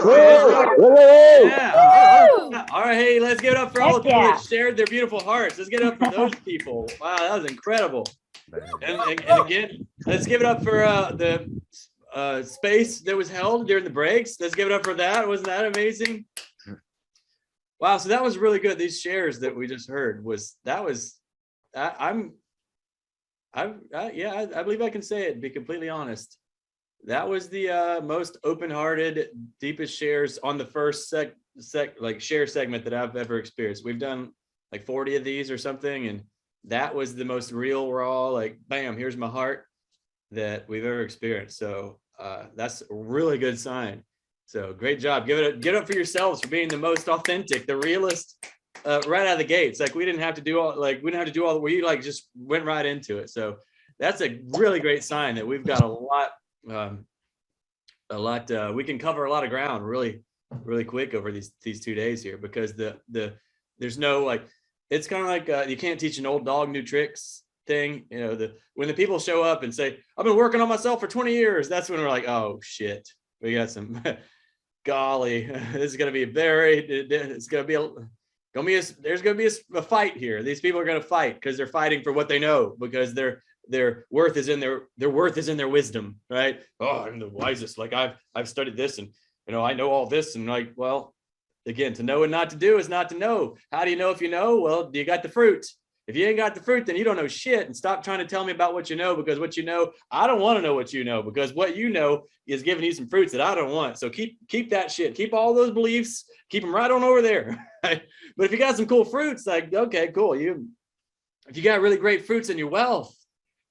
right, man. Yeah. All right, hey, let's give it up for all the people that shared their beautiful hearts. Let's get it up for those people. Wow, that was incredible. And again, let's give it up for the space that was held during the breaks. Let's give it up for that. Wasn't that amazing? Wow, so that was really good. These shares that we just heard I believe I can say it, be completely honest. That was the most open-hearted, deepest shares on the first share segment that I've ever experienced. We've done like 40 of these or something, and that was the most real, raw, like, bam, here's my heart that we've ever experienced. So that's a really good sign. So great job. Give it up for yourselves for being the most authentic, the realest, right out of the gates. Like we didn't have to do all we like just went right into it. So that's a really great sign that we've got a lot we can cover a lot of ground really quick over these 2 days here, because there's no, like, it's kind of like you can't teach an old dog new tricks thing. You know, when the people show up and say, I've been working on myself for 20 years, that's when we're like, oh shit, we got some golly, this is going to be there's going to be a fight here. These people are going to fight because they're fighting for what they know, because their worth is in their wisdom, right? Oh, I'm the wisest. Like I've studied this, and I know all this, and like, well, again, to know and not to do is not to know. How do you know if you know? Well, you got the fruit. If you ain't got the fruit, then you don't know shit. And stop trying to tell me about what you know, because what you know, I don't want to know what you know, because what you know is giving you some fruits that I don't want. So keep that shit. Keep all those beliefs. Keep them right on over there. But if you got some cool fruits, like, okay, cool. If you got really great fruits in your wealth,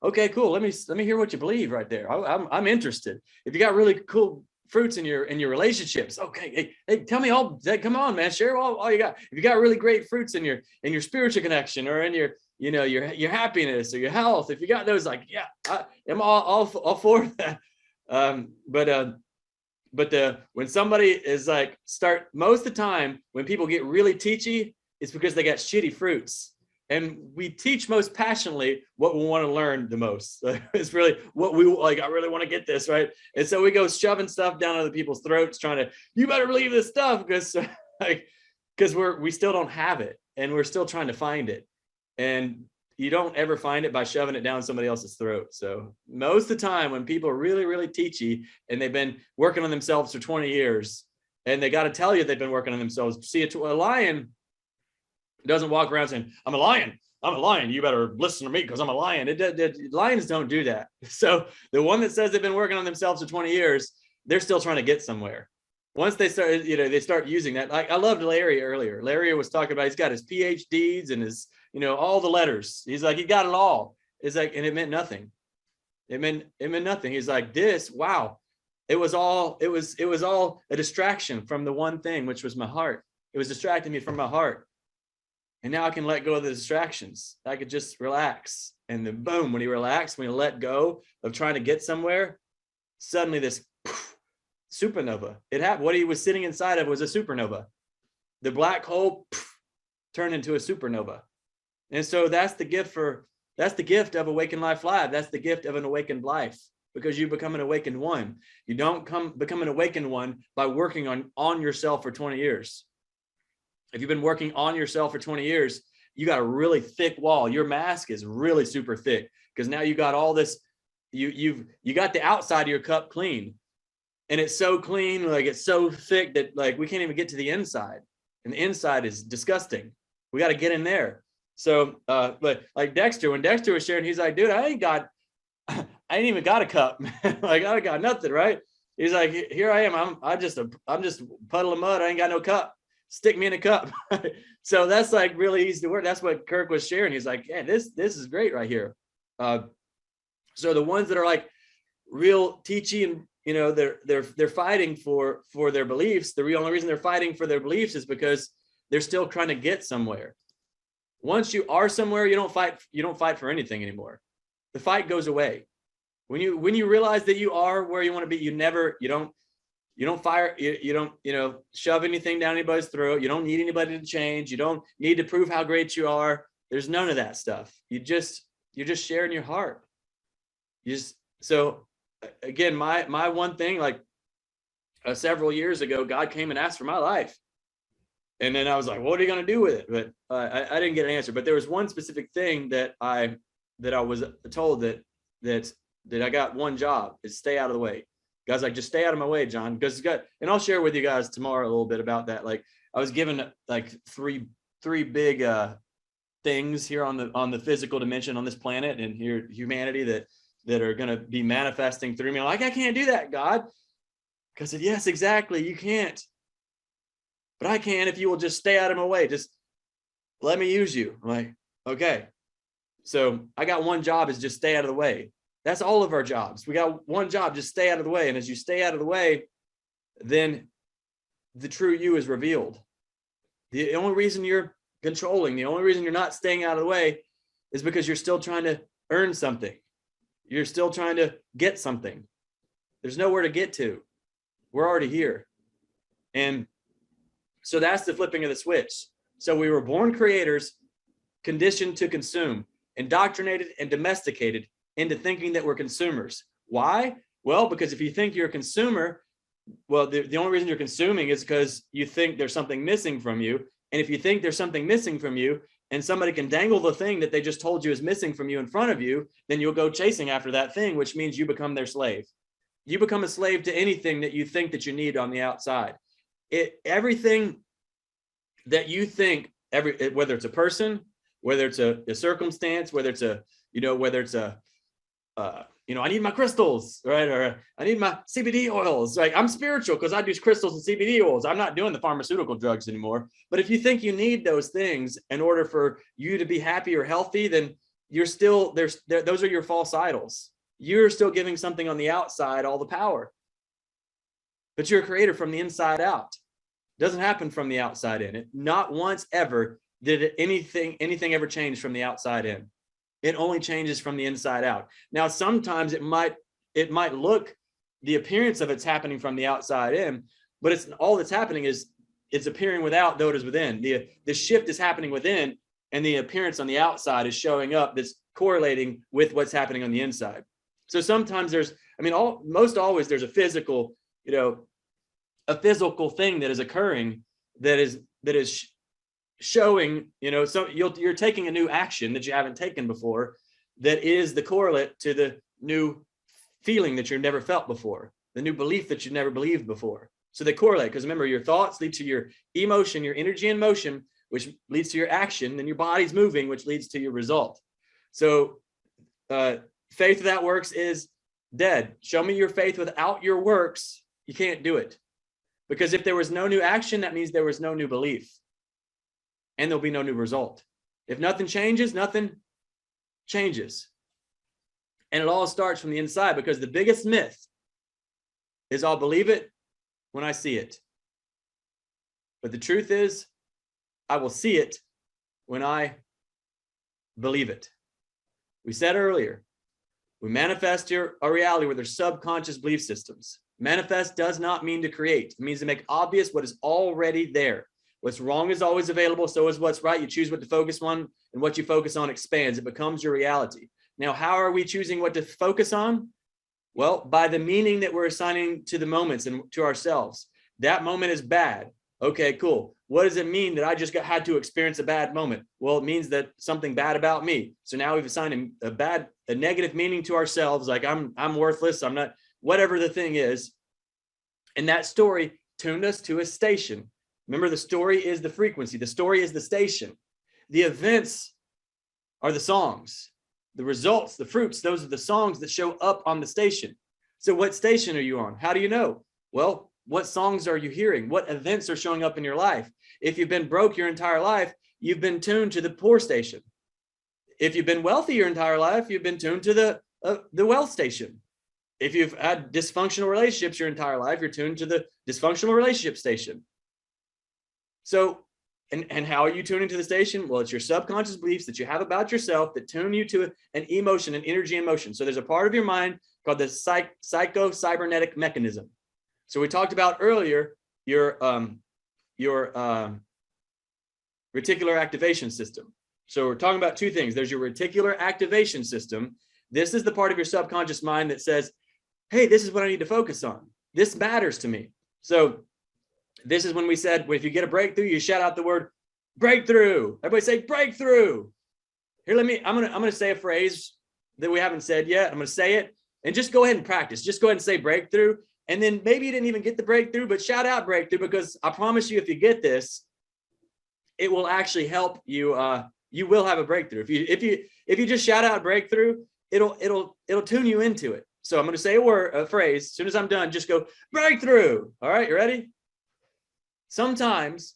okay, cool. Let me hear what you believe right there. I'm interested. If you got really cool fruits in your relationships, okay, hey, tell me all. Come on, man, share all you got. If you got really great fruits in your spiritual connection, or in your your happiness or your health, if you got those, like, yeah, I'm all for that. But when somebody is like, most of the time when people get really teachy, it's because they got shitty fruits. And we teach most passionately what we want to learn the most. It's really what we like. I really want to get this, right? And so we go shoving stuff down other people's throats, trying to, you better believe this stuff, because we still don't have it, and we're still trying to find it. And you don't ever find it by shoving it down somebody else's throat. So most of the time when people are really, really teachy, and they've been working on themselves for 20 years, and they got to tell you they've been working on themselves. See, a lion doesn't walk around saying, I'm a lion, you better listen to me because I'm a lion. Lions don't do that. So the one that says they've been working on themselves for 20 years, they're still trying to get somewhere. Once they start, they start using that. Like, I loved Larry earlier. Larry was talking about, he's got his PhDs and his, all the letters. He's like, he got it all. It's like, and it meant nothing. It meant nothing. He's like, wow. It was all a distraction from the one thing, which was my heart. It was distracting me from my heart. And now I can let go of the distractions. I could just relax. And then boom, when he relaxed, when he let go of trying to get somewhere, suddenly this supernova, it happened. What he was sitting inside of was a supernova. The black hole turned into a supernova. And so that's the gift of Awaken Life Live. That's the gift of an awakened life, because you become an awakened one. You don't become an awakened one by working on yourself for 20 years. If you've been working on yourself for 20 years, you got a really thick wall. Your mask is really super thick, because now you got all this, you got the outside of your cup clean, and it's so clean, like it's so thick that like we can't even get to the inside, and the inside is disgusting. We got to get in there. So, but like Dexter, when Dexter was sharing, he's like, dude, I ain't even got a cup. Like, I got nothing, right? He's like, here I am. I'm just a puddle of mud. I ain't got no cup. Stick me in a cup. So that's like really easy to work. That's what Kirk was sharing. He's like, yeah, this is great right here. So the ones that are like real teachy, and they're fighting for their beliefs. The only reason they're fighting for their beliefs is because they're still trying to get somewhere. Once you are somewhere, you don't fight for anything anymore. The fight goes away. When you realize that you are where you want to be, you don't fire, you don't, shove anything down anybody's throat. You don't need anybody to change. You don't need to prove how great you are. There's none of that stuff. You're just sharing your heart. So again, my one thing, like, several years ago, God came and asked for my life. And then I was like, what are you going to do with it? But I didn't get an answer. But there was one specific thing that I was told that I got one job, is stay out of the way. God's like, just stay out of my way, John. Because and I'll share with you guys tomorrow a little bit about that. Like, I was given like three big things here on the physical dimension on this planet and here humanity that are going to be manifesting through me. I'm like, I can't do that, God. Because I said, yes, exactly, you can't. But I can if you will just stay out of my way. Just let me use you. I'm like, okay. So I got one job, is just stay out of the way. That's all of our jobs. We got one job, just stay out of the way. And as you stay out of the way, then the true you is revealed. The only reason you're controlling, the only reason you're not staying out of the way is because you're still trying to earn something. You're still trying to get something. There's nowhere to get to. We're already here. And so that's the flipping of the switch. So we were born creators, conditioned to consume, indoctrinated and domesticated into thinking that we're consumers. Why? Well, because if you think you're a consumer, well, the only reason you're consuming is because you think there's something missing from you. And if you think there's something missing from you and somebody can dangle the thing that they just told you is missing from you in front of you, then you'll go chasing after that thing, which means you become their slave. You become a slave to anything that you think that you need on the outside. Everything that you think, whether it's a person, whether it's a circumstance, whether it's I need my crystals, right? Or I need my CBD oils. Like, I'm spiritual because I do crystals and CBD oils. I'm not doing the pharmaceutical drugs anymore. But if you think you need those things in order for you to be happy or healthy, then you're still those are your false idols. You're still giving something on the outside all the power. But you're a creator from the inside out. It doesn't happen from the outside in. It not once ever did anything ever change from the outside in. It only changes from the inside out. Now, sometimes it might look, the appearance of it's happening from the outside in, but it's all that's happening is it's appearing without, though it is within. The shift is happening within, and the appearance on the outside is showing up that's correlating with what's happening on the inside. So sometimes most always there's a physical, a physical thing that is occurring that is showing, so you're taking a new action that you haven't taken before, that is the correlate to the new feeling that you've never felt before, the new belief that you've never believed before. So they correlate, because remember, your thoughts lead to your emotion, your energy in motion, which leads to your action, then your body's moving, which leads to your result. So faith without works is dead. Show me your faith without your works. You can't do it. Because if there was no new action, that means there was no new belief. And there'll be no new result. If nothing changes, nothing changes. And it all starts from the inside, because the biggest myth is I'll believe it when I see it. But the truth is, I will see it when I believe it. We said earlier, we manifest our reality with our subconscious belief systems. Manifest does not mean to create. It means to make obvious what is already there. What's wrong is always available. So is what's right. You choose what to focus on, and what you focus on expands. It becomes your reality. Now, how are we choosing what to focus on? Well, by the meaning that we're assigning to the moments and to ourselves. That moment is bad. Okay, cool. What does it mean that I just had to experience a bad moment? Well, it means that something bad about me. So now we've assigned a negative meaning to ourselves, like I'm worthless, I'm not, whatever the thing is. And that story tuned us to a station. Remember, the story is the frequency. The story is the station. The events are the songs. The results, the fruits, those are the songs that show up on the station. So what station are you on? How do you know? Well, what songs are you hearing? What events are showing up in your life? If you've been broke your entire life, you've been tuned to the poor station. If you've been wealthy your entire life, you've been tuned to the wealth station. If you've had dysfunctional relationships your entire life, you're tuned to the dysfunctional relationship station. So, and how are you tuning to the station? Well, it's your subconscious beliefs that you have about yourself that tune you to an emotion, an energy in motion. So there's a part of your mind called the psycho-cybernetic mechanism. So we talked about earlier your reticular activation system. So we're talking about two things. There's your reticular activation system. This is the part of your subconscious mind that says, hey, this is what I need to focus on. This matters to me. So this is when we said, if you get a breakthrough, you shout out the word breakthrough. Everybody say breakthrough. Here, I'm gonna say a phrase that we haven't said yet. I'm gonna say it and just go ahead and practice. Just go ahead and say breakthrough. And then maybe you didn't even get the breakthrough, but shout out breakthrough, because I promise you, if you get this, it will actually help you. You will have a breakthrough. If you just shout out breakthrough, it'll tune you into it. So I'm going to say a phrase. As soon as I'm done, just go breakthrough. All right, you ready? Sometimes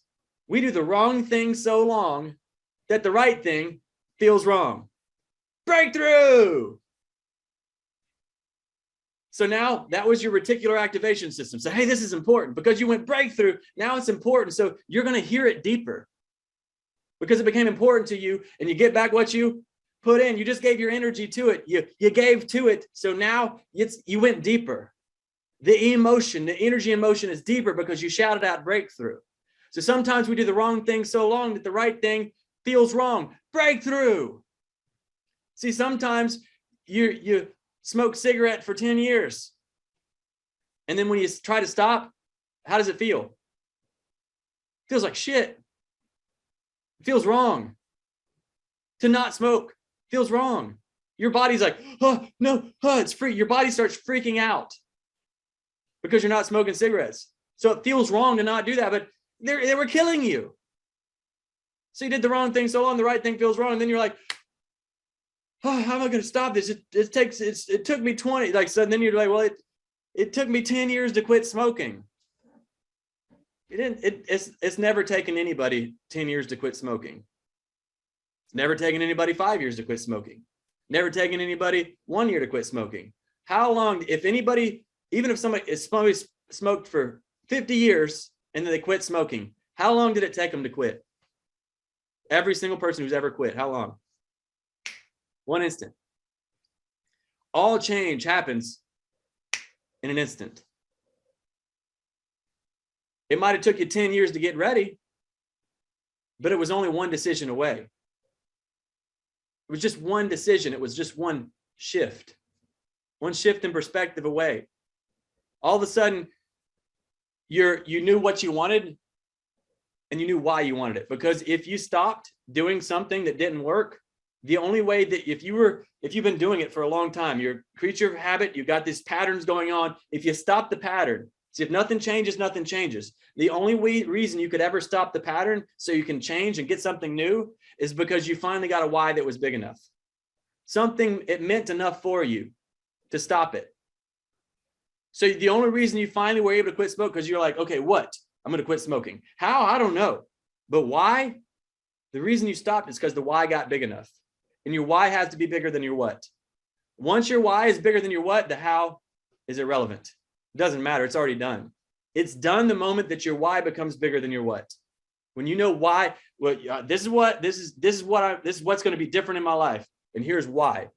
we do the wrong thing so long that the right thing feels wrong. Breakthrough. So now that was your reticular activation system. So, hey, this is important because you went breakthrough. Now it's important. So you're going to hear it deeper because it became important to you, and you get back what you put in. You just gave your energy to it. You gave to it. So now you went deeper. The emotion, the energy in motion is deeper because you shouted out breakthrough. So sometimes we do the wrong thing so long that the right thing feels wrong. Breakthrough. See, sometimes you smoke cigarette for 10 years. And then when you try to stop, how does it feel? It feels like shit. It feels wrong. To not smoke feels wrong. Your body's like, oh, no, it's free. Your body starts freaking out because you're not smoking cigarettes. So it feels wrong to not do that, but they were killing you. So you did the wrong thing so long, the right thing feels wrong. And then you're like, oh, how am I going to stop this? It took me 20, like, so then you're like, well, it took me 10 years to quit smoking. It's never taken anybody 10 years to quit smoking. It's never taken anybody 5 years to quit smoking. Never taken anybody 1 year to quit smoking. How long, if anybody, even if somebody smoked for 50 years and then they quit smoking, how long did it take them to quit? Every single person who's ever quit, how long? 1 instant. All change happens in an instant. It might have took you 10 years to get ready, but it was only one decision away. It was just one decision. It was just one shift in perspective away. All of a sudden, you knew what you wanted and you knew why you wanted it. Because if you stopped doing something that didn't work, the only way that if you've been doing it for a long time, you're a creature of habit, you've got these patterns going on. If you stop the pattern, see, if nothing changes, nothing changes. The only reason you could ever stop the pattern so you can change and get something new is because you finally got a why that was big enough. Something, it meant enough for you to stop it. So the only reason you finally were able to quit smoking, because you're like, okay, what? I'm going to quit smoking. How? I don't know. But why? The reason you stopped is because the why got big enough. And your why has to be bigger than your what. Once your why is bigger than your what, the how is irrelevant. It doesn't matter. It's already done. It's done the moment that your why becomes bigger than your what. When you know why, well, this is what's going to be different in my life. And here's why.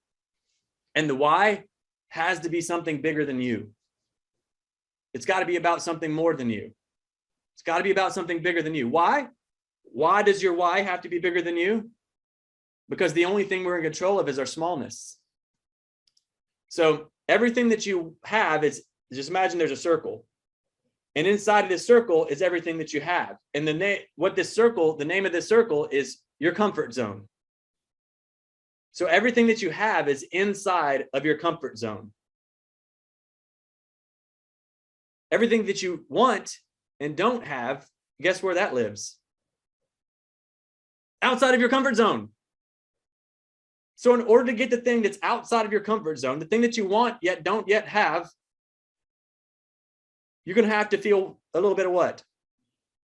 And the why has to be something bigger than you. It's got to be about something more than you. It's got to be about something bigger than you. Why? Why does your why have to be bigger than you? Because the only thing we're in control of is our smallness. So everything that you have is, just imagine there's a circle. And inside of this circle is everything that you have. And the name of this circle is your comfort zone. So everything that you have is inside of your comfort zone. Everything that you want and don't have, guess where that lives? Outside of your comfort zone. So in order to get the thing that's outside of your comfort zone, the thing that you want yet don't yet have, you're going to have to feel a little bit of what?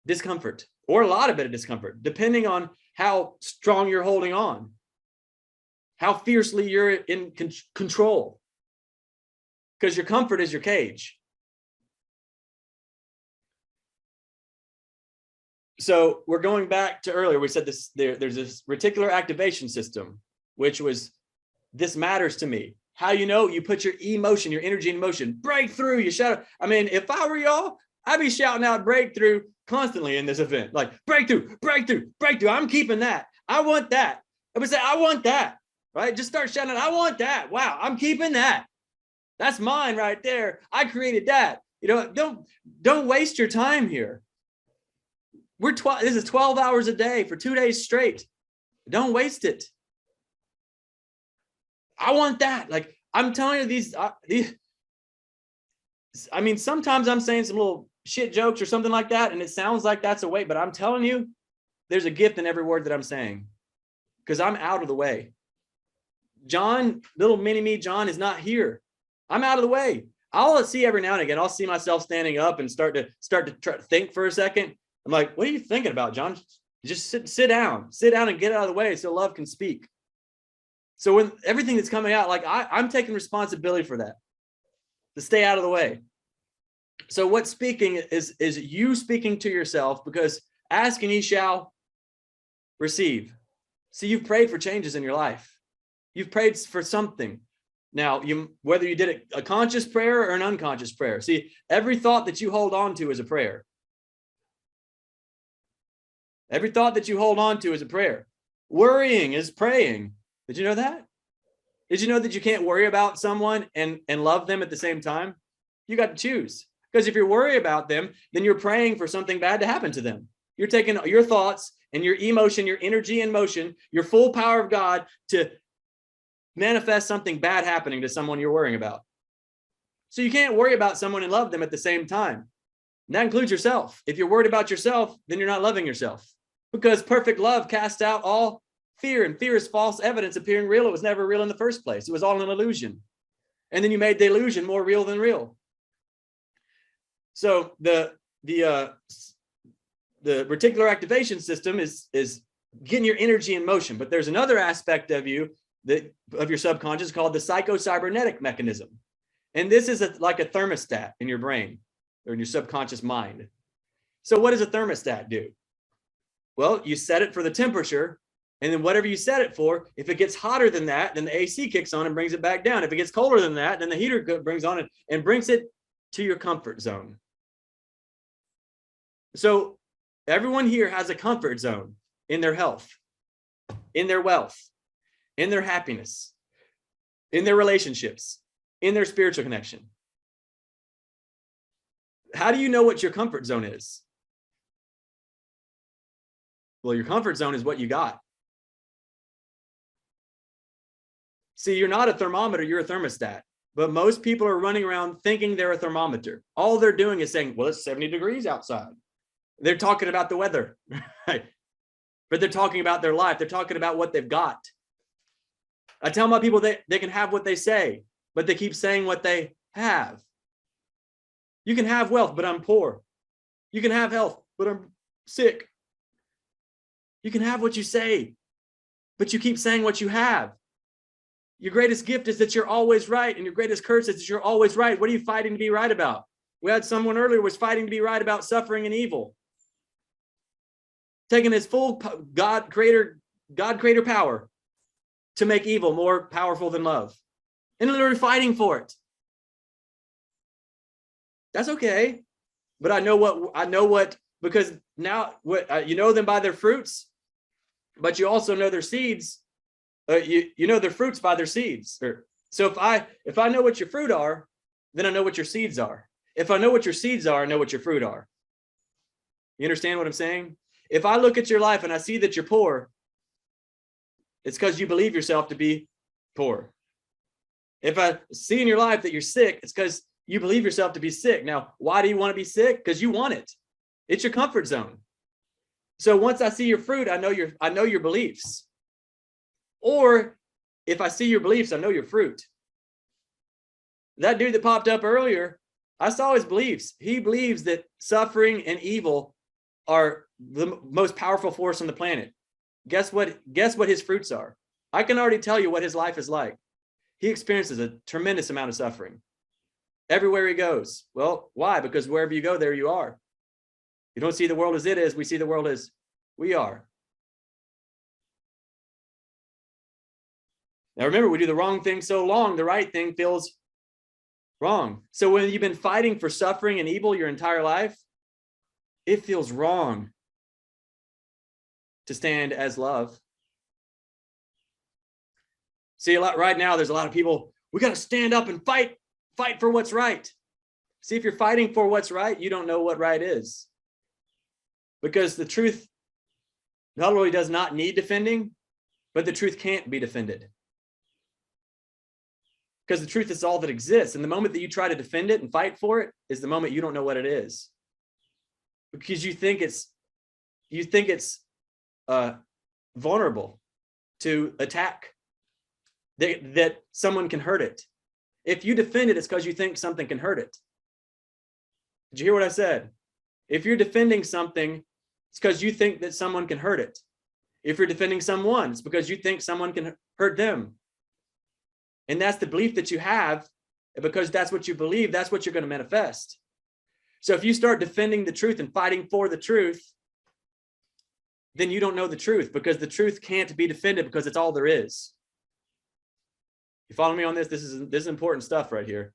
Discomfort, or a lot of bit of discomfort, depending on how strong you're holding on, how fiercely you're in control, because your comfort is your cage. So we're going back to earlier. We said this, there's this reticular activation system, which was, this matters to me. How you know? You put your emotion, your energy in motion. Breakthrough, you shout. I mean, if I were y'all, I'd be shouting out breakthrough constantly in this event. Like breakthrough, breakthrough, breakthrough. I'm keeping that. I want that. I would say, I want that, right? Just start shouting, I want that. Wow, I'm keeping that. That's mine right there. I created that. You know, don't waste your time here. This is 12 hours a day for 2 days straight. Don't waste it. I want that. Like, I'm telling you, these, I mean, sometimes I'm saying some little shit jokes or something like that, and it sounds like that's a way, but I'm telling you, there's a gift in every word that I'm saying, because I'm out of the way. John, little mini me, John, is not here. I'm out of the way. I'll see every now and again, I'll see myself standing up and start to try to think for a second. I'm like, what are you thinking about, John? Just sit down and get out of the way so love can speak. So when everything that's coming out, like I'm taking responsibility for that, to stay out of the way. So what speaking is you speaking to yourself, because ask and ye shall receive. See, you've prayed for changes in your life. You've prayed for something. Now, whether you did a conscious prayer or an unconscious prayer. See, every thought that you hold on to is a prayer. Every thought that you hold on to is a prayer. Worrying is praying. Did you know that? Did you know that you can't worry about someone and love them at the same time? You got to choose. Because if you're worried about them, then you're praying for something bad to happen to them. You're taking your thoughts and your emotion, your energy and motion, your full power of God to manifest something bad happening to someone you're worrying about. So you can't worry about someone and love them at the same time. And that includes yourself. If you're worried about yourself, then you're not loving yourself. Because perfect love casts out all fear, and fear is false evidence appearing real. It was never real in the first place. It was all an illusion. And then you made the illusion more real than real. So the reticular activation system is getting your energy in motion. But there's another aspect of you, of your subconscious, called the psychocybernetic mechanism. And this is like a thermostat in your brain or in your subconscious mind. So what does a thermostat do? Well, you set it for the temperature, and then whatever you set it for, if it gets hotter than that, then the AC kicks on and brings it back down. If it gets colder than that, then the heater brings on it and brings it to your comfort zone. So everyone here has a comfort zone in their health, in their wealth, in their happiness, in their relationships, in their spiritual connection. How do you know what your comfort zone is? Well, your comfort zone is what you got. See, you're not a thermometer, you're a thermostat. But most people are running around thinking they're a thermometer. All they're doing is saying, well, it's 70 degrees outside. They're talking about the weather, right? But they're talking about their life. They're talking about what they've got. I tell my people they can have what they say, but they keep saying what they have. You can have wealth, but I'm poor. You can have health, but I'm sick. You can have what you say, but you keep saying what you have. Your greatest gift is that you're always right, and your greatest curse is that you're always right. What are you fighting to be right about? We had someone earlier was fighting to be right about suffering and evil, taking his full God creator power to make evil more powerful than love, and literally fighting for it. That's okay, but I know what because now you know them by their fruits, but you also know their seeds. You know their fruits by their seeds. So if I know what your fruit are, then I know what your seeds are. If I know what your seeds are, I know what your fruit are. You understand what I'm saying? If I look at your life and I see that you're poor, it's because you believe yourself to be poor. If I see in your life that you're sick, it's because you believe yourself to be sick. Now, why do you want to be sick? Because you want it. It's your comfort zone. So once I see your fruit, I know your beliefs. Or if I see your beliefs, I know your fruit. That dude that popped up earlier, I saw his beliefs. He believes that suffering and evil are the most powerful force on the planet. Guess what his fruits are? I can already tell you what his life is like. He experiences a tremendous amount of suffering everywhere he goes. Well, why? Because wherever you go, there you are. You don't see the world as it is. We see the world as we are. Now, remember, we do the wrong thing so long, the right thing feels wrong. So when you've been fighting for suffering and evil your entire life, it feels wrong to stand as love. See, right now, there's a lot of people, we got to stand up and fight for what's right. See, if you're fighting for what's right, you don't know what right is. Because the truth not only does not need defending, but the truth can't be defended. Because the truth is all that exists. And the moment that you try to defend it and fight for it is the moment you don't know what it is. Because you think it's vulnerable to attack, that someone can hurt it. If you defend it, it's because you think something can hurt it. Did you hear what I said? If you're defending something, it's because you think that someone can hurt it. If you're defending someone, it's because you think someone can hurt them. And that's the belief that you have, and because that's what you believe, that's what you're going to manifest. So if you start defending the truth and fighting for the truth, then you don't know the truth, because the truth can't be defended, because it's all there is. You follow me on this? This is important stuff right here.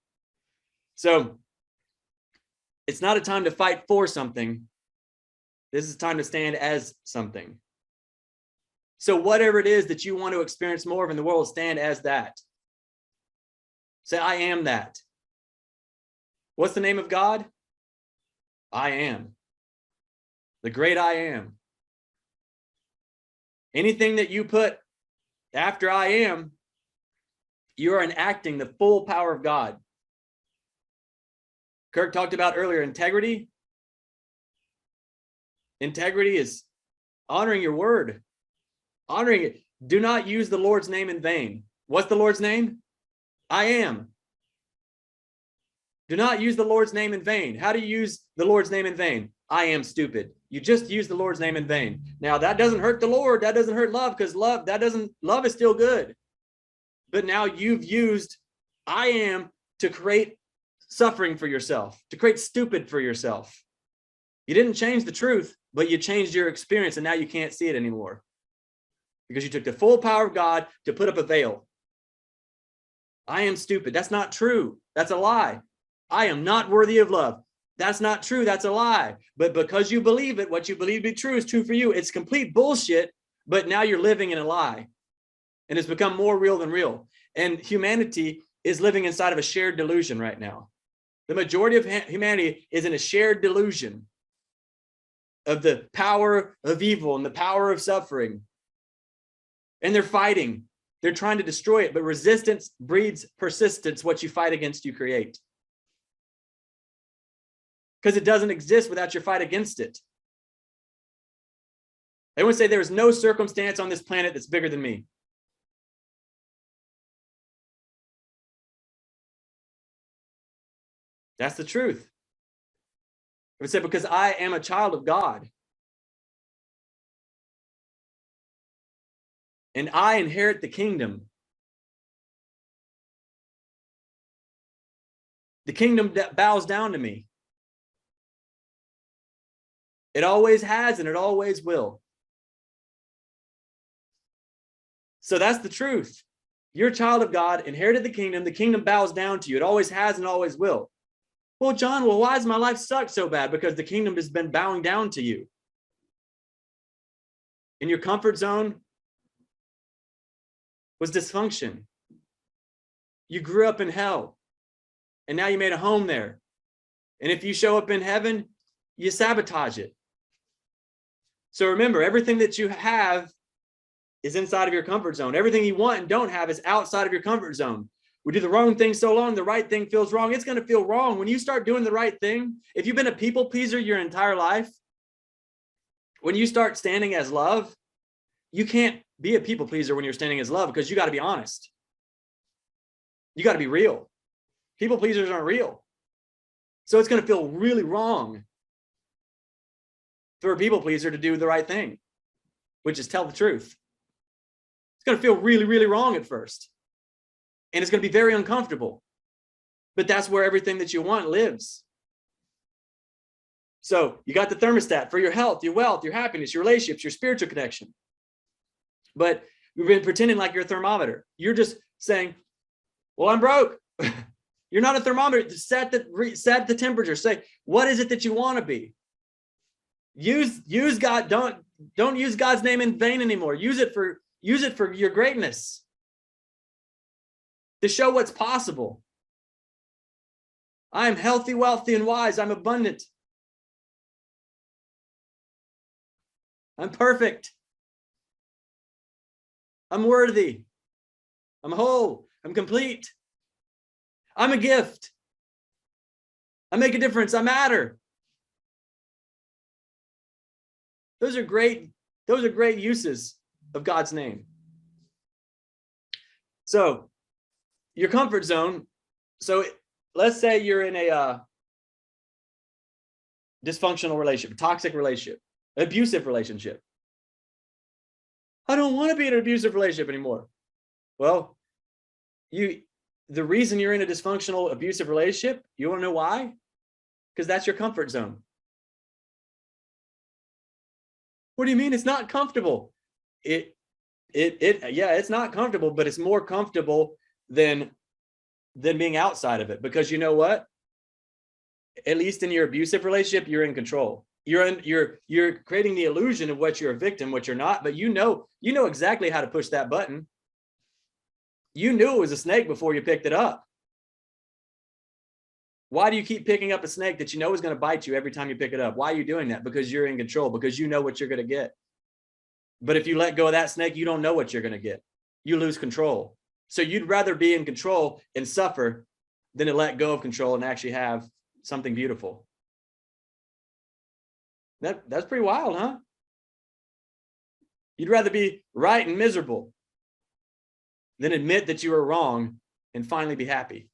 So it's not a time to fight for something. This is time to stand as something. So whatever it is that you want to experience more of in the world, stand as that. Say, I am that. What's the name of God? I am. The great I am. Anything that you put after I am, you are enacting the full power of God. Kirk talked about earlier integrity. Integrity is honoring your word. Honoring it. Do not use the Lord's name in vain. What's the Lord's name? I am. Do not use the Lord's name in vain. How do you use the Lord's name in vain? I am stupid. You just use the Lord's name in vain. Now that doesn't hurt the Lord. That doesn't hurt love, because love is still good. But now you've used I am to create suffering for yourself, to create stupid for yourself. You didn't change the truth, but you changed your experience, and now you can't see it anymore. Because you took the full power of God to put up a veil. I am stupid. That's not true. That's a lie. I am not worthy of love. That's not true. That's a lie. But because you believe it, what you believe to be true is true for you. It's complete bullshit, but now you're living in a lie. And it's become more real than real. And humanity is living inside of a shared delusion right now. The majority of humanity is in a shared delusion of the power of evil and the power of suffering. And they're fighting. They're trying to destroy it, but resistance breeds persistence. What you fight against, you create. Because it doesn't exist without your fight against it. I would say there is no circumstance on this planet that's bigger than me. That's the truth. I would say because I am a child of God. And I inherit the kingdom. The kingdom bows down to me. It always has, and it always will. So that's the truth. You're a child of God, inherited the kingdom bows down to you. It always has and always will. Well, John, why does my life suck so bad? Because the kingdom has been bowing down to you. In your comfort zone was dysfunction. You grew up in hell, and now you made a home there. And if you show up in heaven, you sabotage it. So remember, everything that you have is inside of your comfort zone. Everything you want and don't have is outside of your comfort zone. We do the wrong thing so long, the right thing feels wrong. It's going to feel wrong. When you start doing the right thing, if you've been a people pleaser your entire life, when you start standing as love, you can't be a people pleaser when you're standing as love, because you got to be honest. You got to be real. People pleasers aren't real. So it's going to feel really wrong for a people pleaser to do the right thing, which is tell the truth. It's going to feel really, really wrong at first. And it's going to be very uncomfortable. But that's where everything that you want lives. So you got the thermostat for your health, your wealth, your happiness, your relationships, your spiritual connection. But you've been pretending like you're a thermometer. You're just saying, well, I'm broke. You're not a thermometer. Set the temperature. Say, what is it that you want to be? Use God. Don't use God's name in vain anymore. Use it for your greatness, to show what's possible. I'm healthy, wealthy, and wise. I'm abundant. I'm perfect. I'm worthy. I'm whole. I'm complete. I'm a gift. I make a difference. I matter. Those are great uses of God's name. So your comfort zone. So let's say you're in a dysfunctional relationship, toxic relationship, abusive relationship. I don't want to be in an abusive relationship anymore. Well, the reason you're in a dysfunctional, abusive relationship, you want to know why? Because that's your comfort zone. What do you mean it's not comfortable? Yeah, it's not comfortable, but it's more comfortable than being outside of it. Because you know what? At least in your abusive relationship, you're in control. You're creating the illusion of what you're a victim, what you're not, but you know exactly how to push that button. You knew it was a snake before you picked it up. Why do you keep picking up a snake that you know is going to bite you every time you pick it up? Why are you doing that? Because you're in control, because you know what you're going to get. But if you let go of that snake, you don't know what you're going to get. You lose control. So you'd rather be in control and suffer than to let go of control and actually have something beautiful. That's pretty wild, huh? You'd rather be right and miserable than admit that you were wrong and finally be happy.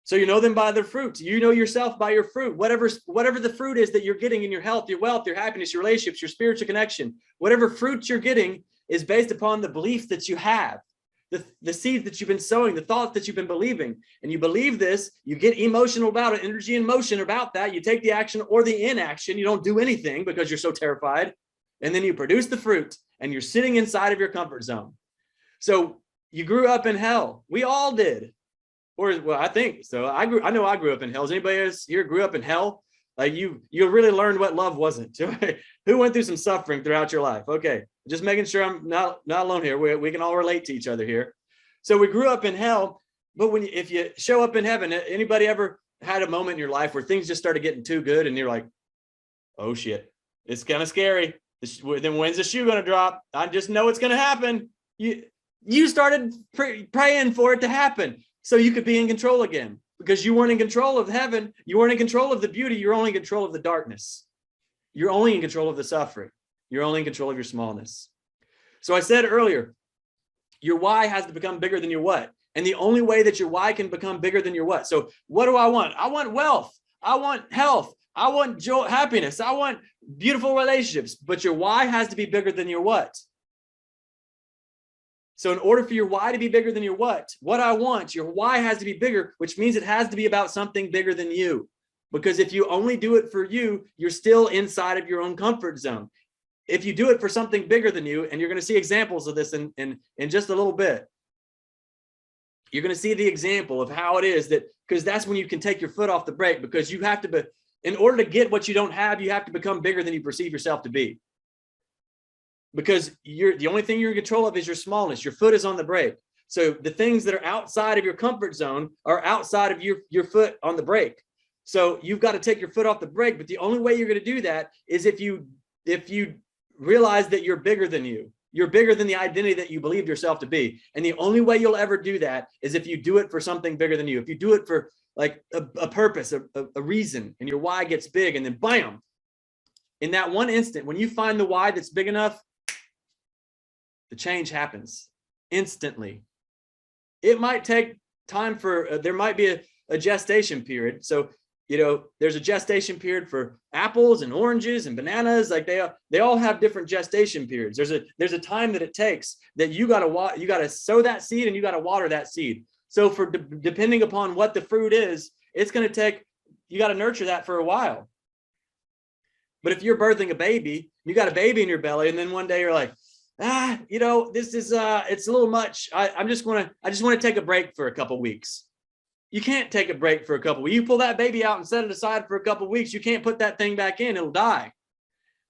So you know them by their fruits. You know yourself by your fruit. Whatever the fruit is that you're getting in your health, your wealth, your happiness, your relationships, your spiritual connection, whatever fruit you're getting is based upon the belief that you have, the seeds that you've been sowing, the thoughts that you've been believing. And you believe this, you get emotional about it, energy and motion about that. You take the action or the inaction. You don't do anything because you're so terrified. And then you produce the fruit and you're sitting inside of your comfort zone. So you grew up in hell. We all did. Or, well, I think so. I know I grew up in hell. Has anybody else here grew up in hell? Like you really learned what love wasn't. Who went through some suffering throughout your life? Okay, just making sure I'm not alone here. We can all relate to each other here. So we grew up in hell, but if you show up in heaven, anybody ever had a moment in your life where things just started getting too good and you're like, oh shit, it's kind of scary. Then when's the shoe gonna drop? I just know it's gonna happen. You started praying for it to happen so you could be in control again, because you weren't in control of heaven. You weren't in control of the beauty. You're only in control of the darkness. You're only in control of the suffering. You're only in control of your smallness. So I said earlier, your why has to become bigger than your what. And the only way that your why can become bigger than your what. So what do I want? I want wealth. I want health. I want joy, happiness. I want beautiful relationships. But your why has to be bigger than your what. So in order for your why to be bigger than your what I want, your why has to be bigger, which means it has to be about something bigger than you. Because if you only do it for you, you're still inside of your own comfort zone. If you do it for something bigger than you, and you're going to see examples of this in just a little bit, you're going to see the example of how it is that, because that's when you can take your foot off the brake, because you have to be, in order to get what you don't have, you have to become bigger than you perceive yourself to be. Because the only thing you're in control of is your smallness. Your foot is on the brake. So the things that are outside of your comfort zone are outside of your foot on the brake. So you've got to take your foot off the brake. But the only way you're going to do that is if you realize that you're bigger than you. You're bigger than the identity that you believed yourself to be. And the only way you'll ever do that is if you do it for something bigger than you. If you do it for like a purpose, a reason, and your why gets big, and then bam, in that one instant, when you find the why that's big enough, the change happens instantly. It might take time for, there might be a gestation period. So, there's a gestation period for apples and oranges and bananas. Like they all have different gestation periods. There's a time that it takes that you got to sow that seed and you got to water that seed. So depending upon what the fruit is, it's going to take, you got to nurture that for a while. But if you're birthing a baby, you got a baby in your belly, and then one day you're like, this is it's a little much. I just want to take a break for a couple of weeks. You can't take a break for a couple of weeks. You pull that baby out and set it aside for a couple of weeks. You can't put that thing back in, it'll die.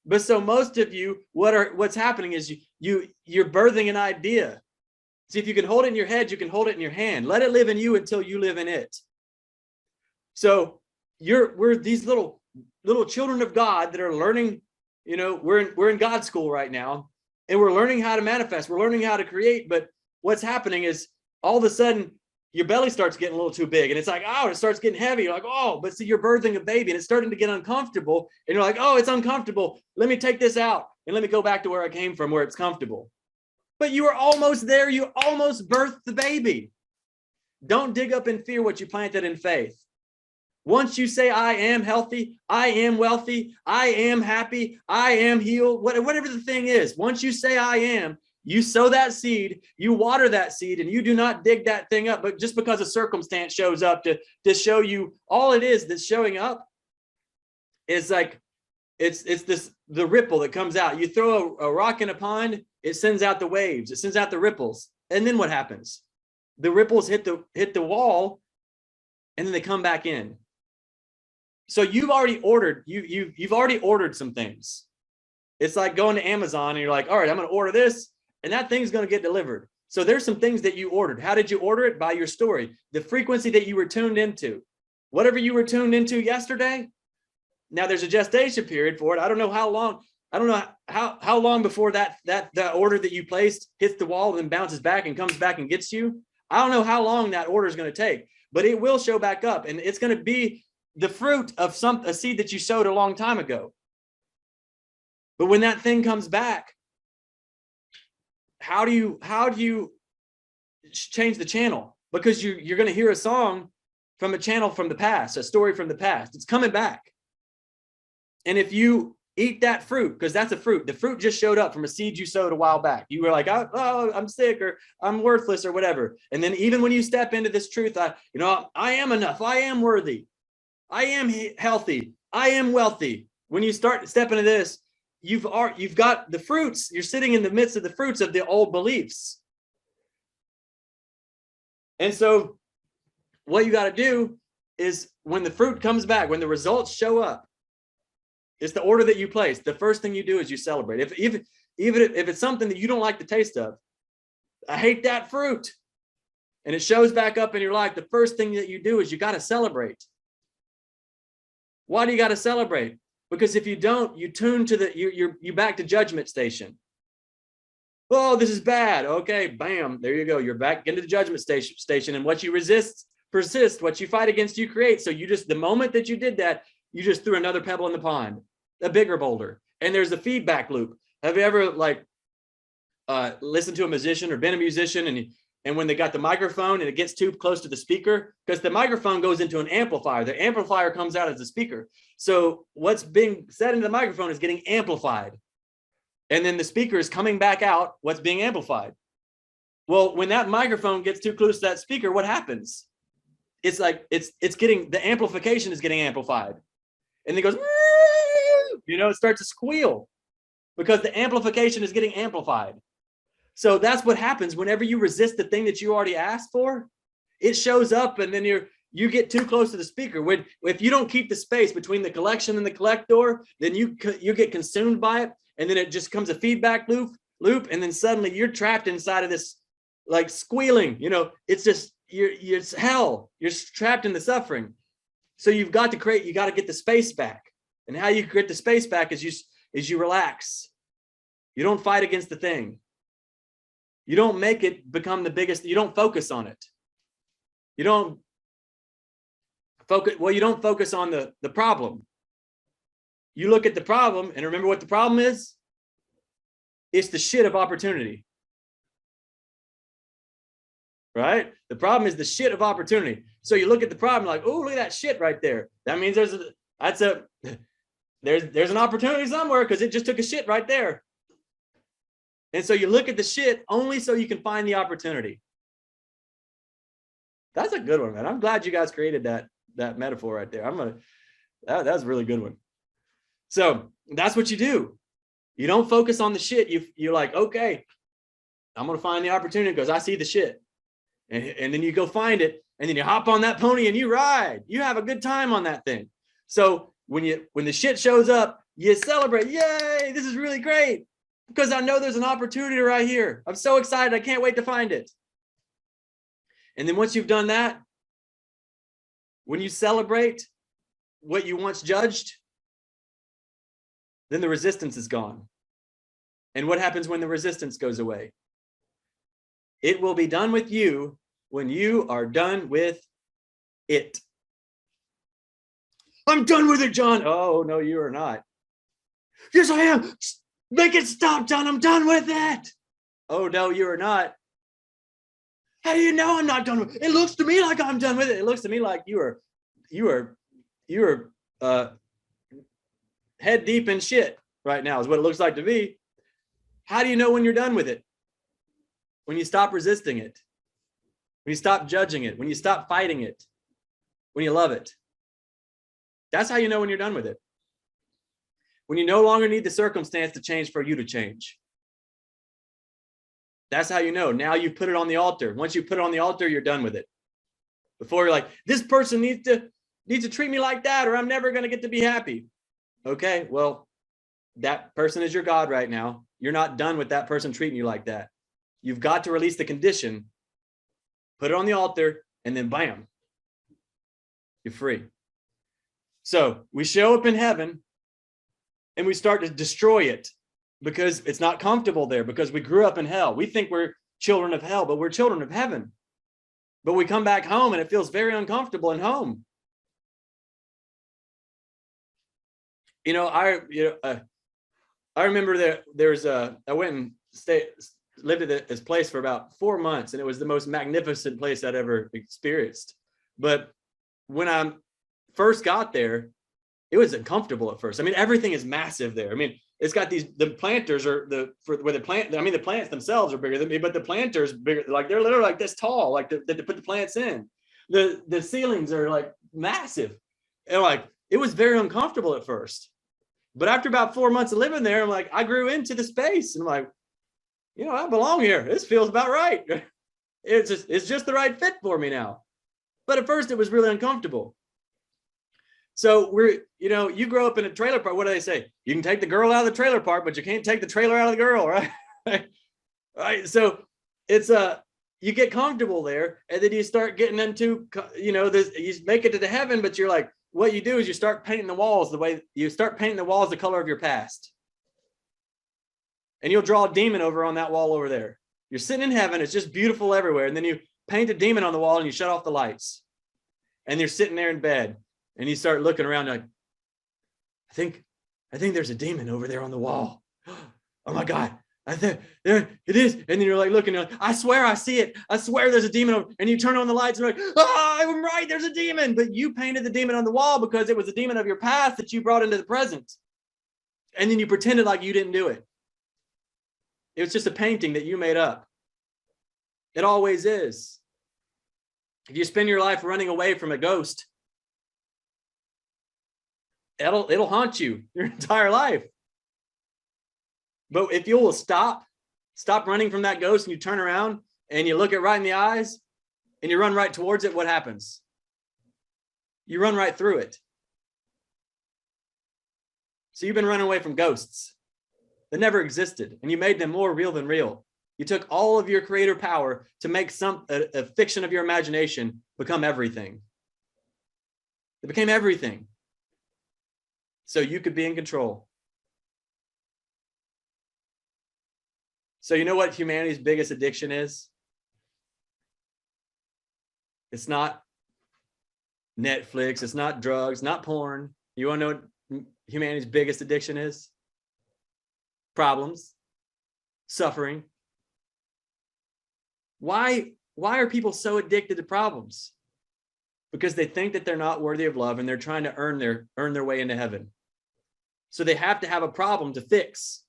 But so most of you, what's happening is you're birthing an idea. See, if you can hold it in your head, you can hold it in your hand. Let it live in you until you live in it. So we're these little children of God that are learning, we're in God's school right now, and we're learning how to manifest. We're learning how to create. But what's happening is all of a sudden your belly starts getting a little too big, and it's like, oh, it starts getting heavy. You're like, oh, but see, you're birthing a baby and it's starting to get uncomfortable. And you're like, oh, it's uncomfortable. Let me take this out and let me go back to where I came from, where it's comfortable. But you were almost there. You almost birthed the baby. Don't dig up in fear what you planted in faith. Once you say, I am healthy, I am wealthy, I am happy, I am healed, whatever the thing is, once you say I am, you sow that seed, you water that seed, and you do not dig that thing up. But just because a circumstance shows up to show you, all it is that's showing up is like, it's the ripple that comes out. You throw a rock in a pond, it sends out the waves, it sends out the ripples. And then what happens? The ripples hit the wall, and then they come back in. So you've already ordered, you've already ordered some things. It's like going to Amazon and you're like, all right, I'm going to order this, and that thing's going to get delivered. So there's some things that you ordered. How did you order it? By your story, the frequency that you were tuned into, whatever you were tuned into yesterday. Now there's a gestation period for it. I don't know how long. I don't know how long before that order that you placed hits the wall and then bounces back and comes back and gets you. I don't know how long that order is going to take, but it will show back up, and it's going to be the fruit of a seed that you sowed a long time ago. But when that thing comes back, how do you change the channel? Because you're going to hear a song from a channel from the past, a story from the past. It's coming back. And if you eat that fruit, because that's a fruit, the fruit just showed up from a seed you sowed a while back. You were like, oh, I'm sick, or I'm worthless, or whatever. And then even when you step into this truth, I am enough. I am worthy. I am healthy. I am wealthy. When you start stepping into this, you've got the fruits. You're sitting in the midst of the fruits of the old beliefs. And so what you got to do is, when the fruit comes back, when the results show up, it's the order that you place. The first thing you do is you celebrate. Even if it's something that you don't like the taste of, I hate that fruit, and it shows back up in your life, the first thing that you do is you got to celebrate. Why do you got to celebrate? Because if you don't, you tune to you back to judgment station. Oh, this is bad. Okay, bam, there you go. You're back into the judgment station, and what you resist persists. What you fight against, you create. So the moment that you did that, you just threw another pebble in the pond, a bigger boulder, and there's a feedback loop. Have you ever listened to a musician or been a musician, and when they got the microphone and it gets too close to the speaker, because the microphone goes into an amplifier, the amplifier comes out as a speaker. So what's being said into the microphone is getting amplified. And then the speaker is coming back out what's being amplified. Well, when that microphone gets too close to that speaker, what happens? It's like it's getting, the amplification is getting amplified. And it goes, it starts to squeal because the amplification is getting amplified. So that's what happens whenever you resist the thing that you already asked for. It shows up, and then you get too close to the speaker. If you don't keep the space between the collection and the collector, then you get consumed by it, and then it just comes a feedback loop, and then suddenly you're trapped inside of this, like, squealing. It's just it's hell. You're trapped in the suffering. So you got to get the space back. And how you get the space back is you relax. You don't fight against the thing. You don't make it become the biggest. You don't focus on it. You don't focus on the problem. You look at the problem and remember what the problem is. It's the shit of opportunity. Right? The problem is the shit of opportunity. So you look at the problem like, oh, look at that shit right there. That means there's an opportunity somewhere, because it just took a shit right there. And so you look at the shit only so you can find the opportunity. That's a good one, man. I'm glad you guys created that metaphor right there. That's a really good one. So that's what you do. You don't focus on the shit. You're like, okay, I'm going to find the opportunity because I see the shit. And then you go find it, and then you hop on that pony and you ride. You have a good time on that thing. So when the shit shows up, you celebrate. Yay, this is really great, because I know there's an opportunity right here. I'm so excited. I can't wait to find it. And then once you've done that, when you celebrate what you once judged, then the resistance is gone. And what happens when the resistance goes away? It will be done with you when you are done with it. I'm done with it, John. Oh, no, you are not. Yes, I am. Make it stop, John. I'm done with it. Oh, no, you are not. How do you know I'm not done with it? It looks to me like I'm done with it. It looks to me like you are head deep in shit right now is what it looks like to me. How do you know when you're done with it? When you stop resisting it, when you stop judging it, when you stop fighting it, when you love it. That's how you know when you're done with it. When you no longer need the circumstance to change for you to change. That's how you know. Now you put it on the altar. Once you put it on the altar, you're done with it. Before you're like, this person needs to treat me like that, or I'm never going to get to be happy. Okay, well, that person is your God right now. You're not done with that person treating you like that. You've got to release the condition, put it on the altar, and then bam, you're free. So we show up in heaven and we start to destroy it because it's not comfortable there, because we grew up in hell. We think we're children of hell, but we're children of heaven. But we come back home and it feels very uncomfortable in home. I remember I went and lived at this place for about 4 months, and it was the most magnificent place I'd ever experienced. But when I first got there, it was uncomfortable at first. I mean, everything is massive there. I mean, it's got the planters the plants themselves are bigger than me, but the planters bigger, like they're literally like this tall, like to put the plants in. The ceilings are like massive. And like, it was very uncomfortable at first. But after about 4 months of living there, I'm like, I grew into the space, and I'm like, I belong here. This feels about right. It's just the right fit for me now. But at first it was really uncomfortable. So you grow up in a trailer park. What do they say? You can take the girl out of the trailer park, but you can't take the trailer out of the girl, right? Right. So it's you get comfortable there, and then you start getting into, you make it to the heaven, but you're like, what you do is you start painting the walls the color of your past. And you'll draw a demon over on that wall over there. You're sitting in heaven. It's just beautiful everywhere. And then you paint a demon on the wall and you shut off the lights. And you're sitting there in bed and you start looking around like, I think there's a demon over there on the wall. Oh my God. I think there it is. And then you're like looking, you're like, I swear I see it. I swear there's a demon over. And you turn on the lights and you're like, I'm right. There's a demon. But you painted the demon on the wall because it was a demon of your past that you brought into the present. And then you pretended like you didn't do it. It was just a painting that you made up. It always is. If you spend your life running away from a ghost, it'll haunt you your entire life. But if you will stop running from that ghost, and you turn around and you look it right in the eyes and you run right towards it, what happens? You run right through it. So you've been running away from ghosts that never existed, and you made them more real than real. You took all of your creator power to make a fiction of your imagination become everything. It became everything. So you could be in control. So you know what humanity's biggest addiction is? It's not Netflix, it's not drugs, not porn. You want to know what humanity's biggest addiction is? Problems, suffering. Why are people so addicted to problems? Because they think that they're not worthy of love, and they're trying to earn their way into heaven. So they have to have a problem to fix.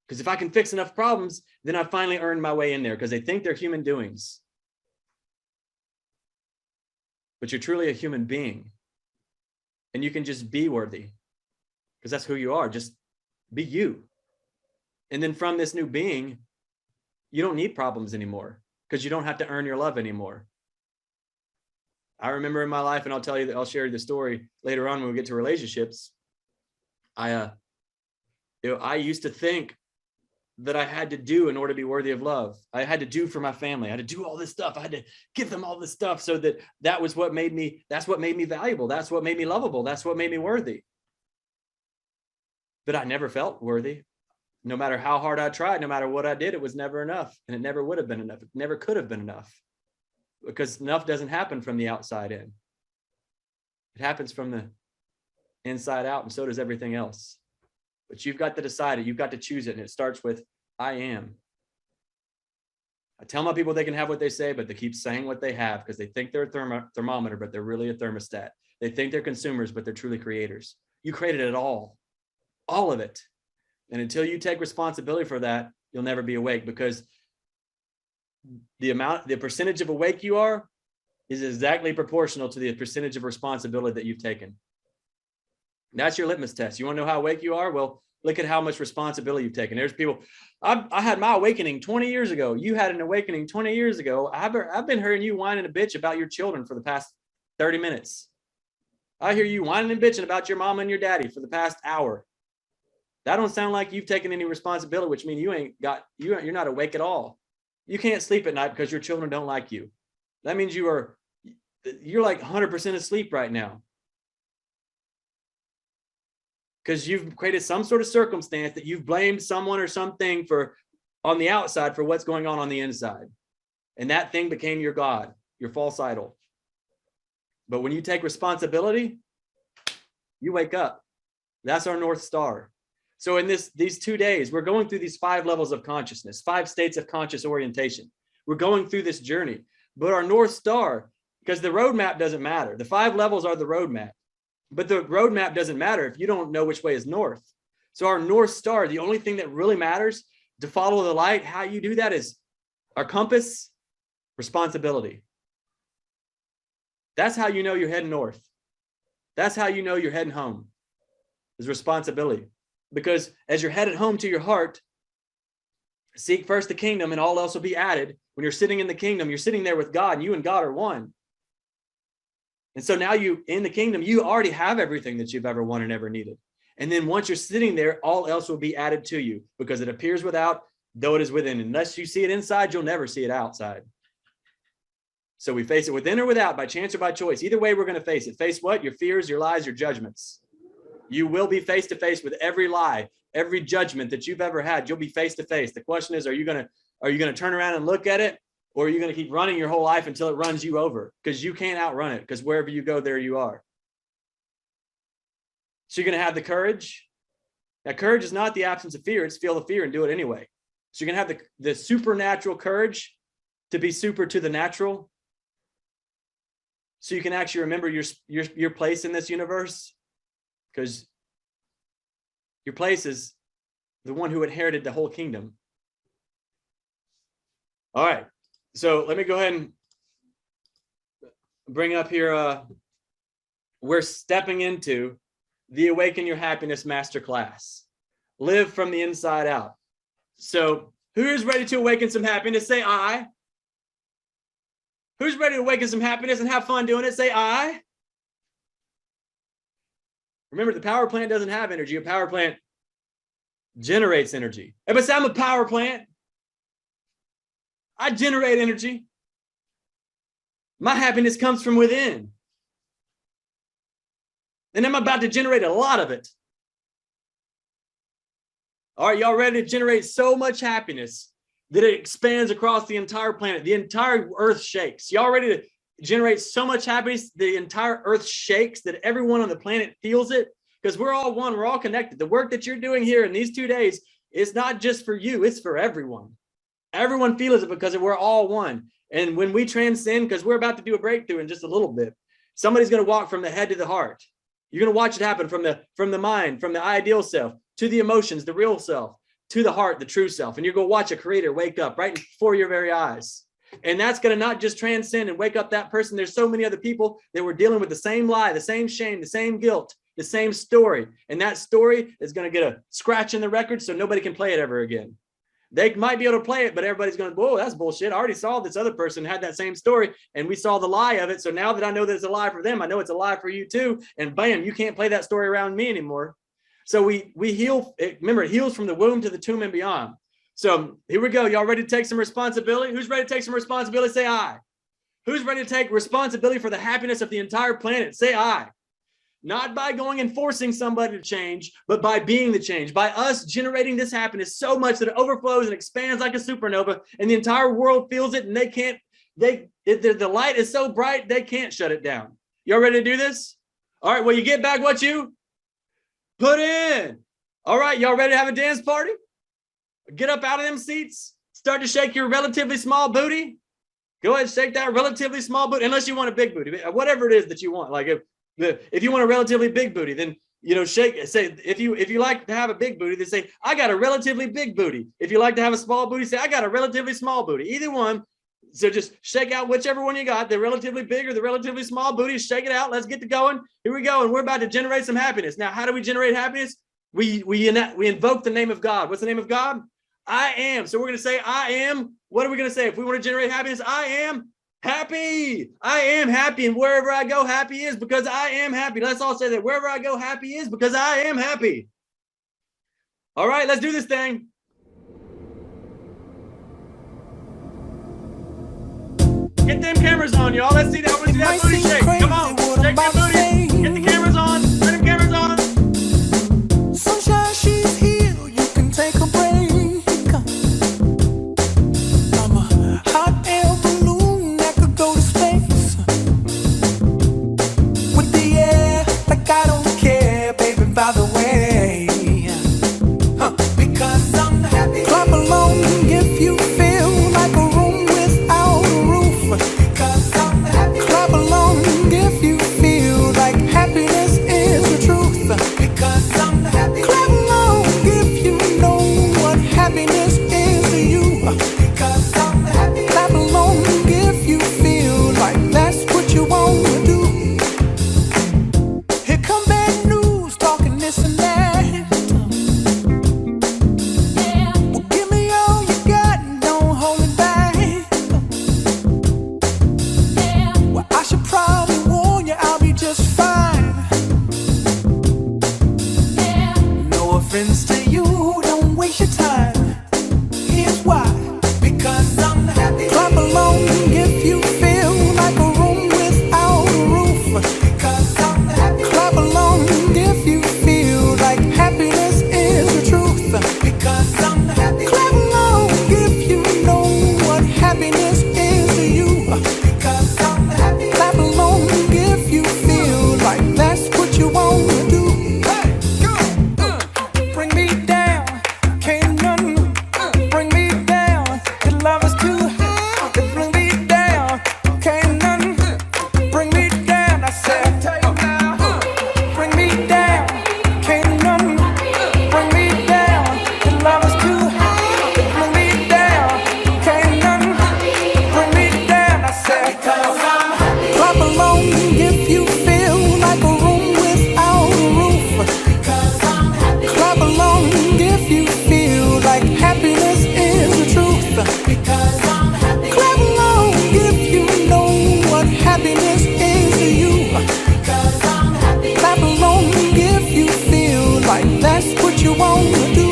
Because if I can fix enough problems, then I finally earned my way in there, because they think they're human doings. But you're truly a human being. And you can just be worthy, because that's who you are. Just be you. And then from this new being, you don't need problems anymore, because you don't have to earn your love anymore. I remember in my life, and I'll share you the story later on when we get to relationships. I used to think that I had to do in order to be worthy of love. I had to do for my family. I had to do all this stuff. I had to give them all this stuff so that was what made me, that's what made me valuable. That's what made me lovable. That's what made me worthy. But I never felt worthy. No matter how hard I tried, no matter what I did, it was never enough. And it never would have been enough. It never could have been enough, because enough doesn't happen from the outside in. It happens from the inside out, and so does everything else. But you've got to decide it. You've got to choose it. And it starts with, I am. I tell my people they can have what they say, but they keep saying what they have because they think they're a thermometer, but they're really a thermostat. They think they're consumers, but they're truly creators. You created it all of it. And until you take responsibility for that, you'll never be awake, because the percentage of awake you are is exactly proportional to the percentage of responsibility that you've taken. That's your litmus test. You want to know how awake you are? Well, look at how much responsibility you've taken. There's people, I had my awakening 20 years ago. You had an awakening 20 years ago. I've been hearing you whining a bitch about your children for the past 30 minutes. I hear you whining and bitching about your mama and your daddy for the past hour. That don't sound like you've taken any responsibility, which means you're not awake at all. You can't sleep at night because your children don't like you. That means you're like 100% asleep right now, because you've created some sort of circumstance that you've blamed someone or something for on the outside for what's going on the inside. And that thing became your God, your false idol. But when you take responsibility, you wake up. That's our North Star. So in these 2 days, we're going through these 5 levels of consciousness, 5 states of conscious orientation. We're going through this journey, but our North Star, because the roadmap doesn't matter. The 5 levels are the roadmap, but the roadmap doesn't matter if you don't know which way is north. So our North Star, the only thing that really matters to follow the light, how you do that is our compass, responsibility. That's how you know you're heading north. That's how you know you're heading home, is responsibility. Because as you're headed home to your heart, seek first the kingdom and all else will be added. When you're sitting in the kingdom, you're sitting there with God, and you and God are one. And so now you in the kingdom, you already have everything that you've ever wanted and ever needed. And then once you're sitting there, all else will be added to you, because it appears without, though it is within. Unless you see it inside, you'll never see it outside. So we face it within or without, by chance or by choice. Either way, we're going to face it. Face what? Your fears, your lies, your judgments. You will be face to face with every lie, every judgment that you've ever had. You'll be face to face. The question is, are you going to turn around and look at it, or are you going to keep running your whole life until it runs you over? Because you can't outrun it, because wherever you go, there you are. So you're going to have the courage. Now, courage is not the absence of fear. It's feel the fear and do it anyway. So you're going to have the supernatural courage to be super to the natural. So you can actually remember your place in this universe. Because your place is the one who inherited the whole kingdom. All right. So let me go ahead and bring up here. We're stepping into the Awaken Your Happiness Masterclass. Live from the inside out. So who is ready to awaken some happiness? Say I. Who's ready to awaken some happiness and have fun doing it? Say I. Remember, the power plant doesn't have energy. A power plant generates energy. Everybody say, I'm a power plant. I generate energy. My happiness comes from within. And I'm about to generate a lot of it. All right, y'all ready to generate so much happiness that it expands across the entire planet? The entire earth shakes. Y'all ready to generate so much happiness the entire earth shakes, that everyone on the planet feels it? Because we're all one, we're all connected. The work that you're doing here in these 2 days is not just for you, it's for everyone. Everyone feels it, because we're all one. And when we transcend, because we're about to do a breakthrough in just a little bit, somebody's going to walk from the head to the heart. You're going to watch it happen from the mind, from the ideal self to the emotions, the real self, to the heart, the true self. And you're going to watch a creator wake up right before your very eyes. And that's going to not just transcend and wake up that person. There's so many other people that were dealing with the same lie, the same shame, the same guilt, the same story. And that story is going to get a scratch in the record, so nobody can play it ever again. They might be able to play it, but everybody's going to, whoa, that's bullshit. I already saw this other person had that same story, and we saw the lie of it. So now that I know that it's a lie for them, I know it's a lie for you too. And bam, you can't play that story around me anymore. So we heal. Remember, it heals from the womb to the tomb and beyond. So here we go. Y'all ready to take some responsibility? Who's ready to take some responsibility? Say I. Who's ready to take responsibility for the happiness of the entire planet? Say I. Not by going and forcing somebody to change, but by being the change, by us generating this happiness so much that it overflows and expands like a supernova, and the entire world feels it, and the light is so bright they can't shut it down. Y'all ready to do this? All right, well, you get back what you put in. All right, y'all ready to have a dance party? Get up out of them seats, start to shake your relatively small booty. Go ahead and shake that relatively small booty, unless you want a big booty, whatever it is that you want. Like if you want a relatively big booty, then shake. Say if you like to have a big booty, then say I got a relatively big booty. If you like to have a small booty, say I got a relatively small booty. Either one. So just shake out whichever one you got, the relatively big or the relatively small booty. Shake it out. Let's get to going. Here we go, and we're about to generate some happiness. Now, how do we generate happiness? We invoke the name of God. What's the name of God? I am. So we're going to say I am. What are we going to say if we want to generate happiness? I am happy. I am happy, and wherever I go, happy is because I am happy. Let's all say that. Wherever I go, happy is because I am happy. All right, let's do this thing. Get them cameras on, y'all. Let's see that. Let's see that booty shake. Come on, shake that booty. Get the cameras on. Turn them cameras on. Sunshine, she's here. You can take a break. I'm a hot air balloon that could go to space. With the air, like I don't care, baby, by the way. Because I'm happy. Clap along if you feel like a room without a roof. Because I'm happy. Clap along if you feel like happiness is the truth. Because I'm happy. Clap along if you know what happiness is to you. Because I'm happy. Clap along if you feel like that's what you want to do. Here come bad news, talking this and that. Well, give me all you got and don't hold it back. Well, I should probably warn you, I'll be just fine. No offense to you, don't waste your time. Here's why. Because I'm happy. Clap along if you feel like a room without a roof. Because I'm happy. Clap along if you feel like happiness is the truth. Because I'm happy. Clap along if you know what happiness is to you. Because I'm happy. Clap along if you feel like that's what you want to do. Hey, go. Bring me down, can't none bring me down. Your love is too high to bring me down. Can't none bring me down. I said, bring me down, can't none bring me down. Your love is too high to bring me down. Can't none bring me down. I said, clap along if you feel like a room without a roof. Clap along if you feel like happiness is the truth. Because I'm happy. Clap along if you know what happiness is to you. Because I'm happy. Clap along if you feel like that's what you want to do.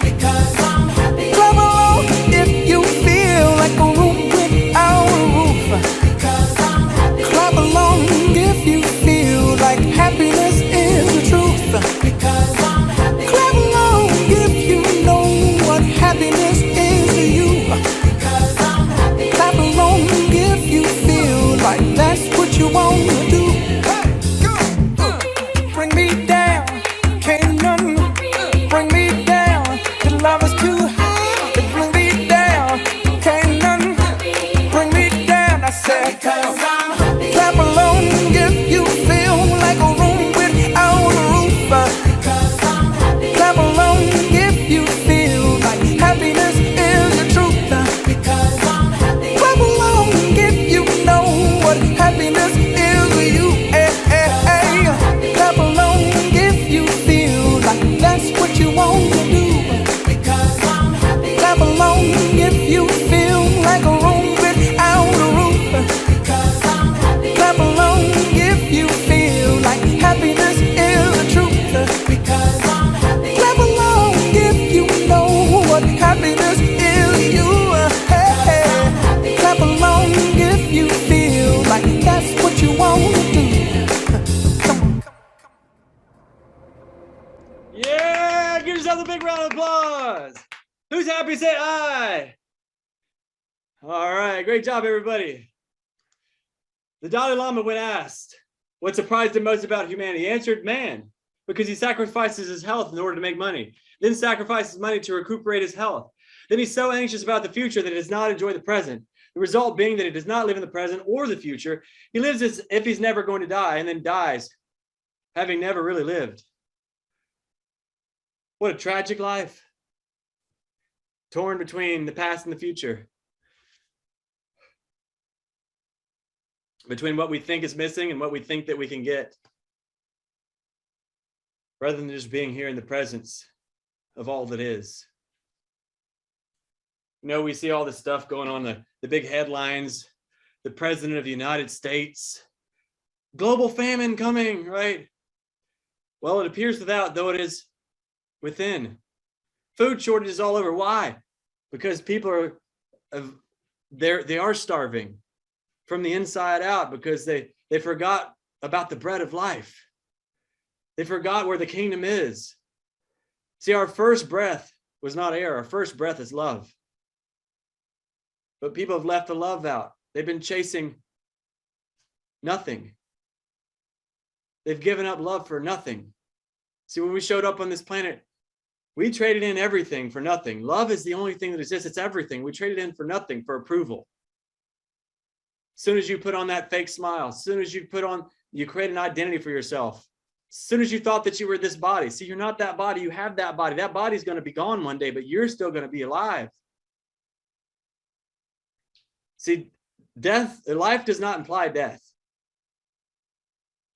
Because I'm happy. Clap along if you feel like a room without a roof. Because I'm happy. Clap along if you feel like happiness is the truth. Because I'm happy. Clap along if you know what happiness is to you. Because I'm happy. Clap along if you feel like that's what you want to do. Hey, go. Bring me down, can't none bring me down. Your love is too high to bring me down. Can't none bring me down. I said, because I'm happy. Clap along if you feel like a room without a roof. Because Yeah, give yourself a big round of applause. Who's happy? Say aye. All right, great job, everybody. The Dalai Lama, when asked what surprised him most about humanity, he answered, man, because he sacrifices his health in order to make money, then sacrifices money to recuperate his health. Then he's so anxious about the future that he does not enjoy the present. The result being that he does not live in the present or the future. He lives as if he's never going to die and then dies, having never really lived. What a tragic life. Torn between the past and the future. Between what we think is missing and what we think that we can get. Rather than just being here in the presence of all that is. You know, we see all this stuff going on, the big headlines, the president of the United States, global famine coming, right? Well, it appears without, though it is within. Food shortages all over. Why? Because people they are starving from the inside out, because they forgot about the bread of life. They forgot where the kingdom is. See, our first breath was not air. Our first breath is love. But people have left the love out. They've been chasing nothing. They've given up love for nothing. See, when we showed up on this planet, we traded in everything for nothing. Love is the only thing that exists. It's everything. We traded in for nothing, for approval. As soon as you put on that fake smile, as soon as you create an identity for yourself. As soon as you thought that you were this body. See, you're not that body. You have that body. That body's going to be gone one day, but you're still going to be alive. See, life does not imply death.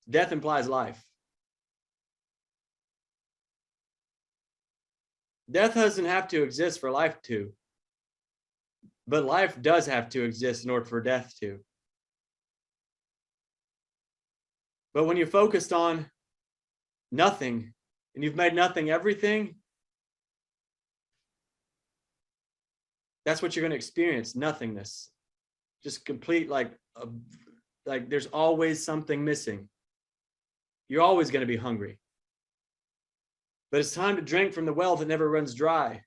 Death implies life. Death doesn't have to exist for life to, but life does have to exist in order for death to. But when you're focused on nothing and you've made nothing everything, that's what you're going to experience, nothingness. Just complete, like there's always something missing. You're always going to be hungry. But it's time to drink from the well that never runs dry.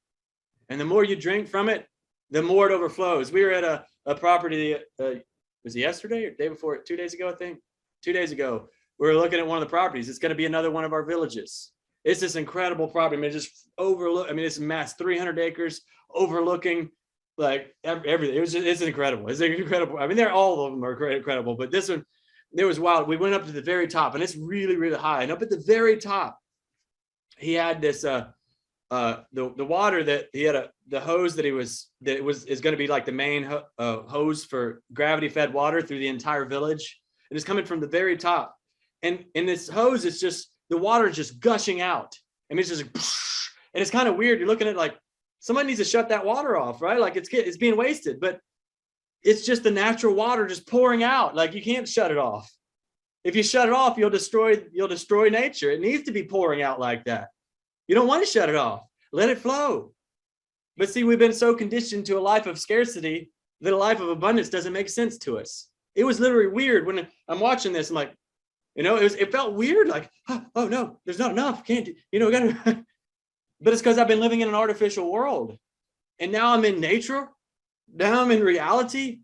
And the more you drink from it, the more it overflows. We were at a property, was it yesterday or the day before? 2 days ago, I think. 2 days ago, we were looking at one of the properties. It's going to be another one of our villages. It's this incredible property. I mean, just it's mass 300 acres overlooking like everything. It's incredible. It's incredible. I mean, all of them are incredible, but this one, it was wild. We went up to the very top, and it's really, really high. And up at the very top, he had this the water that he had the hose that is going to be like the main hose for gravity fed water through the entire village. And it's coming from the very top. And in this hose, it's just the water is just gushing out. I mean, it's just and it's kind of weird. You're looking at like somebody needs to shut that water off, right? Like it's being wasted, but it's just the natural water just pouring out. Like you can't shut it off. If you shut it off, you'll destroy nature. It needs to be pouring out like that. You don't want to shut it off. Let it flow. But see, we've been so conditioned to a life of scarcity that a life of abundance doesn't make sense to us. It was literally weird when I'm watching this. I'm like, it felt weird. Like, oh no, there's not enough. Can't, gotta. But it's because I've been living in an artificial world. And now I'm in nature. Now I'm in reality.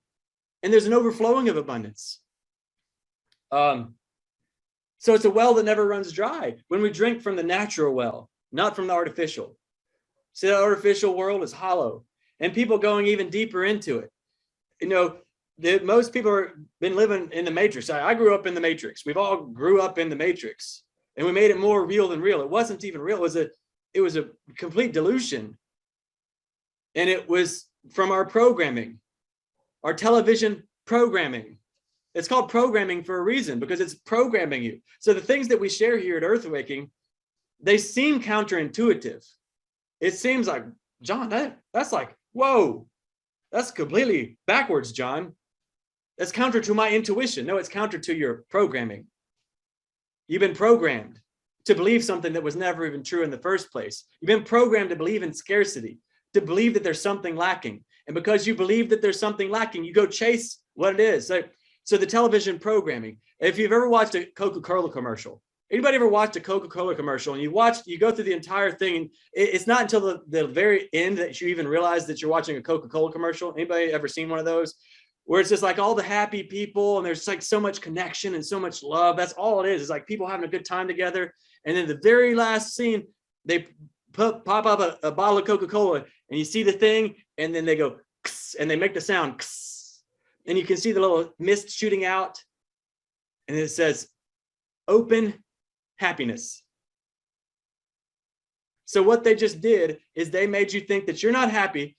And there's an overflowing of abundance. So it's a well that never runs dry when we drink from the natural well, not from the artificial. See, the artificial world is hollow, and people going even deeper into it. Most people have been living in the matrix. I grew up in the matrix. We've all grew up in the matrix, and we made it more real than real. It wasn't even real. It was a complete delusion. And it was from our programming, our television programming. It's called programming for a reason, because it's programming you. So the things that we share here at Earth Awakening, they seem counterintuitive. It seems like, John, that's like, whoa, that's completely backwards, John. That's counter to my intuition. No, it's counter to your programming. You've been programmed to believe something that was never even true in the first place. You've been programmed to believe in scarcity, to believe that there's something lacking. And because you believe that there's something lacking, you go chase what it is. So the television programming, if you've ever watched a Coca-Cola commercial, Anybody ever watched a Coca-Cola commercial and you go through the entire thing, and it's not until the very end that you even realize that you're watching a Coca-Cola commercial? Anybody ever seen one of those? Where it's just like all the happy people and there's like so much connection and so much love. That's all it is. It's like people having a good time together. And then the very last scene, they pop up a bottle of Coca-Cola and you see the thing, and then they go, and they make the sound, and you can see the little mist shooting out, and it says, "Open Happiness." So what they just did is they made you think that you're not happy,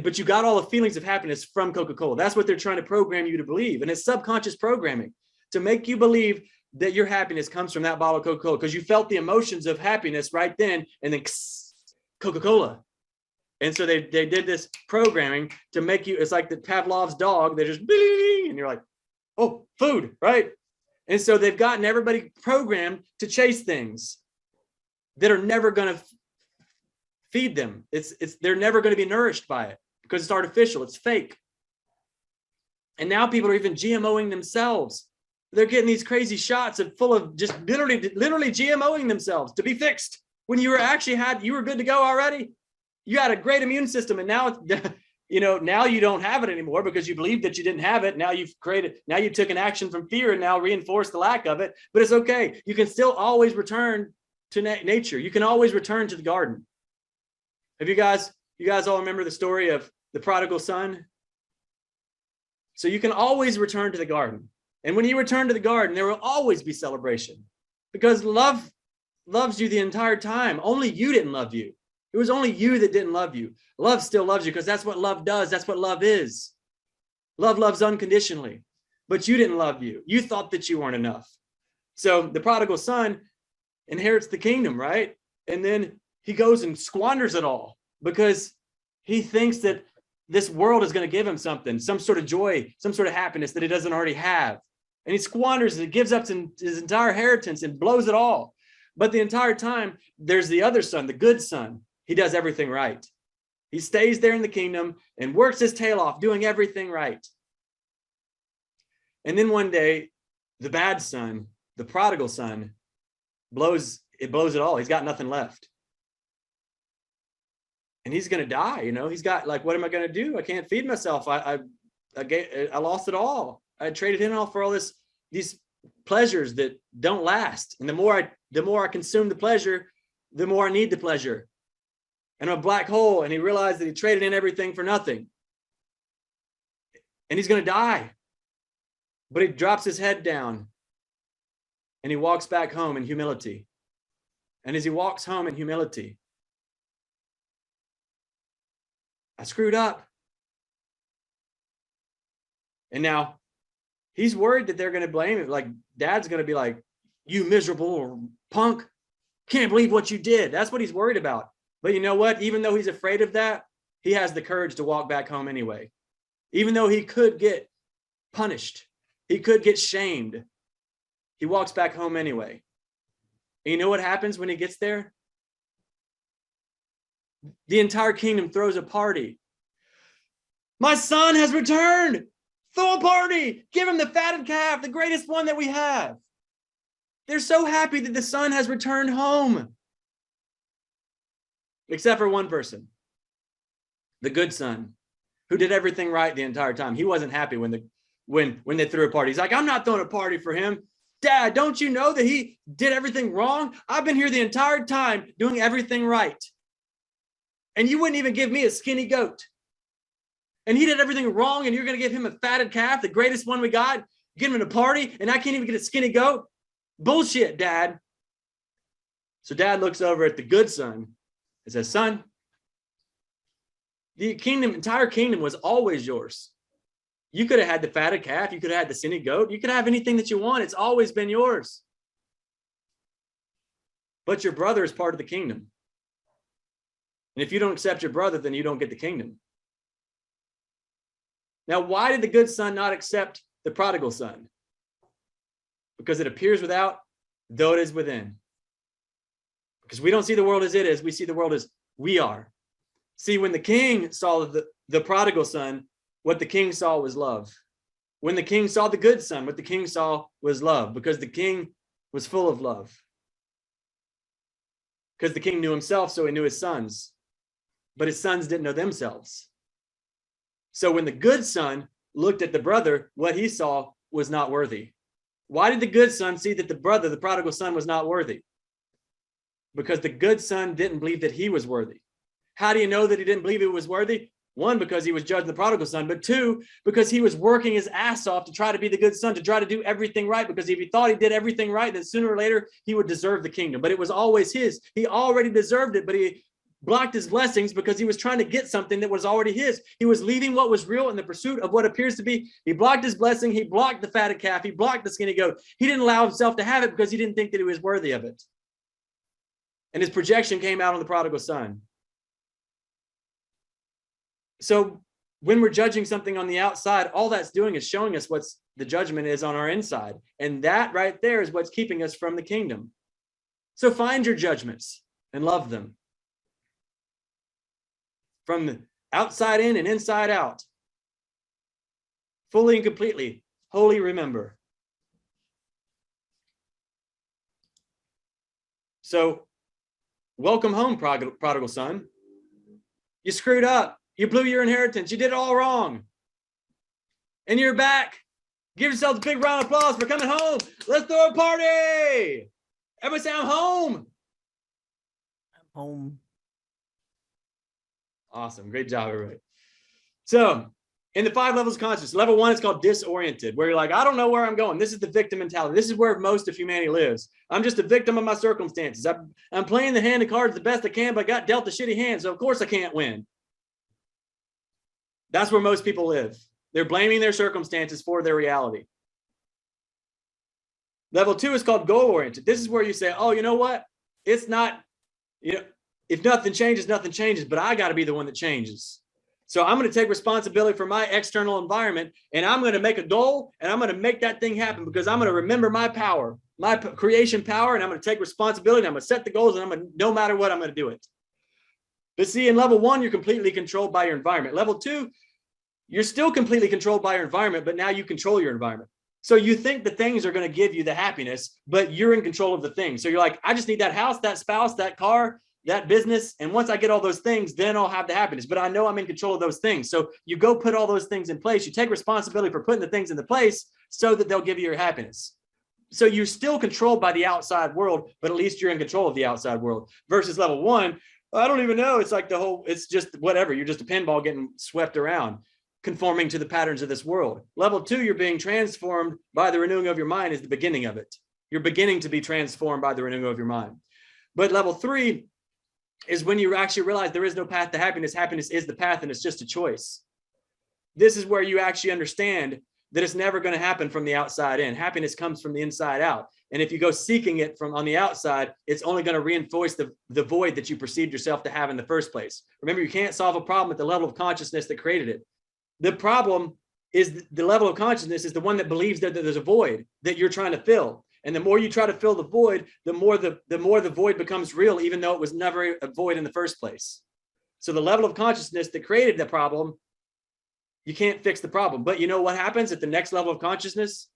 but you got all the feelings of happiness from Coca-Cola. That's what they're trying to program you to believe. And it's subconscious programming to make you believe that your happiness comes from that bottle of Coca-Cola because you felt the emotions of happiness right then, and then Coca-Cola. And so they did this programming to make you, it's like the Pavlov's dog, they're just, and you're like, oh, food, right? And so they've gotten everybody programmed to chase things that are never going to feed them. They're never going to be nourished by it because it's artificial, it's fake. And now people are even GMOing themselves. They're getting these crazy shots full of just literally GMOing themselves to be fixed when you were good to go already. You had a great immune system, and now now you don't have it anymore because you believed that you didn't have it. Now you took an action from fear and now reinforced the lack of it, but it's okay. You can still always return to nature. You can always return to the garden. Have you guys all remember the story of the prodigal son? So you can always return to the garden. And when you return to the garden, there will always be celebration because love loves you the entire time. Only you didn't love you. It was only you that didn't love you. Love still loves you because that's what love does. That's what love is. Love loves unconditionally, but you didn't love you. You thought that you weren't enough. So the prodigal son inherits the kingdom, right? And then he goes and squanders it all because he thinks that this world is going to give him something, some sort of joy, some sort of happiness that he doesn't already have. And he squanders it, gives up his entire inheritance and blows it all. But the entire time, there's the other son, the good son. He does everything right. He stays there in the kingdom and works his tail off, doing everything right. And then one day, the bad son, the prodigal son, blows it all. He's got nothing left. And he's going to die, He's got like, what am I going to do? I can't feed myself. I lost it all. I traded it all for all these pleasures that don't last. And the more I consume the pleasure, the more I need the pleasure. And I'm a black hole. And he realized that he traded in everything for nothing. And he's going to die. But he drops his head down and he walks back home in humility. And as he walks home in humility, I screwed up. And now he's worried that they're going to blame him. Like dad's going to be like, you miserable punk. Can't believe what you did. That's what he's worried about. But you know what? Even though he's afraid of that, he has the courage to walk back home anyway. Even though he could get punished, he could get shamed, he walks back home anyway. And you know what happens when he gets there? The entire kingdom throws a party. My son has returned. Throw a party. Give him the fatted calf, the greatest one that we have. They're so happy that the son has returned home. Except for one person, the good son, who did everything right the entire time. He wasn't happy when they threw a party. He's like, I'm not throwing a party for him. Dad, don't you know that he did everything wrong? I've been here the entire time doing everything right. And you wouldn't even give me a skinny goat. And he did everything wrong, and you're going to give him a fatted calf, the greatest one we got, give him a party, and I can't even get a skinny goat? Bullshit, Dad. So dad looks over at the good son. It says, son, the entire kingdom was always yours. You could have had the fatted calf. You could have had the skinny goat. You could have anything that you want. It's always been yours. But your brother is part of the kingdom. And if you don't accept your brother, then you don't get the kingdom. Now, why did the good son not accept the prodigal son? Because it appears without, though it is within. Because we don't see the world as it is. We see the world as we are. See, when the king saw the prodigal son, what the king saw was love. When the king saw the good son, what the king saw was love. Because the king was full of love. Because the king knew himself, so he knew his sons. But his sons didn't know themselves. So when the good son looked at the brother, what he saw was not worthy. Why did the good son see that the brother, the prodigal son, was not worthy? Because the good son didn't believe that he was worthy. How do you know that he didn't believe he was worthy? One, because he was judging the prodigal son, but two, because he was working his ass off to try to be the good son, to try to do everything right, because if he thought he did everything right, then sooner or later he would deserve the kingdom. But it was always his. He already deserved it, but he blocked his blessings because he was trying to get something that was already his. He was leaving what was real in the pursuit of what appears to be. He blocked his blessing. He blocked the fatted calf. He blocked the skinny goat. He didn't allow himself to have it because he didn't think that he was worthy of it. And his projection came out on the prodigal son. So when we're judging something on the outside, all that's doing is showing us what's the judgment is on our inside. And that right there is what's keeping us from the kingdom. So find your judgments and love them. From the outside in and inside out. Fully and completely. Wholly remember. So, welcome home, prodigal son. You screwed up. You blew your inheritance. You did it all wrong. And you're back. Give yourself a big round of applause for coming home. Let's throw a party. Everybody say, I'm home. I'm home. Awesome. Great job, everybody. So, in the 5 levels of consciousness, level 1 is called disoriented, where you're like, I don't know where I'm going. This is the victim mentality. This is where most of humanity lives. I'm just a victim of my circumstances. I'm playing the hand of cards the best I can, but I got dealt a shitty hand, so of course I can't win. That's where most people live. They're blaming their circumstances for their reality. Level 2 is called goal-oriented. This is where you say, oh, you know what? It's not, if nothing changes, nothing changes, but I got to be the one that changes. So I'm going to take responsibility for my external environment, and I'm going to make a goal, and I'm going to make that thing happen because I'm going to remember my power, my creation power, and I'm going to take responsibility, and I'm going to set the goals, and I'm going to, no matter what, I'm going to do it. But see, in level 1, you're completely controlled by your environment. Level 2, you're still completely controlled by your environment, but now you control your environment. So you think the things are going to give you the happiness, but you're in control of the things. So you're like, I just need that house, that spouse, that car, that business. And once I get all those things, then I'll have the happiness. But I know I'm in control of those things. So you go put all those things in place. You take responsibility for putting the things into place so that they'll give you your happiness. So you're still controlled by the outside world, but at least you're in control of the outside world. Versus level 1, I don't even know. It's like it's just whatever. You're just a pinball getting swept around, conforming to the patterns of this world. Level 2, you're being transformed by the renewing of your mind is the beginning of it. You're beginning to be transformed by the renewing of your mind. But level 3 is when you actually realize there is no path to happiness. Happiness is the path, and it's just a choice. This is where you actually understand that it's never going to happen from the outside in. Happiness comes from the inside out. And if you go seeking it from on the outside, it's only going to reinforce the void that you perceived yourself to have in the first place. Remember, you can't solve a problem at the level of consciousness that created it. The problem is the level of consciousness is the one that believes that there's a void that you're trying to fill. And the more you try to fill the void, the more the void becomes real, even though it was never a void in the first place. So the level of consciousness that created the problem, you can't fix the problem. But you know what happens at the next level of consciousness?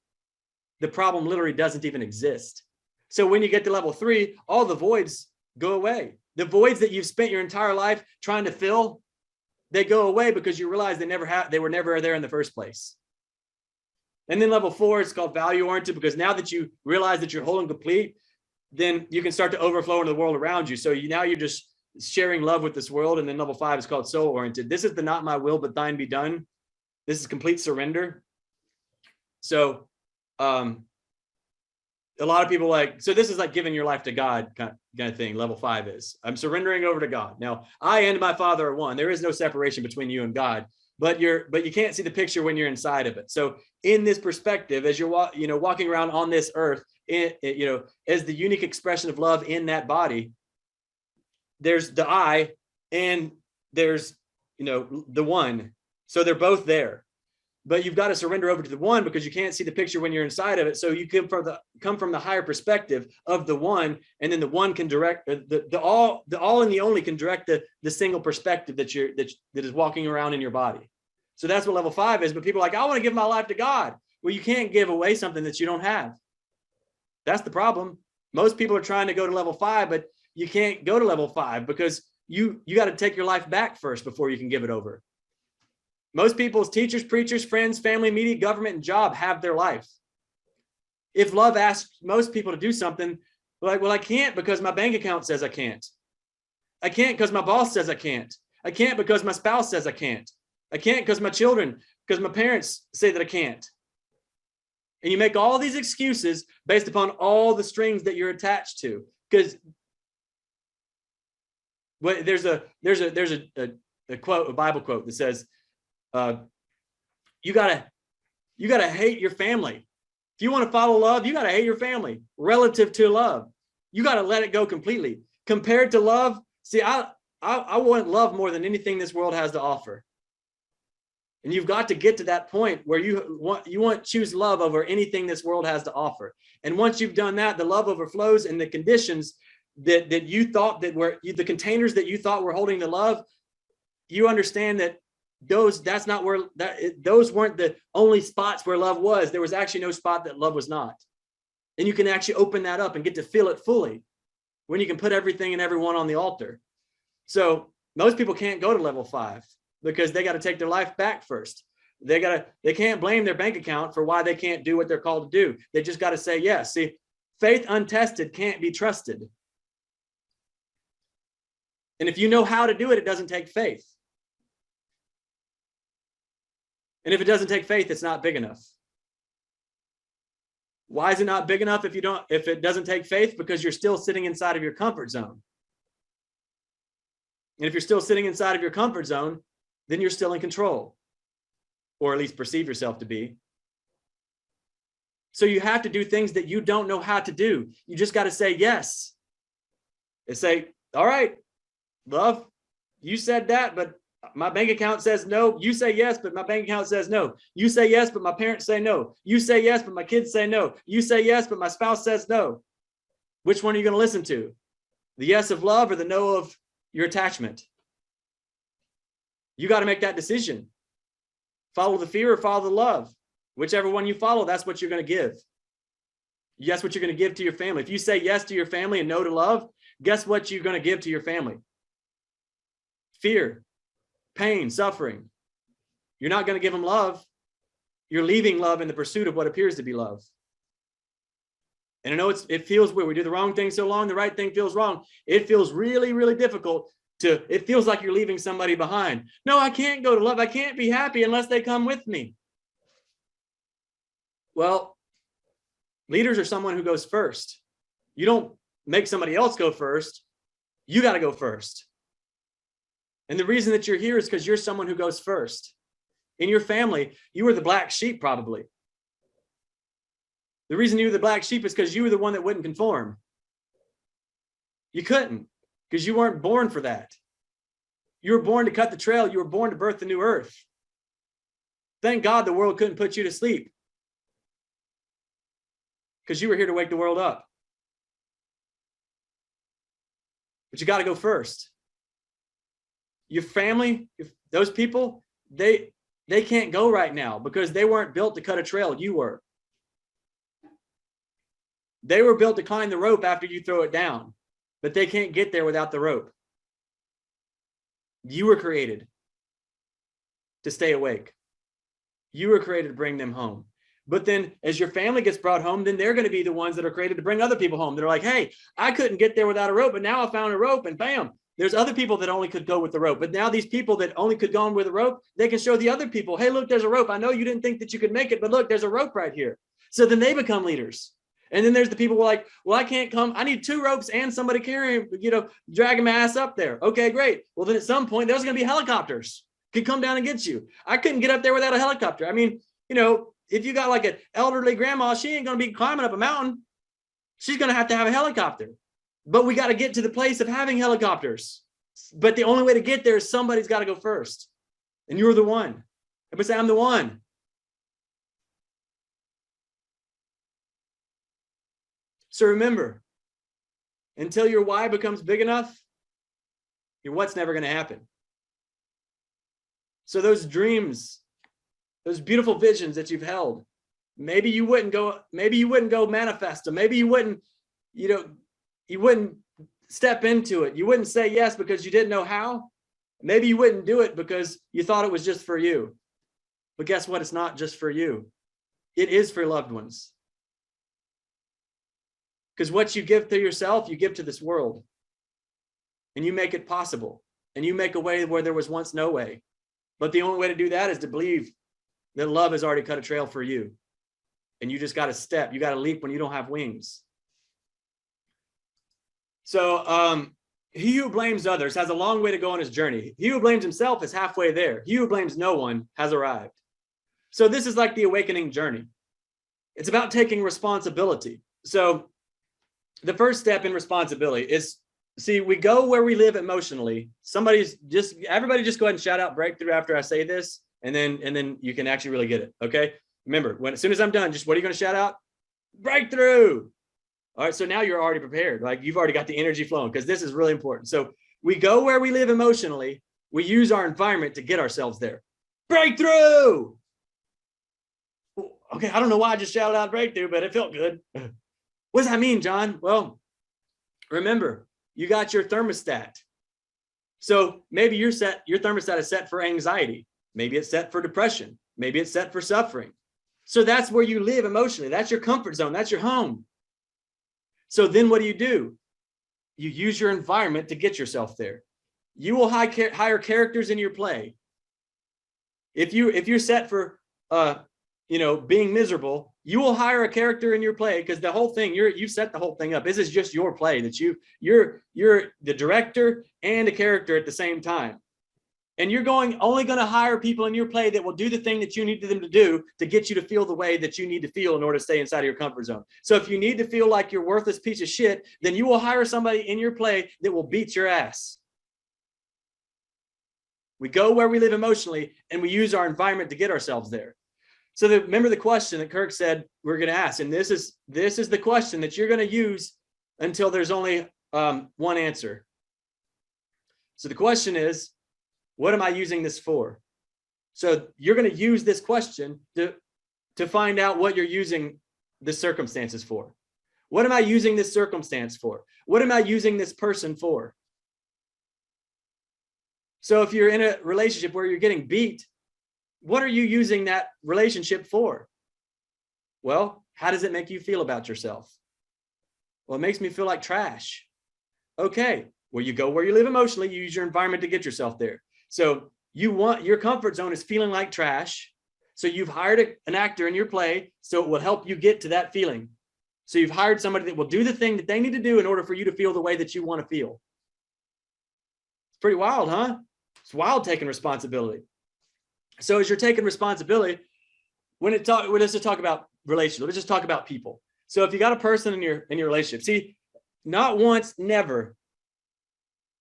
The problem literally doesn't even exist. So when you get to level 3, all the voids go away. The voids that you've spent your entire life trying to fill, they go away because you realize they were never there in the first place. And then level 4 is called value oriented, because now that you realize that you're whole and complete, then you can start to overflow into the world around you. So now you're just sharing love with this world. And then level 5 is called soul oriented. This is the not my will, but thine be done. This is complete surrender. So a lot of people so this is like giving your life to God kind of thing. Level 5 is I'm surrendering over to God. Now I and my Father are one. There is no separation between you and God, but you can't see the picture when you're inside of it. So in this perspective, as you're walking around on this earth, as the unique expression of love in that body, there's the I and there's the one. So they're both there. But you've got to surrender over to the one because you can't see the picture when you're inside of it. So you come from the higher perspective of the one, and then the one can direct the all and the only can direct the single perspective that is walking around in your body. So that's what level 5 is. But people are like, I want to give my life to God. Well, you can't give away something that you don't have. That's the problem. Most people are trying to go to level 5, but you can't go to level 5 because you got to take your life back first before you can give it over. Most people's teachers, preachers, friends, family, media, government, and job have their life. If love asks most people to do something, like, well, I can't because my bank account says I can't. I can't because my boss says I can't. I can't because my spouse says I can't. I can't because my children, because my parents say that I can't. And you make all these excuses based upon all the strings that you're attached to. Because there's a quote, a Bible quote that says, you gotta hate your family. If you want to follow love, you gotta hate your family relative to love. You gotta let it go completely. Compared to love, see, I want love more than anything this world has to offer. And you've got to get to that point where you want choose love over anything this world has to offer. And once you've done that, the love overflows, and the conditions that you thought that were the containers that you thought were holding the love, you understand that those weren't the only spots where love was. There was actually no spot that love was not. And you can actually open that up and get to feel it fully when you can put everything and everyone on the altar. So most people can't go to level 5 because they got to take their life back first. They can't blame their bank account for why they can't do what they're called to do. They just got to say yes. See, faith untested can't be trusted. And if you know how to do it, it doesn't take faith. And if it doesn't take faith, it's not big enough. Why is it not big enough if it doesn't take faith? Because you're still sitting inside of your comfort zone. And if you're still sitting inside of your comfort zone, then you're still in control, or at least perceive yourself to be. So you have to do things that you don't know how to do. You just got to say yes. And say, all right, love, you said that, but my bank account says no. You say yes, but my bank account says no. You say yes, but my parents say no. You say yes, but my kids say no. You say yes, but my spouse says no. Which one are you going to listen to? The yes of love or the no of your attachment? You got to make that decision. Follow the fear or follow the love. Whichever one you follow, that's what you're going to give. That's what you're going to give to your family. If you say yes to your family and no to love, guess what you're going to give to your family? Fear, pain, suffering. You're not going to give them love. You're leaving love in the pursuit of what appears to be love. And I know it feels weird. We do the wrong thing so long, the right thing feels wrong. It feels really, really difficult. It feels like you're leaving somebody behind. No, I can't go to love. I can't be happy unless they come with me. Well, leaders are someone who goes first. You don't make somebody else go first. You got to go first. And the reason that you're here is because you're someone who goes first. In your family, you were the black sheep, probably. The reason you were the black sheep is because you were the one that wouldn't conform. You couldn't, because you weren't born for that. You were born to cut the trail. You were born to birth the new earth. Thank God the world couldn't put you to sleep, because you were here to wake the world up. But you got to go first. Your family, those people, they can't go right now because they weren't built to cut a trail. You were. They were built to climb the rope after you throw it down, but they can't get there without the rope. You were created to stay awake. You were created to bring them home. But then as your family gets brought home, then they're going to be the ones that are created to bring other people home. They're like, hey, I couldn't get there without a rope, but now I found a rope, and bam, there's other people that only could go with the rope. But now these people that only could go on with a rope, they can show the other people, hey, look, there's a rope. I know you didn't think that you could make it, but look, there's a rope right here. So then they become leaders. And then there's the people who are like, well, I can't come. I need 2 ropes and somebody carrying, dragging my ass up there. Okay, great. Well, then at some point, there's going to be helicopters could come down and get you. I couldn't get up there without a helicopter. I mean, if you got like an elderly grandma, she ain't going to be climbing up a mountain. She's going to have a helicopter. But we got to get to the place of having helicopters. But the only way to get there is somebody's got to go first. And you're the one. Everybody say, I'm the one. So remember, until your why becomes big enough, your what's never going to happen. So those dreams, those beautiful visions that you've held, maybe you wouldn't go manifest them. Maybe you wouldn't, you wouldn't step into it. You wouldn't say yes because you didn't know how. Maybe you wouldn't do it because you thought it was just for you. But guess what? It's not just for you. It is for loved ones. Because what you give to yourself, you give to this world. And you make it possible. And you make a way where there was once no way. But the only way to do that is to believe that love has already cut a trail for you. And you just got to step. You got to leap when you don't have wings. So he who blames others has a long way to go on his journey. He who blames himself is halfway there. He who blames no one has arrived. So this is like the awakening journey. It's about taking responsibility. So the first step in responsibility is, see, we go where we live emotionally. Everybody just go ahead and shout out breakthrough after I say this, and then you can actually really get it. Okay. Remember, as soon as I'm done, just what are you going to shout out? Breakthrough. All right. So now you're already prepared. Like you've already got the energy flowing, because this is really important. So we go where we live emotionally. We use our environment to get ourselves there. Breakthrough. Okay. I don't know why I just shouted out breakthrough, but it felt good. What does that mean, John? Well, remember, you got your thermostat. So maybe your thermostat is set for anxiety. Maybe it's set for depression. Maybe it's set for suffering. So that's where you live emotionally. That's your comfort zone. That's your home. So then what do? You use your environment to get yourself there. You will hire characters in your play. If you're set for being miserable, you will hire a character in your play, because the whole thing, you set the whole thing up. This is just your play that you're the director and a character at the same time. And you're only going to hire people in your play that will do the thing that you need them to do to get you to feel the way that you need to feel in order to stay inside of your comfort zone. So if you need to feel like you're a worthless piece of shit, then you will hire somebody in your play that will beat your ass. We go where we live emotionally, and we use our environment to get ourselves there. So remember the question that Kirk said we're going to ask, and this is the question that you're going to use until there's only one answer. So the question is, what am I using this for? So you're going to use this question to find out what you're using the circumstances for. What am I using this circumstance for? What am I using this person for? So if you're in a relationship where you're getting beat, what are you using that relationship for? Well, how does it make you feel about yourself? Well, it makes me feel like trash. Okay, well, you go where you live emotionally, you use your environment to get yourself there. So your comfort zone is feeling like trash. So you've hired an actor in your play, so it will help you get to that feeling. So you've hired somebody that will do the thing that they need to do in order for you to feel the way that you want to feel. It's pretty wild, huh? It's wild taking responsibility. So as you're taking responsibility, let's just talk about relationships. Let's just talk about people. So if you got a person in your relationship, see, not once, never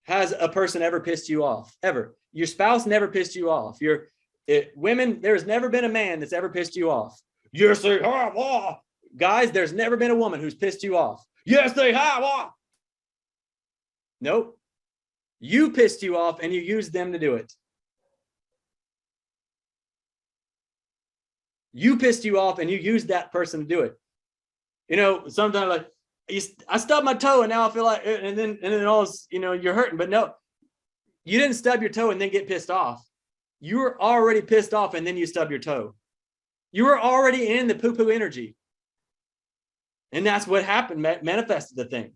has a person ever pissed you off, ever. Your spouse never pissed you off. Women, there's never been a man that's ever pissed you off. Yes, they have. Oh. Guys, there's never been a woman who's pissed you off. Yes, they have. Oh. Nope. You pissed you off and you used them to do it. You pissed you off and you used that person to do it. Sometimes like I stubbed my toe and now I feel like, and then all you're hurting, but no, you didn't stub your toe and then get pissed off. You were already pissed off and then you stub your toe. You were already in the poo-poo energy. And that's what happened, manifested the thing.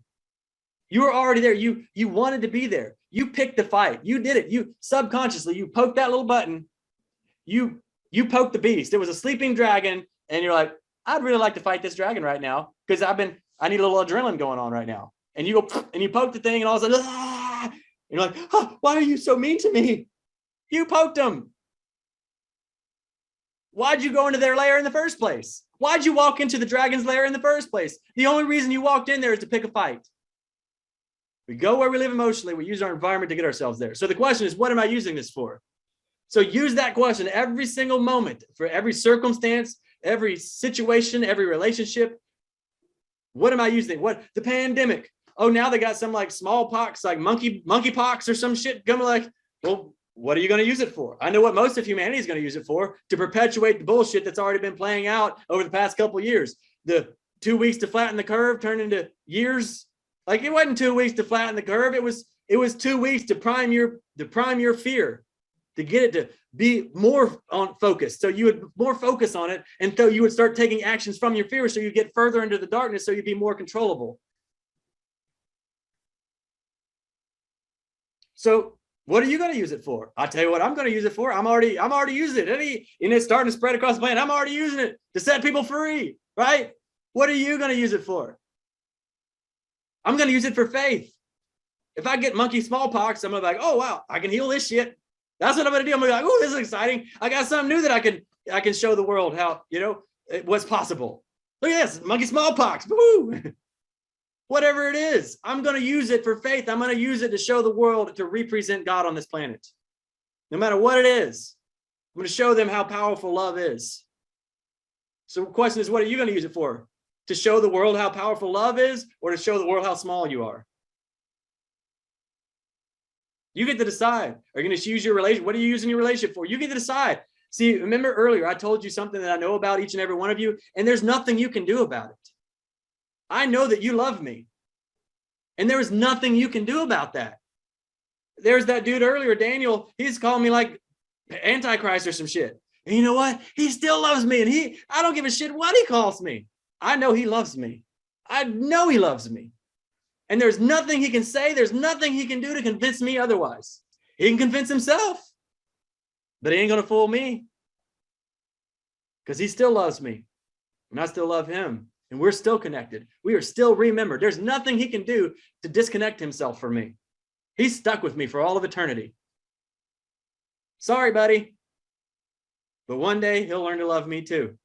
You were already there. You wanted to be there. You picked the fight. You did it. You subconsciously, you poked that little button. You poked the beast. It was a sleeping dragon. And you're like, I'd really like to fight this dragon right now because I need a little adrenaline going on right now. And you go and you poke the thing and all of a sudden, and you're like, oh, why are you so mean to me? You poked him. Why'd you go into their lair in the first place? Why'd you walk into the dragon's lair in the first place? The only reason you walked in there is to pick a fight. We go where we live emotionally. We use our environment to get ourselves there. So the question is, what am I using this for? So use that question every single moment, for every circumstance, every situation, every relationship. What am I using? What the pandemic? Oh, now they got some like smallpox, like monkeypox or some shit coming. Like, well, what are you going to use it for? I know what most of humanity is going to use it for, to perpetuate the bullshit that's already been playing out over the past couple of years. The 2 weeks to flatten the curve turned into years. Like, it wasn't 2 weeks to flatten the curve. It was 2 weeks to prime your fear, to get it to be more on focus. So you would more focus on it, and so you would start taking actions from your fear, so you get further into the darkness, so you'd be more controllable. So what are you going to use it for? I'll tell you what I'm going to use it for. I'm already using it. And it's starting to spread across the planet. I'm already using it to set people free, right? What are you going to use it for? I'm going to use it for faith. If I get monkey smallpox, I'm going to be like, oh, wow, I can heal this shit. That's what I'm going to do. I'm going to be like, oh, this is exciting. I got something new that I can show the world how, what's possible. Look at this, monkey smallpox. Woo! Whatever it is, I'm going to use it for faith. I'm going to use it to show the world, to represent God on this planet. No matter what it is, I'm going to show them how powerful love is. So the question is, what are you going to use it for? To show the world how powerful love is, or to show the world how small you are? You get to decide. Are you going to use your relationship? What are you using your relationship for? You get to decide. See, remember earlier, I told you something that I know about each and every one of you, and there's nothing you can do about it. I know that you love me, and there is nothing you can do about that. There's that dude earlier, Daniel, he's calling me like Antichrist or some shit. And you know what? He still loves me, and I don't give a shit what he calls me. I know he loves me. I know he loves me. And there's nothing he can say, there's nothing he can do to convince me otherwise. He can convince himself, but he ain't gonna fool me, because he still loves me, and I still love him. And we're still connected. We are still remembered. There's nothing he can do to disconnect himself from me. He's stuck with me for all of eternity. Sorry, buddy. But one day he'll learn to love me too.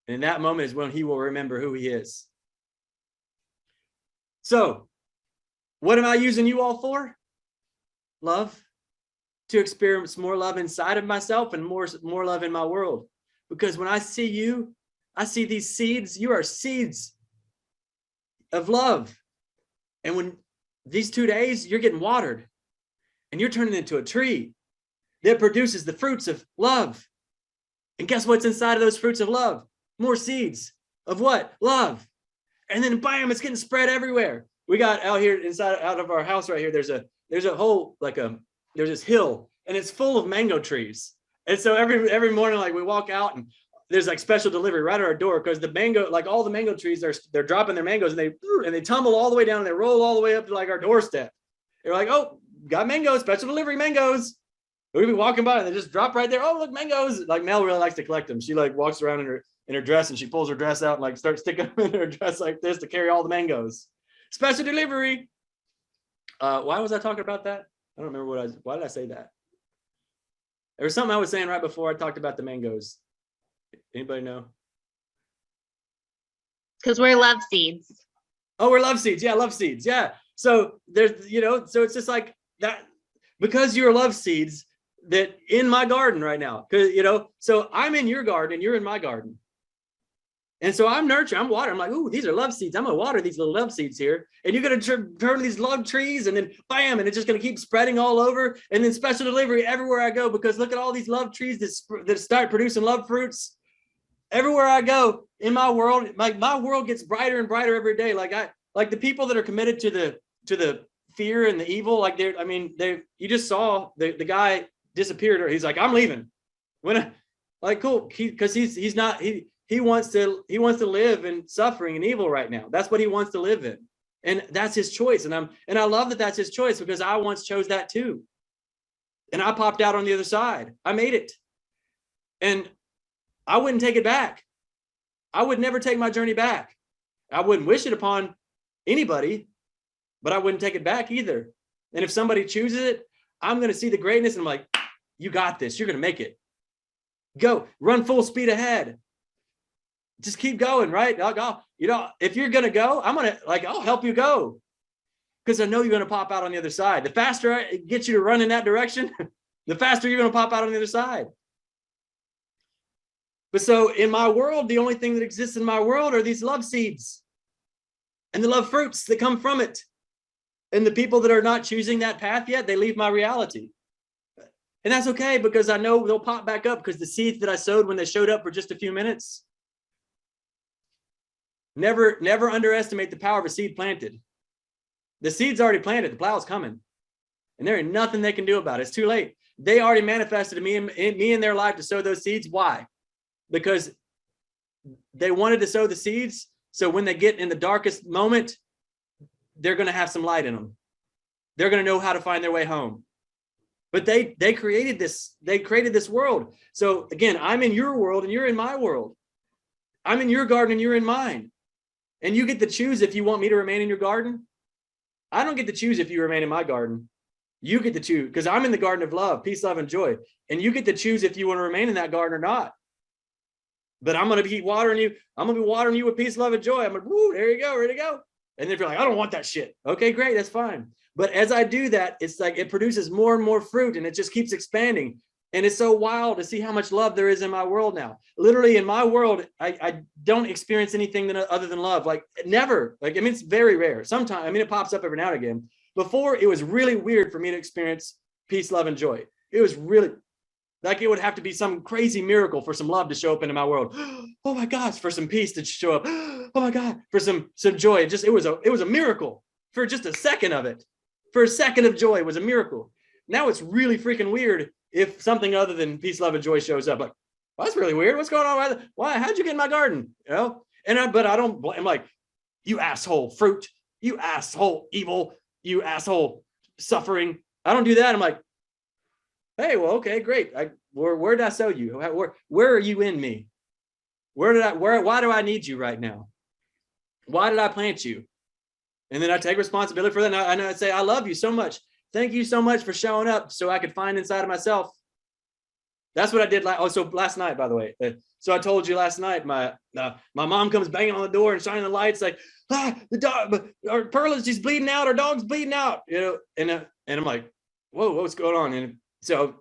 And in that moment is when he will remember who he is. So, what am I using you all for? Love. To experience more love inside of myself and more love in my world. Because when I see you, I see these seeds. You are seeds of love. And when these 2 days, you're getting watered and you're turning into a tree that produces the fruits of love. And guess what's inside of those fruits of love? More seeds of what? Love. And then bam, it's getting spread everywhere. We got out here out of our house right here, there's a whole, there's this hill, and it's full of mango trees. And so every morning, like, we walk out and there's like special delivery right at our door, because the mango, like all the mango trees, they're dropping their mangoes, and they tumble all the way down and they roll all the way up to like our doorstep. They're like, oh, got mangoes, special delivery mangoes. We'd be walking by and they just drop right there. Oh, look, mangoes. Like, Mel really likes to collect them. She like walks around in her dress, and she pulls her dress out and like starts sticking them in her dress like this to carry all the mangoes. Special delivery. Why was I talking about that? I don't remember why did I say that? There was something I was saying right before I talked about the mangoes. Anybody know? Because we're love seeds. Oh, we're love seeds. Yeah, love seeds. Yeah. So there's, so it's just like that, because you're love seeds that in my garden right now. Because, so I'm in your garden, you're in my garden. And so I'm nurturing, I'm watering. I'm like, ooh, these are love seeds. I'm going to water these little love seeds here. And you're going to turn these love trees, and then bam, and it's just going to keep spreading all over. And then special delivery everywhere I go, because look at all these love trees that start producing love fruits. Everywhere I go in my world, like my world gets brighter and brighter every day. Like the people that are committed to the fear and the evil, you just saw the guy disappeared, or he's like, I'm leaving. Cool. He wants to live in suffering and evil right now. That's what he wants to live in. And that's his choice. And I love that that's his choice, because I once chose that too. And I popped out on the other side. I made it. And I wouldn't take it back. I would never take my journey back. I wouldn't wish it upon anybody, but I wouldn't take it back either. And if somebody chooses it, I'm going to see the greatness, and I'm like, you got this. You're going to make it. Go, run full speed ahead. Just keep going, right? If you're going to go, I'll help you go, because I know you're going to pop out on the other side. The faster it gets you to run in that direction, the faster you're going to pop out on the other side. But so in my world, the only thing that exists in my world are these love seeds and the love fruits that come from it. And the people that are not choosing that path yet, they leave my reality. And that's okay, because I know they'll pop back up, because the seeds that I sowed when they showed up for just a few minutes. Never underestimate the power of a seed planted. The seed's already planted, the plow's coming. And there ain't nothing they can do about it. It's too late. They already manifested me in their life to sow those seeds. Why? Because they wanted to sow the seeds, so when they get in the darkest moment, they're going to have some light in them. They're going to know how to find their way home. But they created this. They created this world. So again, I'm in your world and you're in my world. I'm in your garden and you're in mine. And you get to choose if you want me to remain in your garden. I don't get to choose if you remain in my garden. You get to choose, because I'm in the garden of love, peace, love, and joy. And you get to choose if you want to remain in that garden or not. But I'm going to be watering you. I'm going to be watering you with peace, love, and joy. I'm like, woo, there you go, ready to go. And then if you're like, I don't want that shit. Okay, great, that's fine. But as I do that, it's like it produces more and more fruit, and it just keeps expanding. And it's so wild to see how much love there is in my world now. Literally in my world, I don't experience anything other than love. Like never. Like, I mean, it's very rare. Sometimes, I mean, it pops up every now and again. Before, it was really weird for me to experience peace, love, and joy. It was really like it would have to be some crazy miracle for some love to show up into my world. Oh my gosh, for some peace to show up. Oh my God, for some joy. It was a miracle for just a second of it. For a second of joy, it was a miracle. Now it's really freaking weird if something other than peace, love, and joy shows up. Like, well, that's really weird. What's going on? Why? How'd you get in my garden? You know? But I don't blame. I'm like, you asshole fruit. You asshole evil. You asshole suffering. I don't do that. I'm like, hey, well, okay, great. Where did I sow you? Where are you in me? Why do I need you right now? Why did I plant you? And then I take responsibility for that. And I say, I love you so much. Thank you so much for showing up so I could find inside of myself. That's what I did. So last night, by the way. So I told you last night, my mom comes banging on the door and shining the lights like, the dog, our Pearl, she's bleeding out. Our dog's bleeding out. You know, and I'm like, whoa, what's going on? And so,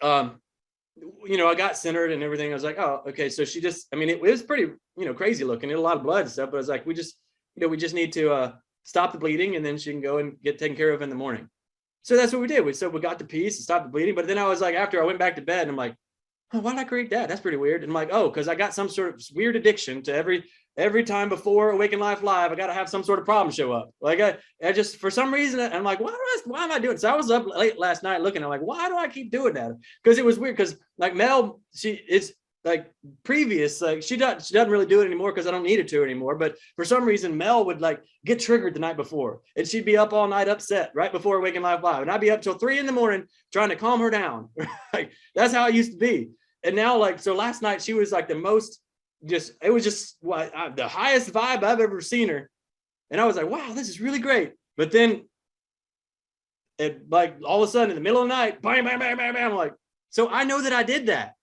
you know, I got centered and everything. I was like, oh, okay. So she just, I mean, it was pretty, you know, crazy looking. It had a lot of blood and stuff. But I was like, we just need to stop the bleeding, and then she can go and get taken care of in the morning. So that's what we did. We got the peace and stopped the bleeding. But then I was like, after I went back to bed, and I'm like, oh, why did I create that? That's pretty weird. And I'm like, oh, because I got some sort of weird addiction to every time before Awaken Life Live, I got to have some sort of problem show up. Like I just, for some reason, I'm like, why am I doing it? So I was up late last night looking, I'm like, why do I keep doing that? Because it was weird. Because like Mel, it's like previous, like she doesn't really do it anymore because I don't need it to anymore. But for some reason, Mel would like get triggered the night before, and she'd be up all night upset right before Awaken Life Live. And I'd be up till 3 a.m. trying to calm her down. Like that's how it used to be. And now, like, so last night she was like the most, it was just the highest vibe I've ever seen her. And I was like, wow, this is really great. But then it like all of a sudden in the middle of the night, bam, bam, bam, bam, bam, like, so I know that I did that.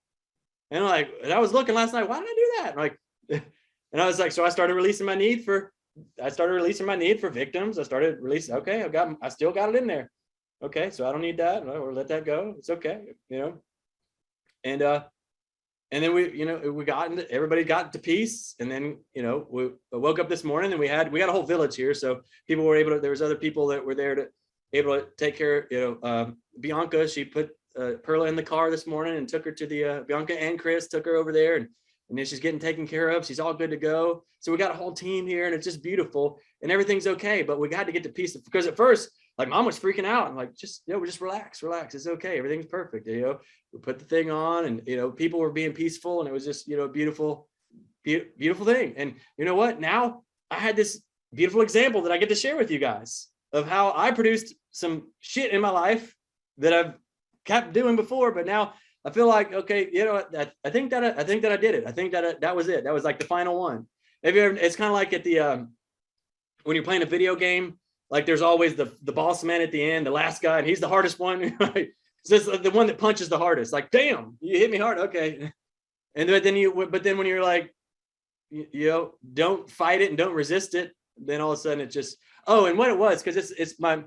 And I'm like, and I was looking last night, why did I do that? Like, and I was like, so I started releasing my need for victims. I started releasing, okay, I still got it in there. Okay, so I don't need that, or let that go. It's okay, you know. And then everybody got to peace. And then, you know, we woke up this morning and we got a whole village here. So people were there was other people that were there able to take care, you know, Bianca, she put Perla in the car this morning and took her to the, Bianca and Chris took her over there, and then she's getting taken care of. She's all good to go. So we got a whole team here, and it's just beautiful, and everything's okay. But we got to get to peace, because at first, like mom was freaking out. I'm like, just relax. It's okay. Everything's perfect. You know, we put the thing on, and, you know, people were being peaceful, and it was just, you know, a beautiful thing. And you know what? Now I had this beautiful example that I get to share with you guys of how I produced some shit in my life that I've kept doing before, but now I feel like, okay, you know, I think that I did it. I think that was it. That was like the final one. Have you ever? It's kind of like at the when you're playing a video game, like there's always the boss man at the end, the last guy, and he's the hardest one. Right? So it's the one that punches the hardest. Like, damn, you hit me hard. Okay, and then when you're like, you know, don't fight it and don't resist it, then all of a sudden it just, oh, and what it was, because it's my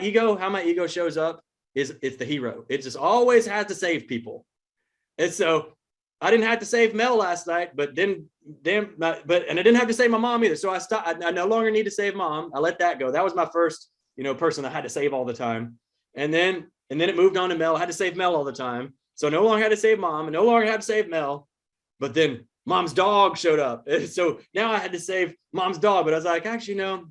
ego, how my ego shows up. It's the hero. It just always has to save people. And so I didn't have to save Mel last night, but and I didn't have to save my mom either. So I stopped. I no longer need to save mom. I let that go. That was my first, you know, person I had to save all the time. And then And then it moved on to Mel. I had to save Mel all the time. So no longer had to save mom and no longer had to save Mel. But then mom's dog showed up. So now I had to save mom's dog. But I was like, actually, no,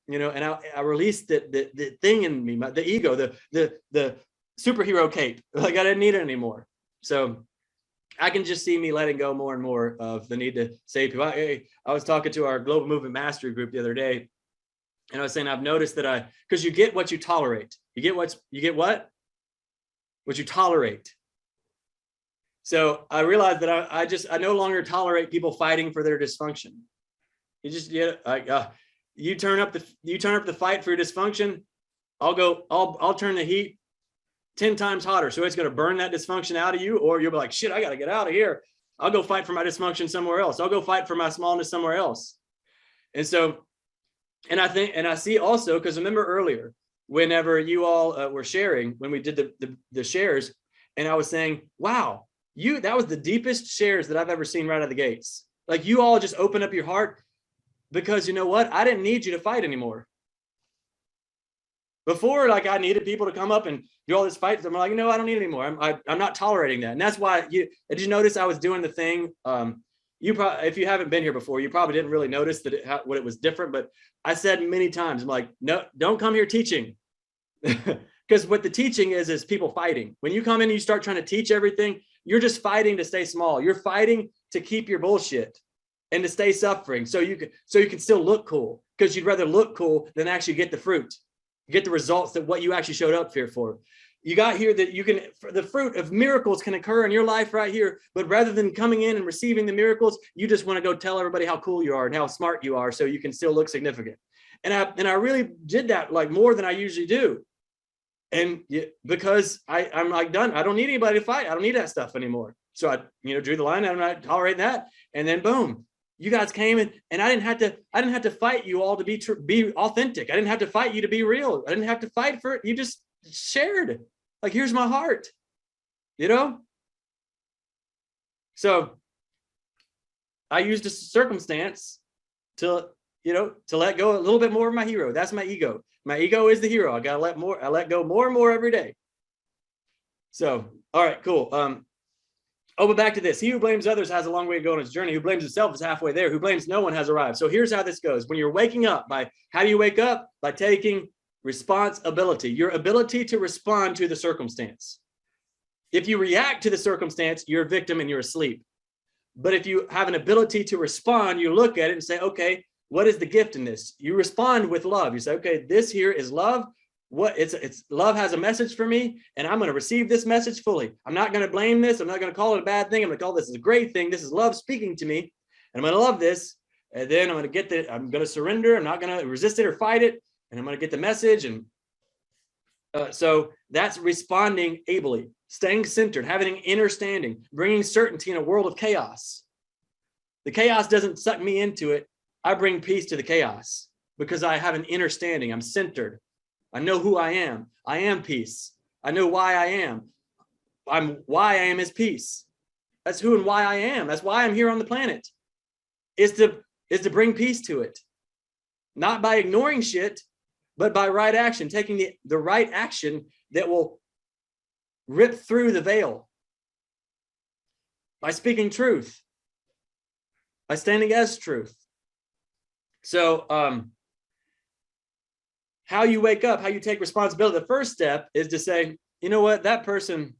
and I released the thing in me, the ego, the superhero cape. Like I didn't need it anymore. So I can just see me letting go more and more of the need to save people. I was talking to our global movement mastery group the other day, and I was saying I've noticed that because you get what you tolerate. You get what you tolerate. So I realized that I no longer tolerate people fighting for their dysfunction. You turn up the fight for your dysfunction. I'll turn the heat 10 times hotter. So it's going to burn that dysfunction out of you, or you'll be like, shit, I got to get out of here. I'll go fight for my dysfunction somewhere else. I'll go fight for my smallness somewhere else. And so, and I see also, because remember earlier, whenever you all were sharing, when we did the shares, and I was saying, wow, that was the deepest shares that I've ever seen right out of the gates. Like you all just open up your heart, because you know what? I didn't need you to fight anymore. Before, like I needed people to come up and do all this fight. I'm like, no, I don't need it anymore. I'm not tolerating that. And that's why did you notice I was doing the thing? If you haven't been here before, you probably didn't really notice what it was different. But I said many times, I'm like, no, don't come here teaching. Because what the teaching is people fighting. When you come in and you start trying to teach everything, you're just fighting to stay small. You're fighting to keep your bullshit and to stay suffering. So you can still look cool, because you'd rather look cool than actually get the fruit. Get the results that what you actually showed up here for. You got here that the fruit of miracles can occur in your life right here. But rather than coming in and receiving the miracles, you just want to go tell everybody how cool you are and how smart you are, so you can still look significant. And I really did that like more than I usually do. And because I'm like done. I don't need anybody to fight. I don't need that stuff anymore. So I drew the line. I'm not tolerating that. And then boom. You guys came in, and I didn't have to fight you all to be authentic. I didn't have to fight you to be real. I didn't have to fight for it. You just shared, like, here's my heart, So I used a circumstance to let go a little bit more of my hero. That's my ego. My ego is the hero. I let go more and more every day. So, all right, cool. But back to this. He who blames others has a long way to go on his journey. Who blames himself is halfway there. Who blames no one has arrived. So here's how this goes. When you're waking up, how do you wake up? By taking responsibility, your ability to respond to the circumstance. If you react to the circumstance, you're a victim and you're asleep. But if you have an ability to respond, you look at it and say, okay, what is the gift in this? You respond with love. You say, okay, this here is love. It's love has a message for me, and I'm going to receive this message fully. I'm not going to blame this. I'm not going to call it a bad thing. I'm going to call this a great thing. This is love speaking to me, and I'm going to love this. And then I'm going to surrender. I'm not going to resist it or fight it. And I'm going to get the message. And so that's responding ably, staying centered, having an inner standing, bringing certainty in a world of chaos. The chaos doesn't suck me into it. I bring peace to the chaos because I have an inner standing. I'm centered. I know who I am. I am peace. I know why I am. Why I am is peace. That's who and why I am. That's why I'm here on the planet. Is to bring peace to it. Not by ignoring shit, but by right action, taking the right action that will rip through the veil. By speaking truth. By standing as truth. So, how you wake up, how you take responsibility. The first step is to say, you know what, that person,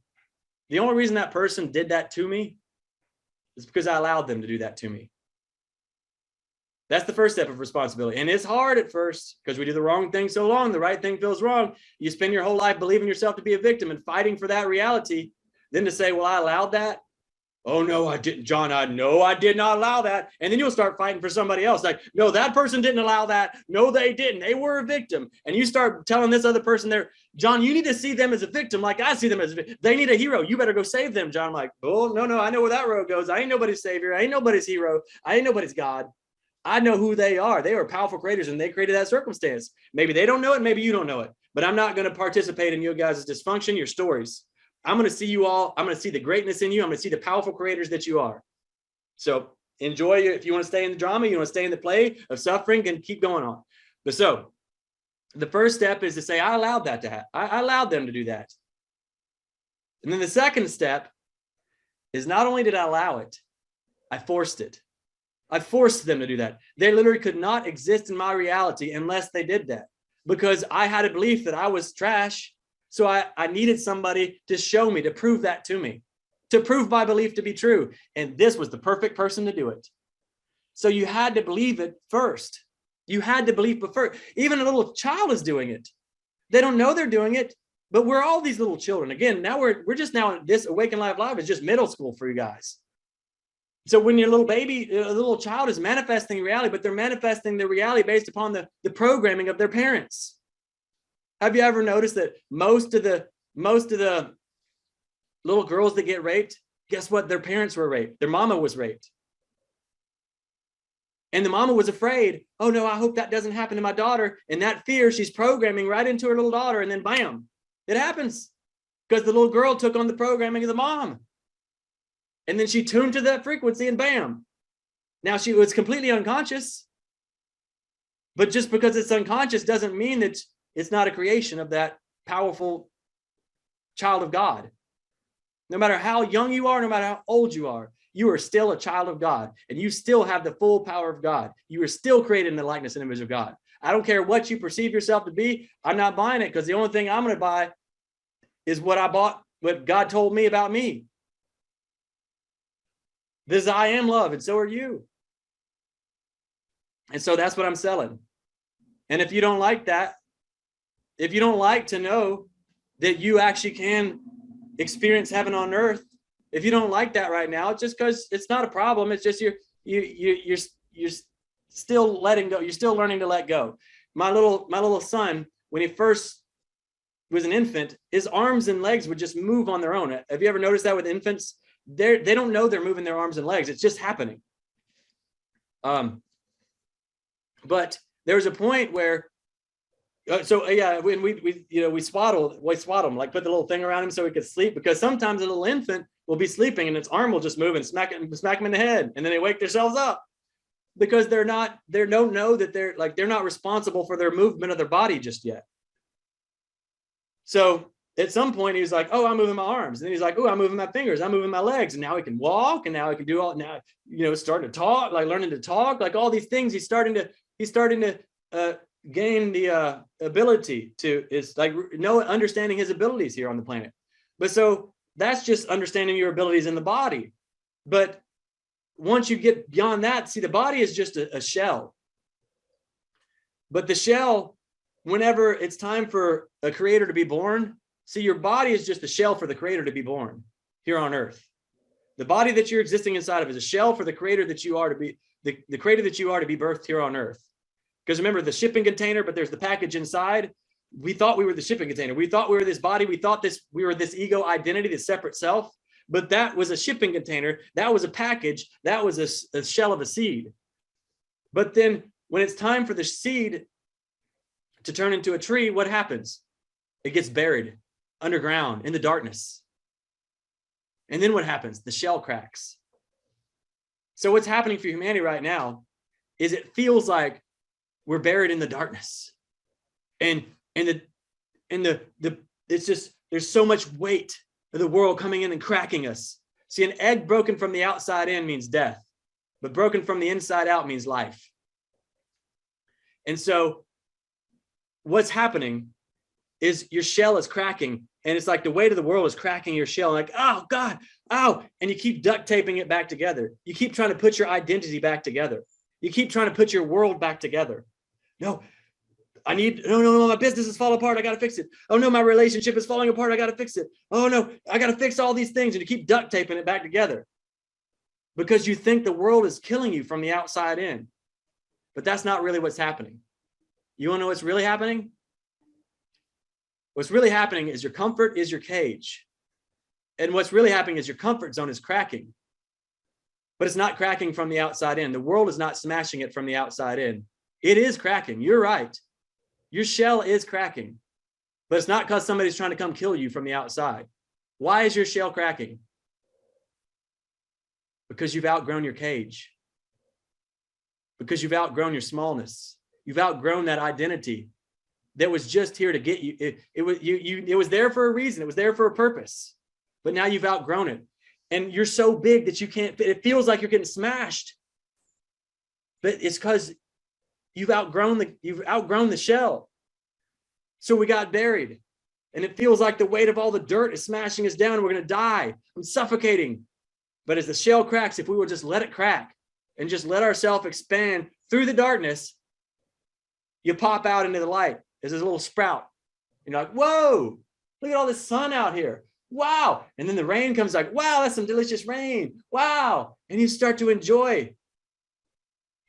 the only reason that person did that to me is because I allowed them to do that to me. That's the first step of responsibility. And it's hard at first because we do the wrong thing so long, the right thing feels wrong. You spend your whole life believing yourself to be a victim and fighting for that reality. Then to say, well, I allowed that. Oh, no, I didn't, John. I did not allow that. And then you'll start fighting for somebody else. Like, no, that person didn't allow that. No, they didn't. They were a victim. And you start telling this other person there, John, you need to see them as a victim like I see them as a victim. They need a hero. You better go save them, John. I'm like, oh, no, I know where that road goes. I ain't nobody's savior. I ain't nobody's hero. I ain't nobody's God. I know who they are. They are powerful creators and they created that circumstance. Maybe they don't know it. Maybe you don't know it. But I'm not going to participate in your guys' dysfunction, your stories. I'm going to see you all. I'm going to see the greatness in you. I'm going to see the powerful creators that you are. So enjoy it. If you want to stay in the drama, you want to stay in the play of suffering and keep going on. But so the first step is to say, I allowed that to happen. I allowed them to do that. And then the second step is not only did I allow it, I forced it. I forced them to do that. They literally could not exist in my reality unless they did that, because I had a belief that I was trash. So I needed somebody to show me, to prove that to me, to prove my belief to be true. And this was the perfect person to do it. So you had to believe it first. You had to believe before. Even a little child is doing it. They don't know they're doing it, but we're all these little children. Again, now we're just now, this Awaken Live is just middle school for you guys. So when your little baby, a little child is manifesting reality, but they're manifesting the reality based upon the programming of their parents. Have you ever noticed that most of the little girls that get raped, guess what? Their parents were raped. Their mama was raped. And the mama was afraid, oh no, I hope that doesn't happen to my daughter. And that fear she's programming right into her little daughter. And then bam, it happens because the little girl took on the programming of the mom. And then she tuned to that frequency and bam. Now she was completely unconscious. But just because it's unconscious doesn't mean that it's not a creation of that powerful child of God. No matter how young you are, no matter how old you are still a child of God, and you still have the full power of God. You are still created in the likeness and image of God. I don't care what you perceive yourself to be. I'm not buying it, because the only thing I'm going to buy is what I bought, what God told me about me. This I am love, and so are you. And so that's what I'm selling. And if you don't like that, if you don't like to know that you actually can experience heaven on earth, if you don't like that right now, it's just because it's not a problem. It's just you're still letting go. You're still learning to let go. My little son, when he first was an infant, his arms and legs would just move on their own. Have you ever noticed that with infants? They don't know they're moving their arms and legs. It's just happening. But there was a point where, when we swaddle him, like put the little thing around him so he could sleep, because sometimes a little infant will be sleeping and its arm will just move and smack him in the head, and then they wake themselves up because they don't know that they're not responsible for their movement of their body just yet. So at some point he was like, oh, I'm moving my arms, and then he's like, oh, I'm moving my fingers, I'm moving my legs, and now he can walk, and now he can do all, now starting to talk, like learning to talk, like all these things. He's starting to gain the ability to, is like understanding his abilities here on the planet. But so that's just understanding your abilities in the body. But once you get beyond that, see, the body is just a shell. But the shell, whenever it's time for a creator to be born, see, your body is just a shell for the creator to be born here on earth. The body that you're existing inside of is a shell for the creator that you are to be, the creator that you are to be birthed here on earth. Because remember, the shipping container, but there's the package inside. We thought we were the shipping container. We thought we were this body. We thought we were this ego identity, this separate self. But that was a shipping container. That was a package. That was a shell of a seed. But then when it's time for the seed to turn into a tree, what happens? It gets buried underground in the darkness. And then what happens? The shell cracks. So what's happening for humanity right now is it feels like we're buried in the darkness. And it's just, there's so much weight of the world coming in and cracking us. See, an egg broken from the outside in means death, but broken from the inside out means life. And so what's happening is your shell is cracking, and it's like the weight of the world is cracking your shell, like, oh God, ow. And you keep duct taping it back together. You keep trying to put your identity back together. You keep trying to put your world back together. No, my business is falling apart, I got to fix it. Oh no, my relationship is falling apart, I got to fix it. Oh no, I got to fix all these things. And you keep duct taping it back together because you think the world is killing you from the outside in. But that's not really what's happening. You want to know what's really happening? What's really happening is your comfort is your cage. And what's really happening is your comfort zone is cracking. But it's not cracking from the outside in. The world is not smashing it from the outside in. It is cracking. You're right. Your shell is cracking. But it's not because somebody's trying to come kill you from the outside. Why is your shell cracking? Because you've outgrown your cage. Because you've outgrown your smallness. You've outgrown that identity that was just here to get you. It was there for a reason. It was there for a purpose. but now you've outgrown it. And you're so big that you can't fit. It feels like you're getting smashed. But it's because you've outgrown the shell. So we got buried. And it feels like the weight of all the dirt is smashing us down. We're going to die. I'm suffocating. But as the shell cracks, if we would just let it crack and just let ourselves expand through the darkness, you pop out into the light as this little sprout. You're like, whoa, look at all this sun out here. Wow. And then the rain comes like, wow, that's some delicious rain. Wow. And you start to enjoy.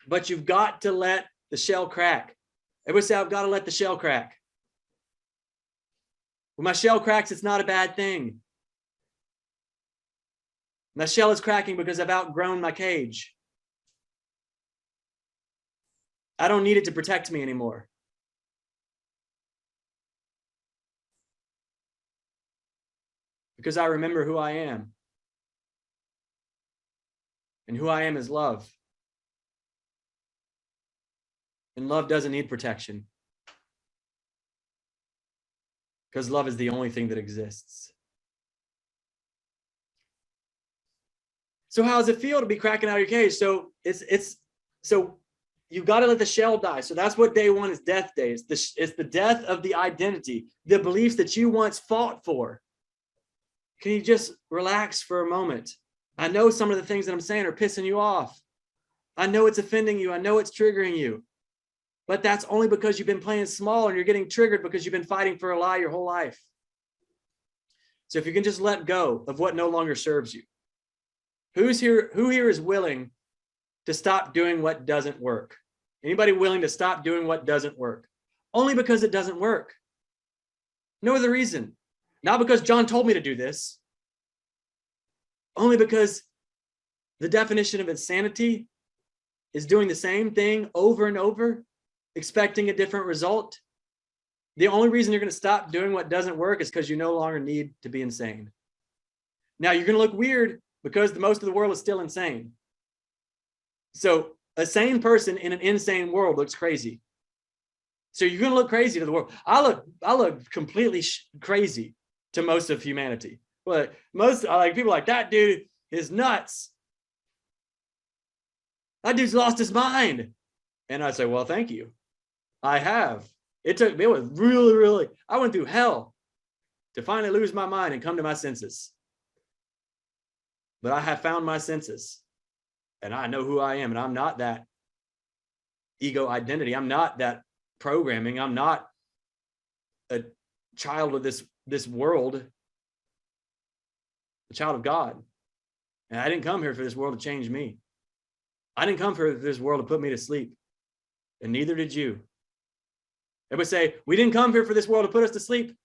But you've got to let the shell crack. Everybody say, I've got to let the shell crack. When my shell cracks, it's not a bad thing. My shell is cracking because I've outgrown my cage. I don't need it to protect me anymore. Because I remember who I am. And who I am is love. And love doesn't need protection. Because love is the only thing that exists. So how does it feel to be cracking out of your cage? So so you've got to let the shell die. So that's what day one is, death day. It's the death of the identity, the beliefs that you once fought for. Can you just relax for a moment? I know some of the things that I'm saying are pissing you off. I know it's offending you. I know it's triggering you. But that's only because you've been playing small and you're getting triggered because you've been fighting for a lie your whole life. So if you can just let go of what no longer serves you. Who here is willing to stop doing what doesn't work? Anybody willing to stop doing what doesn't work? Only because it doesn't work. No other reason. Not because John told me to do this. Only because the definition of insanity is doing the same thing over and over, expecting a different result. The only reason you're going to stop doing what doesn't work is because you no longer need to be insane. Now you're going to look weird because most of the world is still insane. So a sane person in an insane world looks crazy. So you're going to look crazy to the world. I look completely crazy to most of humanity. But most people like, that dude is nuts. That dude's lost his mind. And I say, well, thank you. I have. It was really, I went through hell to finally lose my mind and come to my senses. But I have found my senses and I know who I am, and I'm not that ego identity. I'm not that programming. I'm not a child of this world, a child of God. And I didn't come here for this world to change me. I didn't come for this world to put me to sleep, and neither did you. Everybody say, we didn't come here for this world to put us to sleep.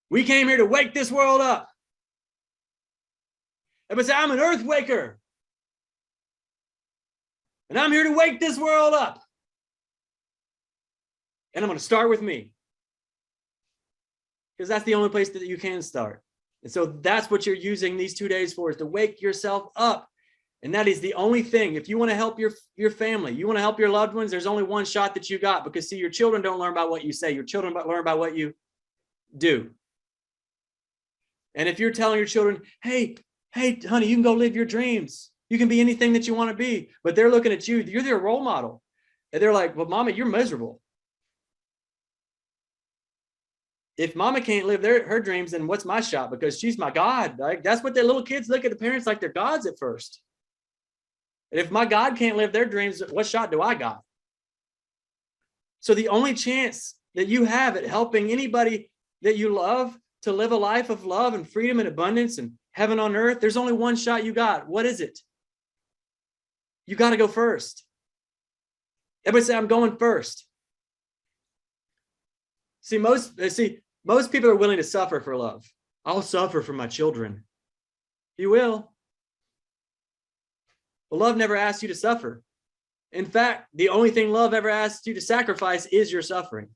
We came here to wake this world up. Everybody say, I'm an earth waker. And I'm here to wake this world up. And I'm going to start with me. Because that's the only place that you can start. And so that's what you're using these 2 days for, is to wake yourself up. And that is the only thing. If you want to help your family, you want to help your loved ones, there's only one shot that you got. Because see, your children don't learn by what you say. Your children learn by what you do. And if you're telling your children, hey, honey, you can go live your dreams. You can be anything that you want to be. But they're looking at you. You're their role model. And they're like, well, mama, you're miserable. If mama can't live her dreams, then what's my shot? Because she's my God. Like, that's what the little kids look at the parents like they're gods at first. And if my God can't live their dreams, what shot do I got? So the only chance that you have at helping anybody that you love to live a life of love and freedom and abundance and heaven on earth, there's only one shot you got. What is it? You got to go first. Everybody say, I'm going first. See, most people are willing to suffer for love. I'll suffer for my children. You will. Well, love never asks you to suffer. In fact, the only thing love ever asks you to sacrifice is your suffering.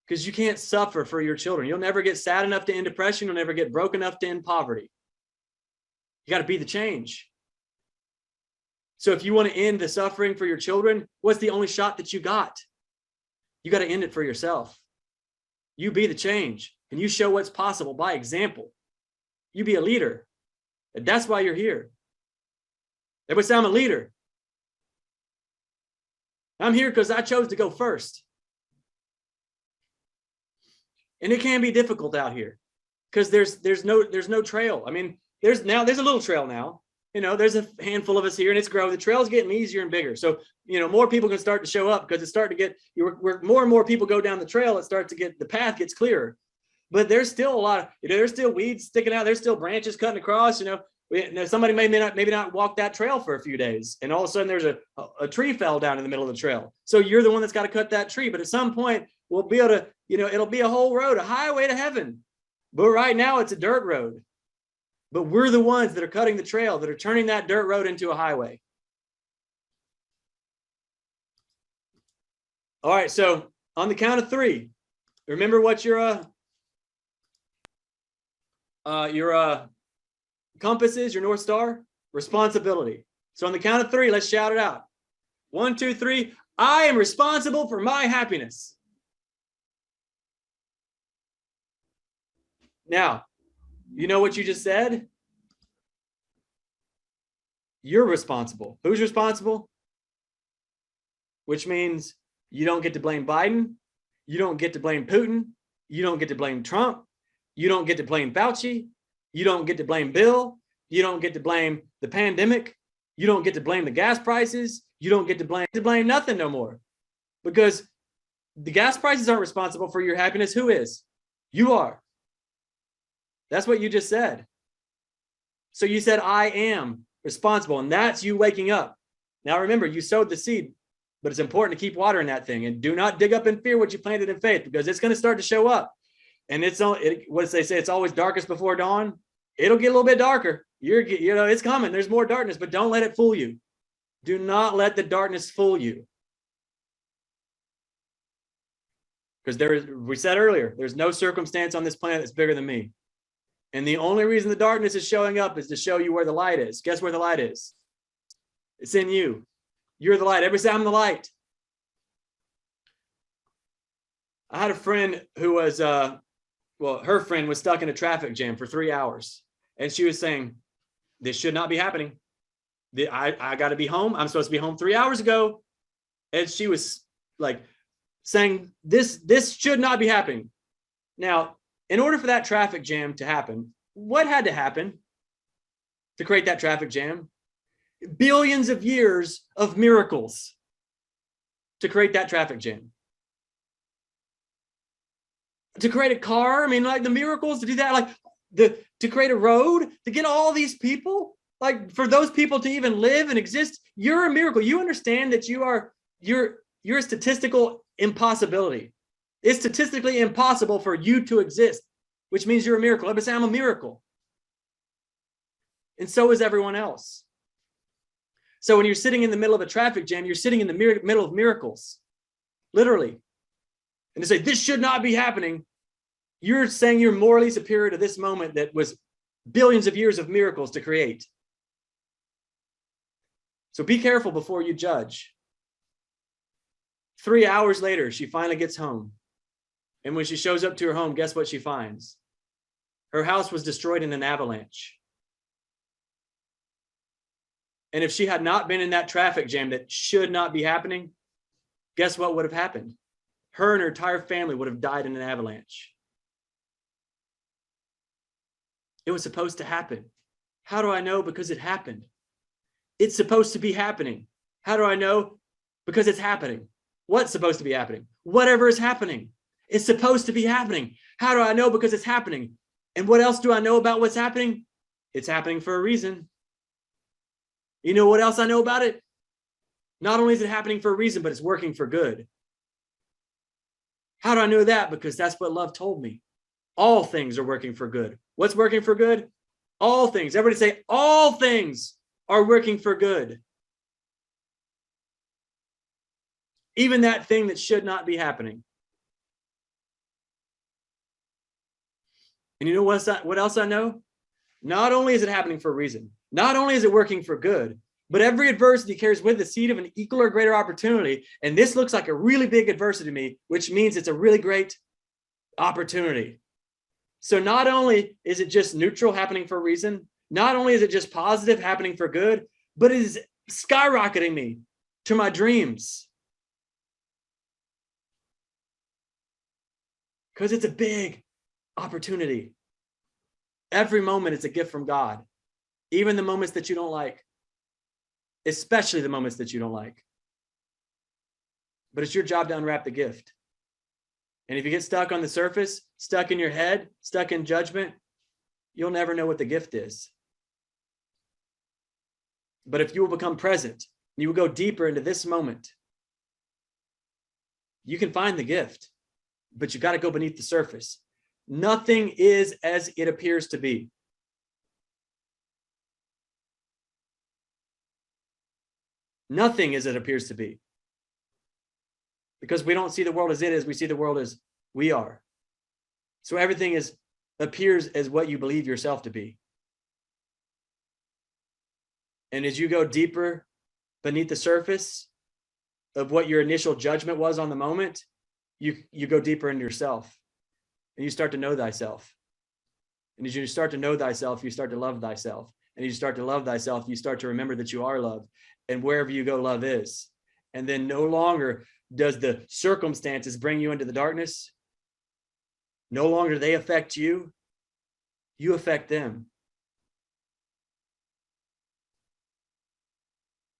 Because you can't suffer for your children. You'll never get sad enough to end depression. You'll never get broke enough to end poverty. You got to be the change. So if you want to end the suffering for your children, what's the only shot that you got? You got to end it for yourself. You be the change, and you show what's possible by example. You be a leader. And that's why you're here. Everybody say, I'm a leader. I'm here because I chose to go first. And it can be difficult out here because there's no trail. I mean, there's a little trail now. You know, there's a handful of us here, and it's growing. The trail's getting easier and bigger. So, you know, more people can start to show up because it's starting to get, where more and more people go down the trail, it starts to get, the path gets clearer. But there's still a lot of, you know, there's still weeds sticking out. There's still branches cutting across, you know. Somebody maybe not walk that trail for a few days, and all of a sudden there's a tree fell down in the middle of the trail. So you're the one that's got to cut that tree. But at some point, we'll be able to, you know, it'll be a whole road, a highway to heaven. But right now it's a dirt road. But we're the ones that are cutting the trail, that are turning that dirt road into a highway. All right, so on the count of 3, remember what your compass is, your North Star? Responsibility. So on the count of 3, let's shout it out. 1, 2, 3. I am responsible for my happiness. Now, you know what you just said? You're responsible. Who's responsible? Which means you don't get to blame Biden. You don't get to blame Putin. You don't get to blame Trump. You don't get to blame Fauci. You don't get to blame Bill. You don't get to blame the pandemic. You don't get to blame the gas prices. You don't get to blame nothing no more. Because the gas prices aren't responsible for your happiness. Who is? You are. That's what you just said. So you said, I am responsible, and that's you waking up. Now remember, you sowed the seed, but it's important to keep watering that thing, and do not dig up in fear what you planted in faith, because it's going to start to show up. And what they say, it's always darkest before dawn. It'll get a little bit darker. It's coming. There's more darkness, but don't let it fool you. Do not let the darkness fool you. Because we said earlier, there's no circumstance on this planet that's bigger than me. And the only reason the darkness is showing up is to show you where the light is. Guess where the light is? It's in you. You're the light. Everybody say, I'm the light. I had a friend who was, her friend was stuck in a traffic jam for 3 hours. And she was saying, this should not be happening. I got to be home. I'm supposed to be home 3 hours ago. And she was like saying, this should not be happening. Now, in order for that traffic jam to happen, what had to happen to create that traffic jam? Billions of years of miracles to create that traffic jam. To create a car, I mean, like the miracles to do that, like to create a road, to get all these people, like for those people to even live and exist, you're a miracle. You understand that you're a statistical impossibility. It's statistically impossible for you to exist, which means you're a miracle. Everybody say, I'm a miracle. And so is everyone else. So when you're sitting in the middle of a traffic jam, you're sitting in the middle of miracles, literally. And to say, this should not be happening, you're saying you're morally superior to this moment that was billions of years of miracles to create. So be careful before you judge. 3 hours later, she finally gets home. And when she shows up to her home, guess what she finds? Her house was destroyed in an avalanche. And if she had not been in that traffic jam that should not be happening, guess what would have happened? Her and her entire family would have died in an avalanche. It was supposed to happen. How do I know? Because it happened. It's supposed to be happening. How do I know? Because it's happening. What's supposed to be happening? Whatever is happening. It's supposed to be happening. How do I know? Because it's happening. And what else do I know about what's happening? It's happening for a reason. You know what else I know about it? Not only is it happening for a reason, but it's working for good. How do I know that? Because that's what love told me. All things are working for good. What's working for good? All things. Everybody say, all things are working for good. Even that thing that should not be happening. And you know what else I know? Not only is it happening for a reason, not only is it working for good, but every adversity carries with the seed of an equal or greater opportunity. And this looks like a really big adversity to me, which means it's a really great opportunity. So not only is it just neutral happening for a reason, not only is it just positive happening for good, but it is skyrocketing me to my dreams. Because it's a big opportunity. Every moment is a gift from God, even the moments that you don't like, especially the moments that you don't like. But it's your job to unwrap the gift. And if you get stuck on the surface, stuck in your head, stuck in judgment, you'll never know what the gift is. But if you will become present, you will go deeper into this moment, you can find the gift, but you got to go beneath the surface. Nothing is as it appears to be. Nothing as it appears to be. Because we don't see the world as it is, we see the world as we are. So everything appears as what you believe yourself to be. And as you go deeper beneath the surface of what your initial judgment was on the moment, you go deeper into yourself and you start to know thyself. And as you start to know thyself, you start to love thyself. And as you start to love thyself, you start to remember that you are loved. And wherever you go, love is. And then no longer does the circumstances bring you into the darkness. No longer do they affect you. You affect them.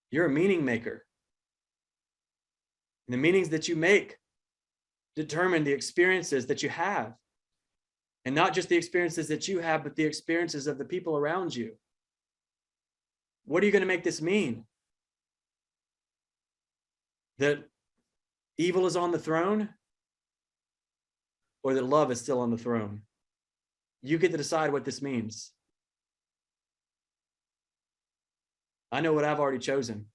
You're a meaning maker. And the meanings that you make determine the experiences that you have. And not just the experiences that you have, but the experiences of the people around you. What are you going to make this mean? That evil is on the throne? Or that love is still on the throne? You get to decide what this means. I know what I've already chosen.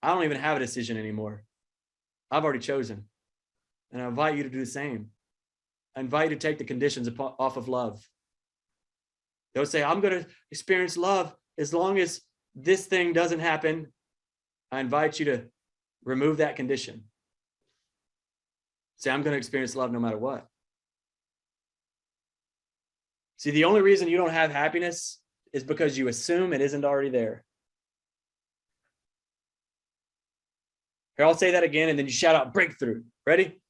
I don't even have a decision anymore. I've already chosen. And I invite you to do the same. I invite you to take the conditions off of love. Don't say, I'm going to experience love as long as this thing doesn't happen. I invite you to remove that condition. Say, I'm going to experience love no matter what. See, the only reason you don't have happiness is because you assume it isn't already there. Here, I'll say that again, and then you shout out breakthrough. Ready?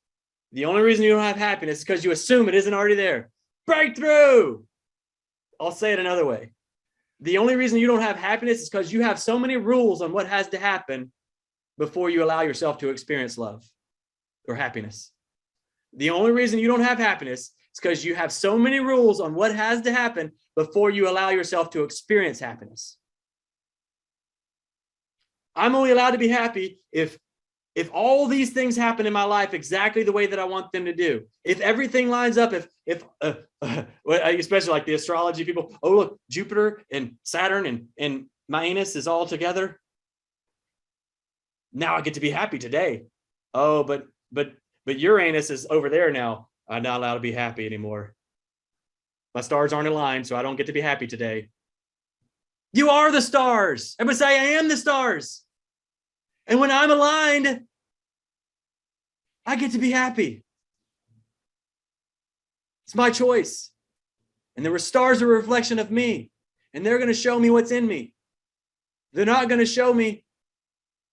The only reason you don't have happiness is because you assume it isn't already there. Breakthrough! I'll say it another way. The only reason you don't have happiness is because you have so many rules on what has to happen before you allow yourself to experience love or happiness. The only reason you don't have happiness is because you have so many rules on what has to happen before you allow yourself to experience happiness. I'm only allowed to be happy if all these things happen in my life exactly the way that I want them to do. If everything lines up, especially like the astrology people, oh, look, Jupiter and Saturn and my anus is all together. Now I get to be happy today. Oh, but Uranus is over there now. I'm not allowed to be happy anymore. My stars aren't aligned, so I don't get to be happy today. You are the stars. Everybody say, I am the stars. And when I'm aligned, I get to be happy. It's my choice. And the stars are a reflection of me. And they're going to show me what's in me. They're not going to show me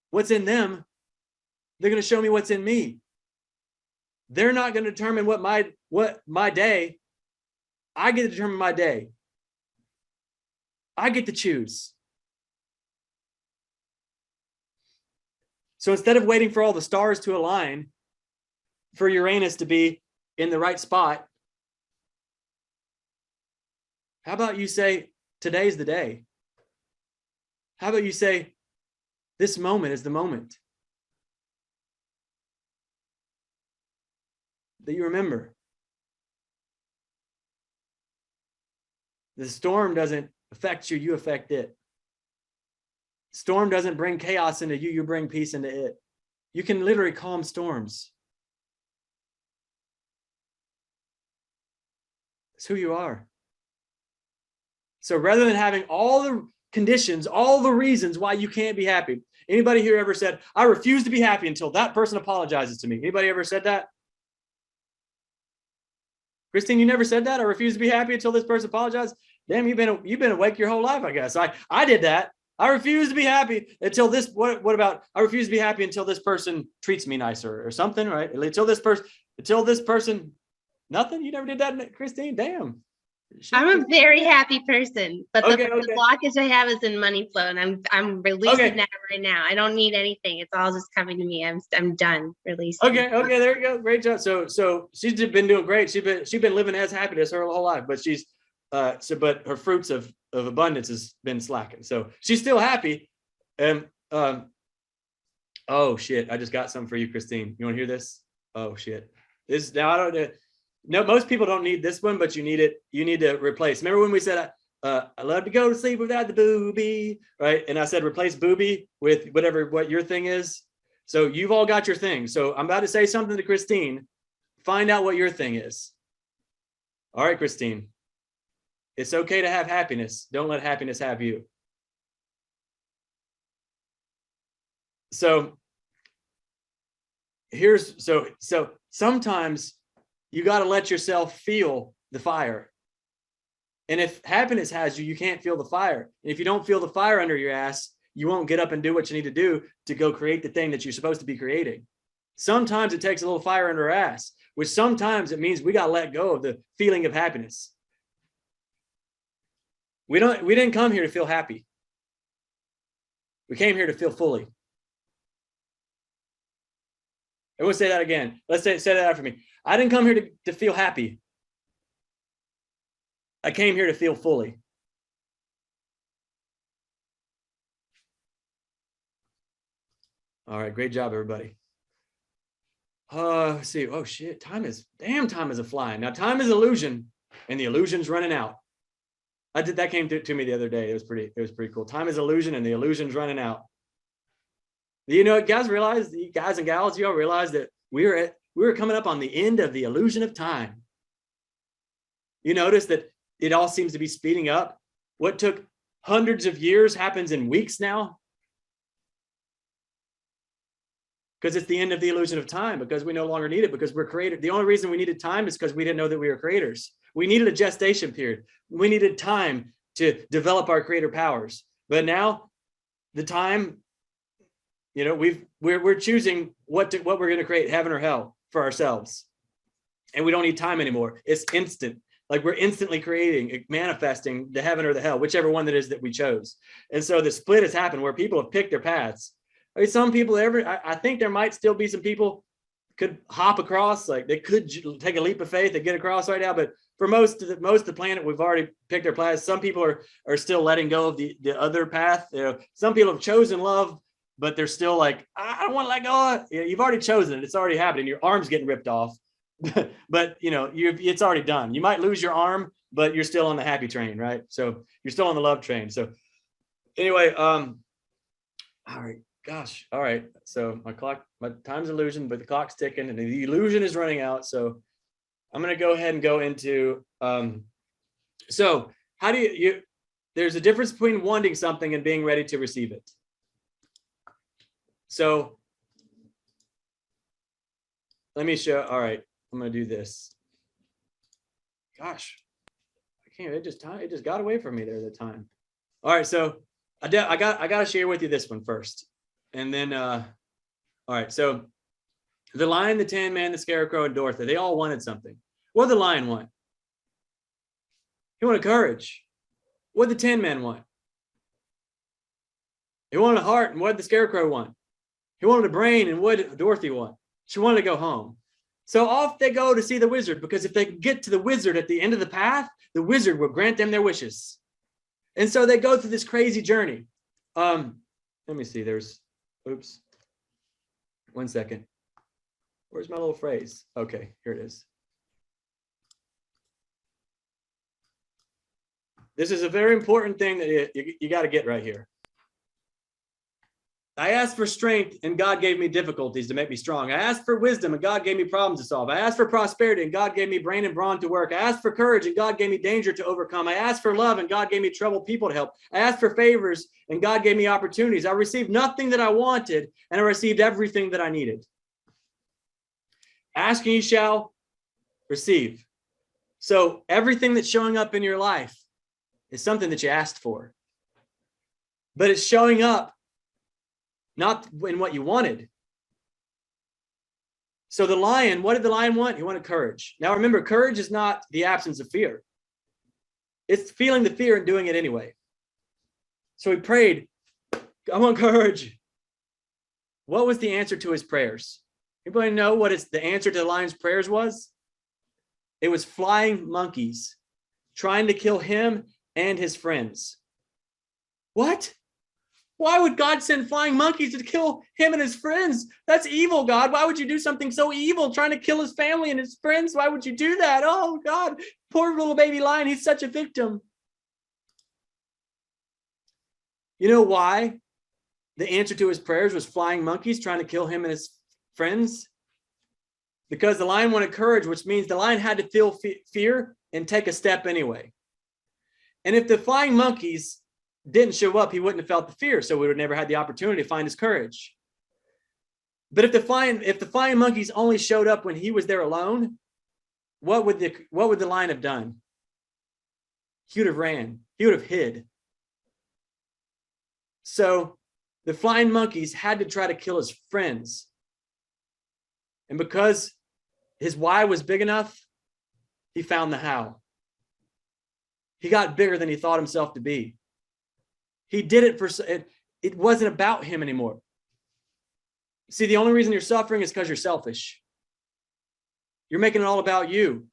what's in them. They're going to show me what's in me. They're not going to determine what my day. I get to determine my day. I get to choose. So instead of waiting for all the stars to align, for Uranus to be in the right spot, how about you say, today's the day? How about you say, this moment is the moment that you remember? The storm doesn't affect you, you affect it. Storm doesn't bring chaos into you, you bring peace into it. You can literally calm storms. It's who you are. So rather than having all the conditions, all the reasons why you can't be happy. Anybody here ever said, I refuse to be happy until that person apologizes to me? Anybody ever said that? Christine, you never said that. I refuse to be happy until this person apologizes. Damn, you've been awake your whole life, I guess. I did that. I refuse to be happy until this. What about? I refuse to be happy until this person treats me nicer or something, right? Until this person. Nothing. You never did that, Christine. Damn. Shit. I'm a very happy person, but Okay, the blockage I have is in money flow, and I'm releasing that right now. I don't need anything. It's all just coming to me. I'm done releasing. Okay, there you go. Great job. So she's been doing great. She's been living as happiness her whole life, but she's but her fruits of abundance has been slacking. So she's still happy. And oh shit, I just got something for you, Christine. You want to hear this? Oh shit. This now I don't know. No, most people don't need this one, but you need it. You need to replace. Remember when we said, I love to go to sleep without the booby, right? And I said, replace booby with what your thing is. So you've all got your thing. So I'm about to say something to Christine. Find out what your thing is. All right, Christine. It's okay to have happiness. Don't let happiness have you. So sometimes you got to let yourself feel the fire. And if happiness has you, you can't feel the fire. And if you don't feel the fire under your ass, you won't get up and do what you need to do to go create the thing that you're supposed to be creating. Sometimes it takes a little fire under our ass, which sometimes it means we got to let go of the feeling of happiness. We didn't come here to feel happy. We came here to feel fully. I will say that again. Let's say that after me. I didn't come here to feel happy. I came here to feel fully. All right, great job, everybody. Let's see. Oh shit, time is a flying. Now time is illusion, and the illusion's running out. That came to me the other day. It was pretty cool. Time is illusion, and the illusion's running out. You know, guys and gals, you all realize that we were coming up on the end of the illusion of time. You notice that it all seems to be speeding up. What took hundreds of years happens in weeks now. Because it's the end of the illusion of time, because we no longer need it, because we're created. The only reason we needed time is because we didn't know that we were creators. We needed a gestation period. We needed time to develop our creator powers. But now the time, you know, we're choosing what we're going to create, heaven or hell, for ourselves. And we don't need time anymore. It's instant. Like we're instantly creating, manifesting the heaven or the hell, whichever one that is that we chose. And so the split has happened where people have picked their paths. I mean, some people I think there might still be some people could hop across, like they could take a leap of faith and get across right now. But for most of the planet, we've already picked our paths. Some people are still letting go of the other path. You know, some people have chosen love, but they're still like, I don't want to let go. You've already chosen it. It's already happening. Your arm's getting ripped off, but you know, it's already done. You might lose your arm, but you're still on the happy train, right? So you're still on the love train. So anyway, all right. Gosh. All right. So my time's illusion, but the clock's ticking and the illusion is running out. So I'm going to go ahead and go into, so how do there's a difference between wanting something and being ready to receive it. So let me show. All right. I'm going to do this. Gosh, I can't, it just got away from me there at the time. All right. So I got to share with you this one first. And then, all right, so the Lion, the Tin Man, the Scarecrow, and Dorothy, they all wanted something. What did the Lion want? He wanted courage. What did the Tin Man want? He wanted a heart, and what did the Scarecrow want? He wanted a brain, and what did Dorothy want? She wanted to go home. So off they go to see the wizard, because if they could get to the wizard at the end of the path, the wizard will grant them their wishes. And so they go through this crazy journey. Let me see, oops, 1 second. Where's my little phrase? Okay, here it is. This is a very important thing that you got to get right here. I asked for strength and God gave me difficulties to make me strong. I asked for wisdom and God gave me problems to solve. I asked for prosperity and God gave me brain and brawn to work. I asked for courage and God gave me danger to overcome. I asked for love and God gave me troubled people to help. I asked for favors and God gave me opportunities. I received nothing that I wanted and I received everything that I needed. Ask and you shall receive. So everything that's showing up in your life is something that you asked for. But it's showing up not in what you wanted. So the lion, what did the lion want? He wanted courage. Now remember, courage is not the absence of fear. It's feeling the fear and doing it anyway. So he prayed, I want courage. What was the answer to his prayers? Anybody know what the answer to the lion's prayers was? It was flying monkeys trying to kill him and his friends. What? Why would God send flying monkeys to kill him and his friends? That's evil, God. Why would you do something so evil, trying to kill his family and his friends? Why would you do that? Oh, God, poor little baby lion. He's such a victim. You know why the answer to his prayers was flying monkeys trying to kill him and his friends? Because the lion wanted courage, which means the lion had to feel fear and take a step anyway. And if the flying monkeys didn't show up, he wouldn't have felt the fear, so we would have never had the opportunity to find his courage. But if the flying monkeys only showed up when he was there alone, what would the lion have done? He would have ran. He would have hid. So the flying monkeys had to try to kill his friends. And because his why was big enough, he found the how. He got bigger than he thought himself to be. He did it for, it wasn't about him anymore. See, the only reason you're suffering is because you're selfish. You're making it all about you.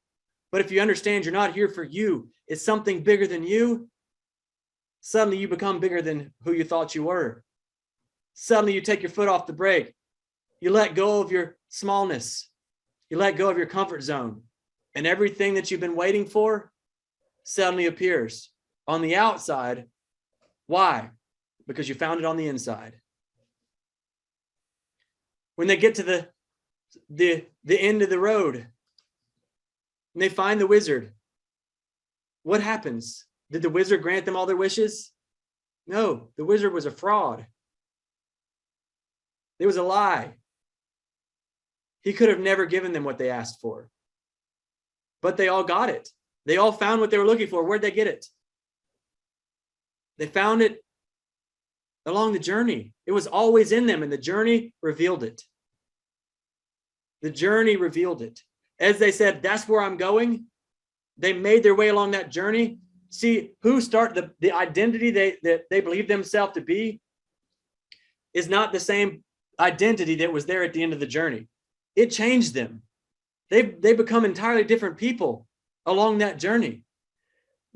But if you understand you're not here for you, it's something bigger than you, suddenly you become bigger than who you thought you were. Suddenly you take your foot off the brake. You let go of your smallness. You let go of your comfort zone. And everything that you've been waiting for suddenly appears on the outside. Why? Because you found it on the inside. When they get to the end of the road and they find the wizard, what happens? Did the wizard grant them all their wishes? No, the wizard was a fraud. It was a lie. He could have never given them what they asked for. But they all got it. They all found what they were looking for. Where'd they get it? They found it along the journey. It was always in them, and the journey revealed it. The journey revealed it. As they said, that's where I'm going. They made their way along that journey. See, who started the identity that they believe themselves to be is not the same identity that was there at the end of the journey. It changed them. They become entirely different people along that journey,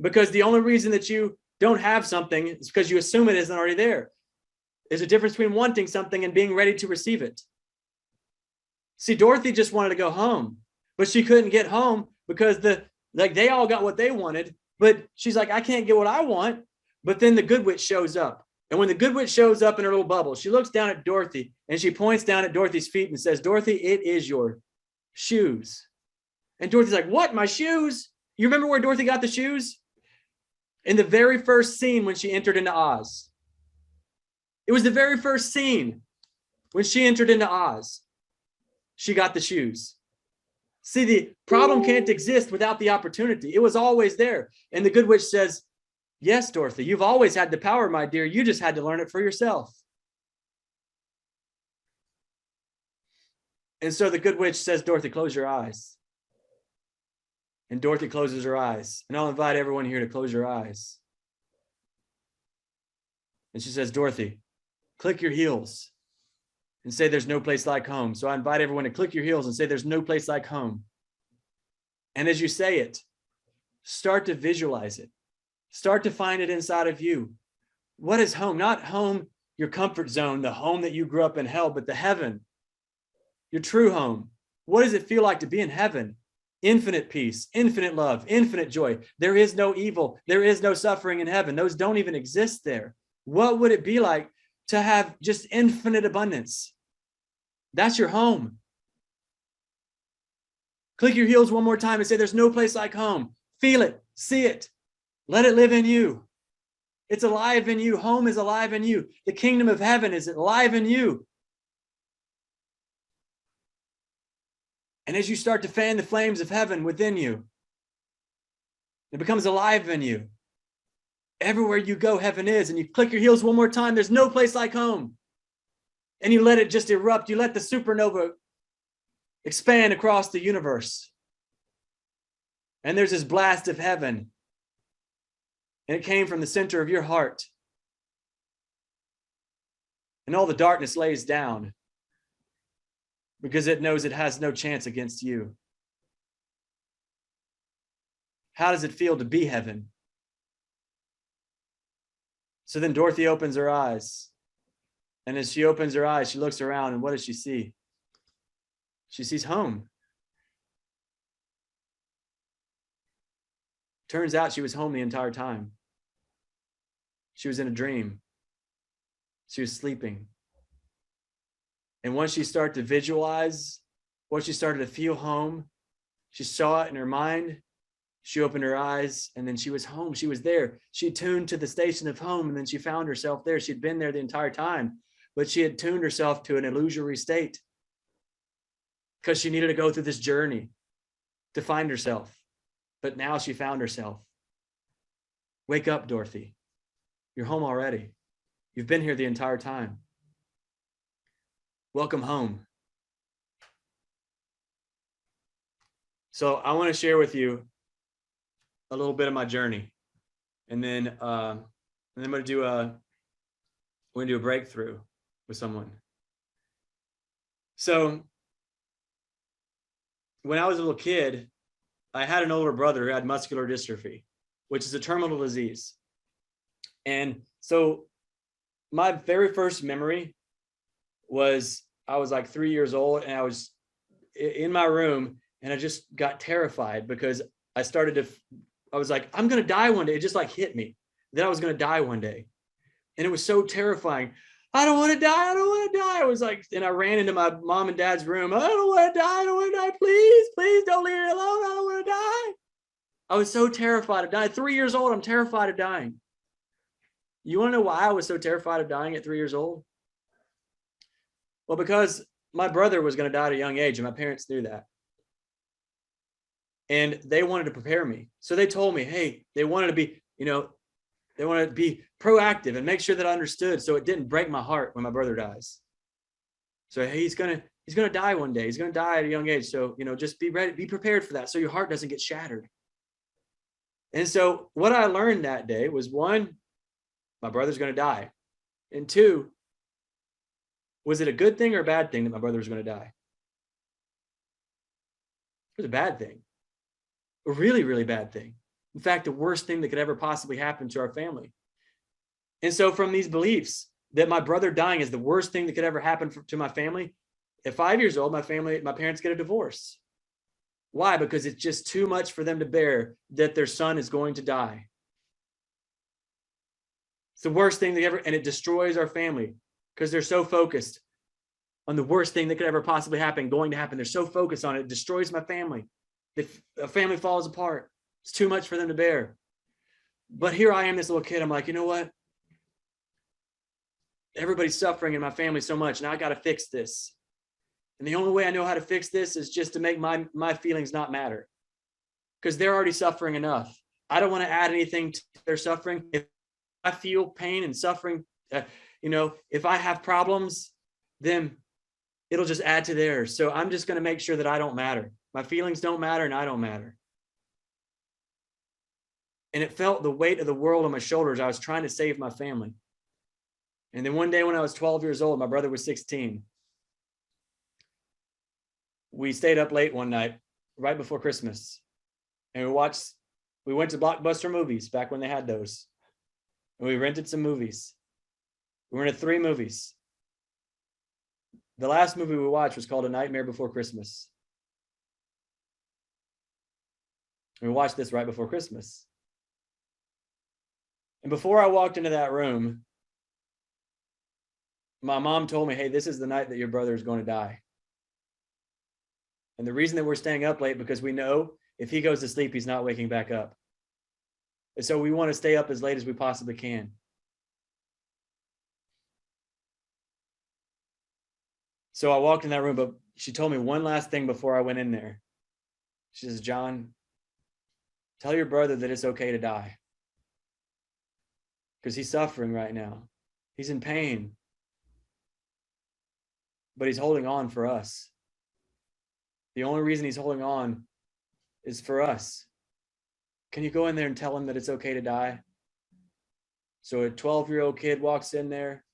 because the only reason that you don't have something is because you assume it isn't already there. There's a difference between wanting something and being ready to receive it. See, Dorothy just wanted to go home, but she couldn't get home because they all got what they wanted, but she's like, I can't get what I want. But then the good witch shows up. And when the good witch shows up in her little bubble, she looks down at Dorothy and she points down at Dorothy's feet and says, Dorothy, it is your shoes. And Dorothy's like, what? My shoes? You remember where Dorothy got the shoes? In the very first scene when she entered into Oz. It was the very first scene when she entered into Oz. She got the shoes. See, the problem can't exist without the opportunity. It was always there. And the good witch says, yes, Dorothy, you've always had the power, my dear. You just had to learn it for yourself. And so the good witch says, Dorothy, close your eyes. And Dorothy closes her eyes. And I'll invite everyone here to close your eyes. And she says, Dorothy, click your heels and say there's no place like home. So I invite everyone to click your heels and say there's no place like home. And as you say it, start to visualize it. Start to find it inside of you. What is home? Not home, your comfort zone, the home that you grew up in hell, but the heaven, your true home. What does it feel like to be in heaven? Infinite peace, infinite love, infinite joy. There is no evil. There is no suffering in heaven. Those don't even exist there. What would it be like to have just infinite abundance? That's your home. Click your heels one more time and say, there's no place like home. Feel it, see it, let it live in you. It's alive in you. Home is alive in you. The kingdom of heaven is alive in you. And as you start to fan the flames of heaven within you, It becomes alive in you. Everywhere you go, heaven is. And you click your heels one more time. There's no place like home. And you let it just erupt. You let the supernova expand across the universe. And there's this blast of heaven. And it came from the center of your heart. And all the darkness lays down because it knows it has no chance against you. How does it feel to be heaven? So then Dorothy opens her eyes. And as she opens her eyes, she looks around, and what does she see? She sees home. Turns out she was home the entire time. She was in a dream. She was sleeping. And once she started to visualize, once she started to feel home, she saw it in her mind. She opened her eyes, and then she was home. She was there. She tuned to the station of home, and then she found herself there. She'd been there the entire time, but she had tuned herself to an illusory state because she needed to go through this journey to find herself. But now she found herself. Wake up, Dorothy. You're home already. You've been here the entire time. Welcome home. So I want to share with you a little bit of my journey, and then I'm going to do a breakthrough with someone. So when I was a little kid, I had an older brother who had muscular dystrophy, which is a terminal disease. And so my very first memory was I was like 3 years old, and I was in my room, and I just got terrified because I was like, I'm going to die one day. It just like hit me that I was going to die one day. And it was so terrifying. I don't want to die. I don't want to die. I was like, and I ran into my mom and dad's room. I don't want to die. I don't want to die. Please, please don't leave me alone. I don't want to die. I was so terrified of dying. 3 years old, I'm terrified of dying. You want to know why I was so terrified of dying at 3 years old? Well, because my brother was going to die at a young age, and my parents knew that. And they wanted to prepare me. So they told me, hey, they wanted to be, they wanted to be proactive and make sure that I understood so it didn't break my heart when my brother dies. So hey, he's going to die one day. He's going to die at a young age. So, just be ready, be prepared for that so your heart doesn't get shattered. And so what I learned that day was, one, my brother's going to die. And two, was it a good thing or a bad thing that my brother was going to die? It was a bad thing. A really, really bad thing. In fact, the worst thing that could ever possibly happen to our family. And so from these beliefs that my brother dying is the worst thing that could ever happen to my family, at 5 years old, my parents get a divorce. Why? Because it's just too much for them to bear that their son is going to die. It's the worst thing that ever, and it destroys our family because they're so focused on the worst thing that could ever possibly happen, going to happen. They're so focused on it. It destroys my family. A family falls apart. It's too much for them to bear. But here I am, this little kid. I'm like, you know what? Everybody's suffering in my family so much. Now I got to fix this. And the only way I know how to fix this is just to make my feelings not matter. Because they're already suffering enough. I don't want to add anything to their suffering. If I feel pain and suffering, if I have problems, then it'll just add to theirs. So I'm just going to make sure that I don't matter. My feelings don't matter and I don't matter. And it felt the weight of the world on my shoulders. I was trying to save my family. And then one day when I was 12 years old, my brother was 16. We stayed up late one night, right before Christmas. And we went to Blockbuster movies back when they had those. And we rented some movies. We rented 3 movies. The last movie we watched was called A Nightmare Before Christmas. We watched this right before Christmas. And before I walked into that room, my mom told me, hey, this is the night that your brother is going to die. And the reason that we're staying up late, because we know if he goes to sleep, he's not waking back up. And so we want to stay up as late as we possibly can. So I walked in that room, but she told me one last thing before I went in there. She says, John, Tell your brother that it's okay to die. Because he's suffering right now. He's in pain. But he's holding on for us. The only reason he's holding on is for us. Can you go in there and tell him that it's okay to die? So a 12-year-old kid walks in there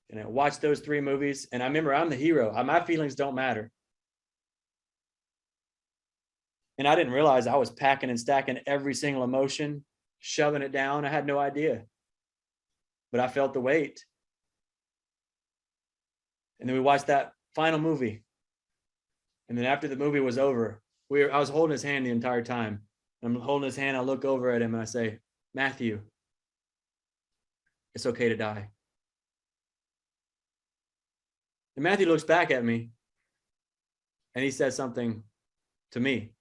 and I watched those 3 movies. And I remember I'm the hero. My feelings don't matter. And I didn't realize I was packing and stacking every single emotion, shoving it down. I had no idea. But I felt the weight. And then we watched that final movie. And then after the movie was over, I was holding his hand the entire time. I'm holding his hand. I look over at him and I say, Matthew, it's okay to die. And Matthew looks back at me and he says something to me.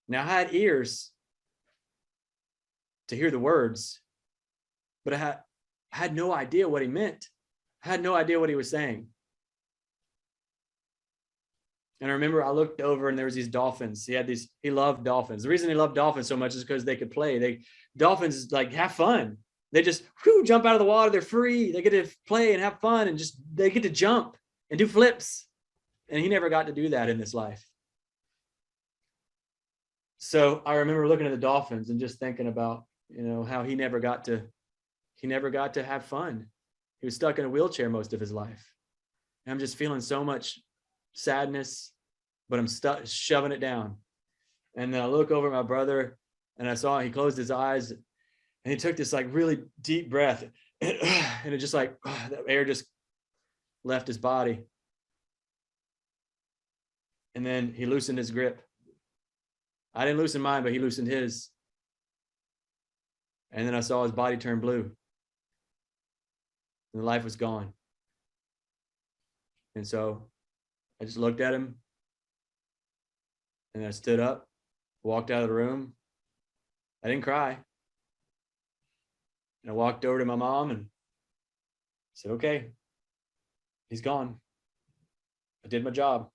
Now I had ears to hear the words, but I had no idea what he meant. I had no idea what he was saying. And I remember I looked over and there was these dolphins. He loved dolphins. The reason he loved dolphins so much is because they could play. Dolphins like have fun. They just jump out of the water. They're free. They get to play and have fun and they get to jump and do flips. And he never got to do that in this life. So I remember looking at the dolphins and just thinking about, how he never got to have fun. He was stuck in a wheelchair most of his life. And I'm just feeling so much sadness, but I'm stuck shoving it down. And then I look over at my brother and I saw he closed his eyes and he took this like really deep breath and it just like the air just left his body. And then he loosened his grip. I didn't loosen mine, but he loosened his. And then I saw his body turn blue. And the life was gone. And so I just looked at him. And I stood up, walked out of the room. I didn't cry. And I walked over to my mom and said, okay, he's gone. I did my job.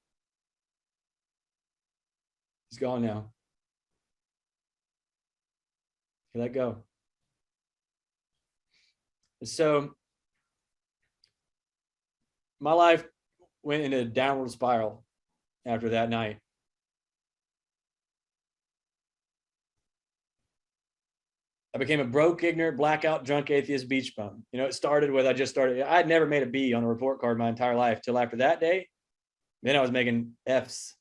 He's gone now. He let go. And so my life went in a downward spiral after that night. I became a broke, ignorant, blackout, drunk, atheist beach bum. It started with I had never made a B on a report card my entire life till after that day. Then I was making Fs.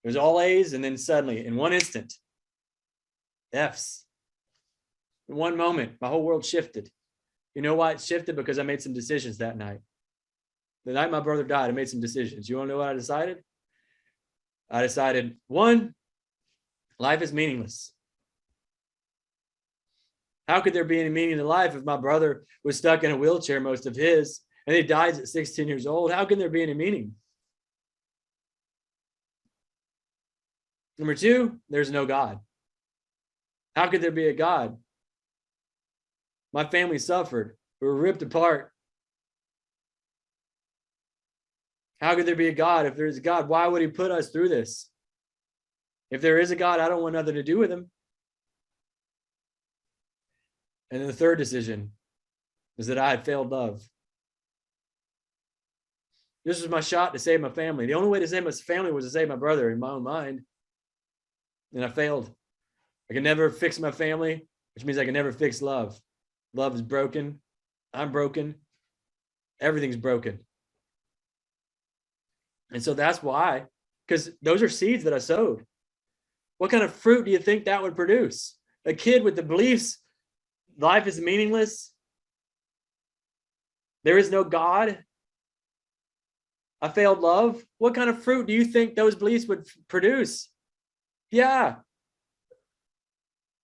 It was all A's, and then suddenly, in one instant, F's. In one moment, my whole world shifted. You know why it shifted? Because I made some decisions that night. The night my brother died, I made some decisions. You want to know what I decided? I decided, 1, life is meaningless. How could there be any meaning in life if my brother was stuck in a wheelchair most of his, and he died at 16 years old? How can there be any meaning? Number 2, there's no God. How could there be a God? My family suffered. We were ripped apart. How could there be a God? If there's a God, why would he put us through this? If there is a God, I don't want nothing to do with him. And then the third decision is that I had failed love. This was my shot to save my family. The only way to save my family was to save my brother in my own mind. And I failed. I could never fix my family, which means I can never fix love. Love is broken. I'm broken. Everything's broken. And so that's why, because those are seeds that I sowed. What kind of fruit do you think that would produce? A kid with the beliefs, life is meaningless. There is no God. I failed love. What kind of fruit do you think those beliefs would produce? Yeah.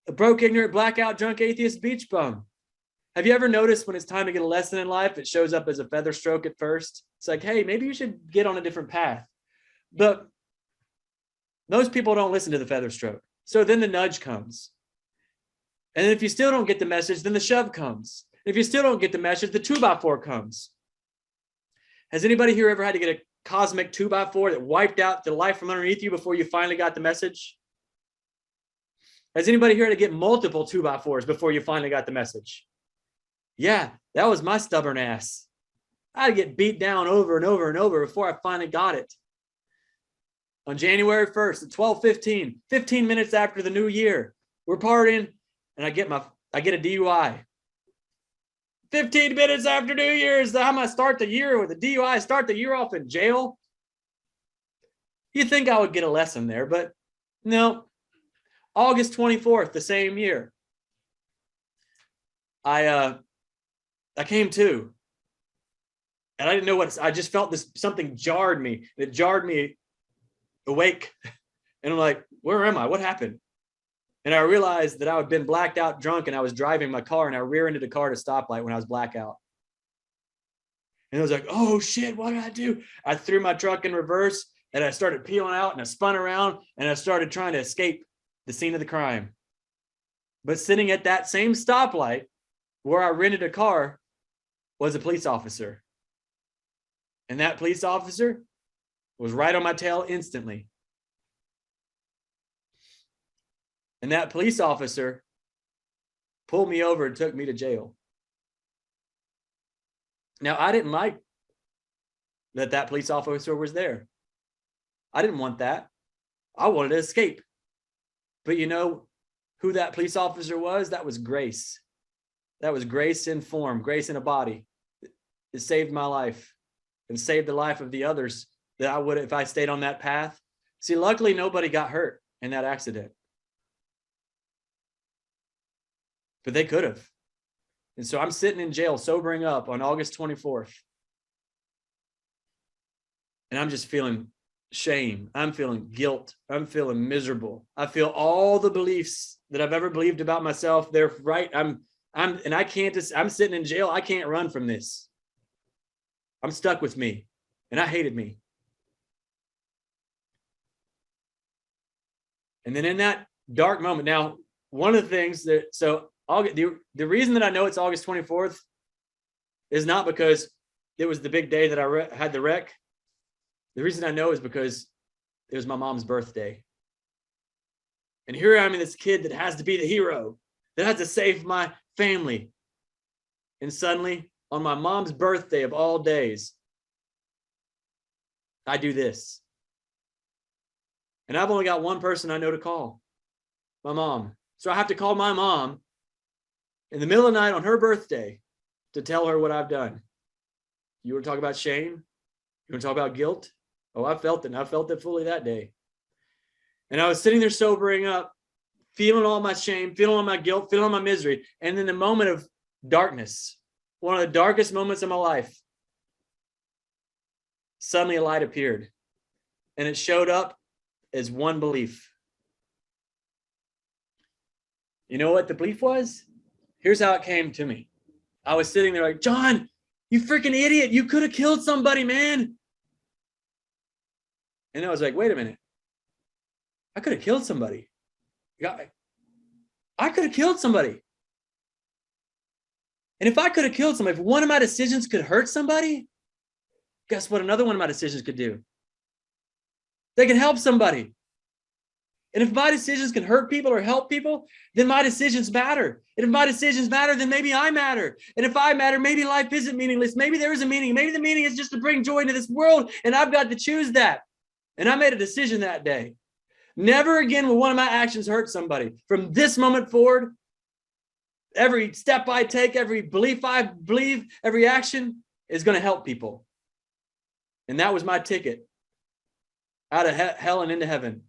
A broke, ignorant, blackout, drunk, atheist beach bum. Have you ever noticed when it's time to get a lesson in life, it shows up as a feather stroke at first? It's like, hey, maybe you should get on a different path. But most people don't listen to the feather stroke. So then the nudge comes. And if you still don't get the message, then the shove comes. If you still don't get the message, the 2x4 comes. Has anybody here ever had to get a cosmic 2x4 that wiped out the life from underneath you before you finally got the message? Has anybody here had to get multiple 2x4s before you finally got the message? Yeah, that was my stubborn ass. I had to get beat down over and over and over before I finally got it. On January 1st at 12:15, 15 minutes after the new year, we're partying and I get a DUI. 15 minutes after New Year's, I'm gonna start the year with a DUI, start the year off in jail. You think I would get a lesson there, but no. August 24th, the same year, I came to, and I didn't know what, I just felt this, something jarred me. It jarred me awake. And I'm like, where am I? What happened? And I realized that I had been blacked out drunk and I was driving my car and I rear-ended a car at a stoplight when I was blackout. And I was like, oh shit, what did I do? I threw my truck in reverse and I started peeling out and I spun around and I started trying to escape the scene of the crime. But sitting at that same stoplight where I rented a car was a police officer. And that police officer was right on my tail instantly. And that police officer pulled me over and took me to jail. Now, I didn't like that police officer was there. I didn't want that. I wanted to escape. But you know who that police officer was? That was grace. That was grace in form, grace in a body. It saved my life and saved the life of the others that I would, if I stayed on that path. See, luckily nobody got hurt in that accident. But they could have. And so I'm sitting in jail, sobering up on August 24th. And I'm just feeling shame. I'm feeling guilt. I'm feeling miserable. I feel all the beliefs that I've ever believed about myself. They're right. I'm sitting in jail. I can't run from this. I'm stuck with me. And I hated me. And then in that dark moment, now, one of the things that, so the reason that I know it's August 24th is not because it was the big day that I had the wreck. The reason I know is because it was my mom's birthday. And here I am, this kid that has to be the hero, that has to save my family. And suddenly, on my mom's birthday of all days, I do this. And I've only got one person I know to call, my mom. So I have to call my mom in the middle of the night on her birthday to tell her what I've done. You want to talk about shame? You want to talk about guilt? Oh, I felt it. And I felt it fully that day. And I was sitting there sobering up, feeling all my shame, feeling all my guilt, feeling all my misery. And in the moment of darkness, one of the darkest moments of my life, suddenly a light appeared. And it showed up as one belief. You know what the belief was? Here's how it came to me. I was sitting there like, John, you freaking idiot. You could have killed somebody, man. And I was like, wait a minute. I could have killed somebody. I could have killed somebody. And if I could have killed somebody, if one of my decisions could hurt somebody, guess what another one of my decisions could do? They can help somebody. And if my decisions can hurt people or help people, then my decisions matter. And if my decisions matter, then maybe I matter. And if I matter, maybe life isn't meaningless. Maybe there is a meaning. Maybe the meaning is just to bring joy into this world. And I've got to choose that. And I made a decision that day. Never again will one of my actions hurt somebody. From this moment forward, every step I take, every belief I believe, every action is going to help people. And that was my ticket out of hell and into heaven.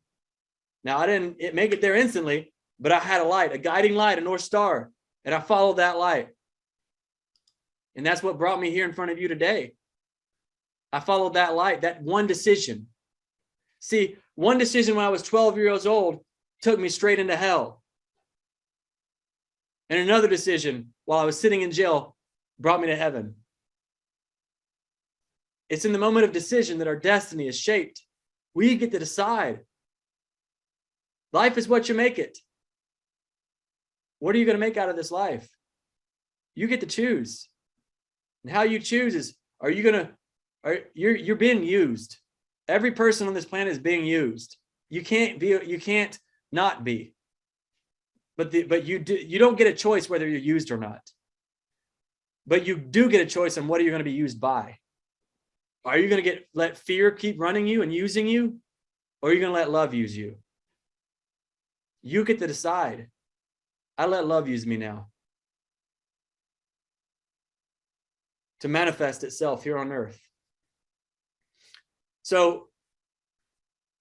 Now, I didn't make it there instantly, but I had a light, a guiding light, a North Star, and I followed that light. And that's what brought me here in front of you today. I followed that light, that one decision. See, one decision when I was 12 years old took me straight into hell. And another decision while I was sitting in jail brought me to heaven. It's in the moment of decision that our destiny is shaped. We get to decide. Life is what you make it. What are you going to make out of this life? You get to choose. And how you choose is, you're being used. Every person on this planet is being used. You can't not be. but you don't get a choice whether you're used or not. But you do get a choice on what are you going to be used by. Are you going to let fear keep running you and using you? Or are you going to let love use you? You get to decide. I let love use me now to manifest itself here on earth. So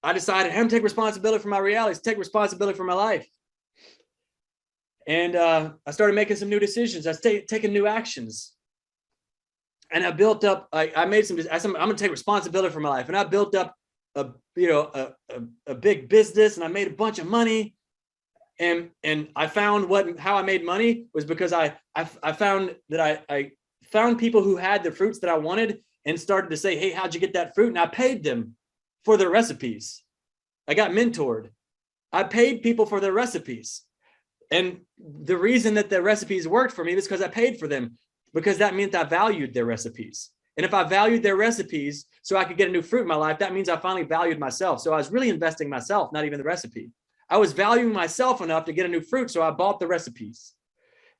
I decided I'm going to take responsibility for my realities, take responsibility for my life. And I started making some new decisions. I started taking new actions. And I built up, I made some, I'm going to take responsibility for my life. And I built up a big business, and I made a bunch of money. And I found how I made money was because I found that I found people who had the fruits that I wanted and started to say, hey, how'd you get that fruit? And I paid them for their recipes. I got mentored. I paid people for their recipes. And the reason that the recipes worked for me was because I paid for them, because that meant I valued their recipes. And if I valued their recipes so I could get a new fruit in my life, that means I finally valued myself. So I was really investing in myself, not even the recipe. I was valuing myself enough to get a new fruit, so I bought the recipes.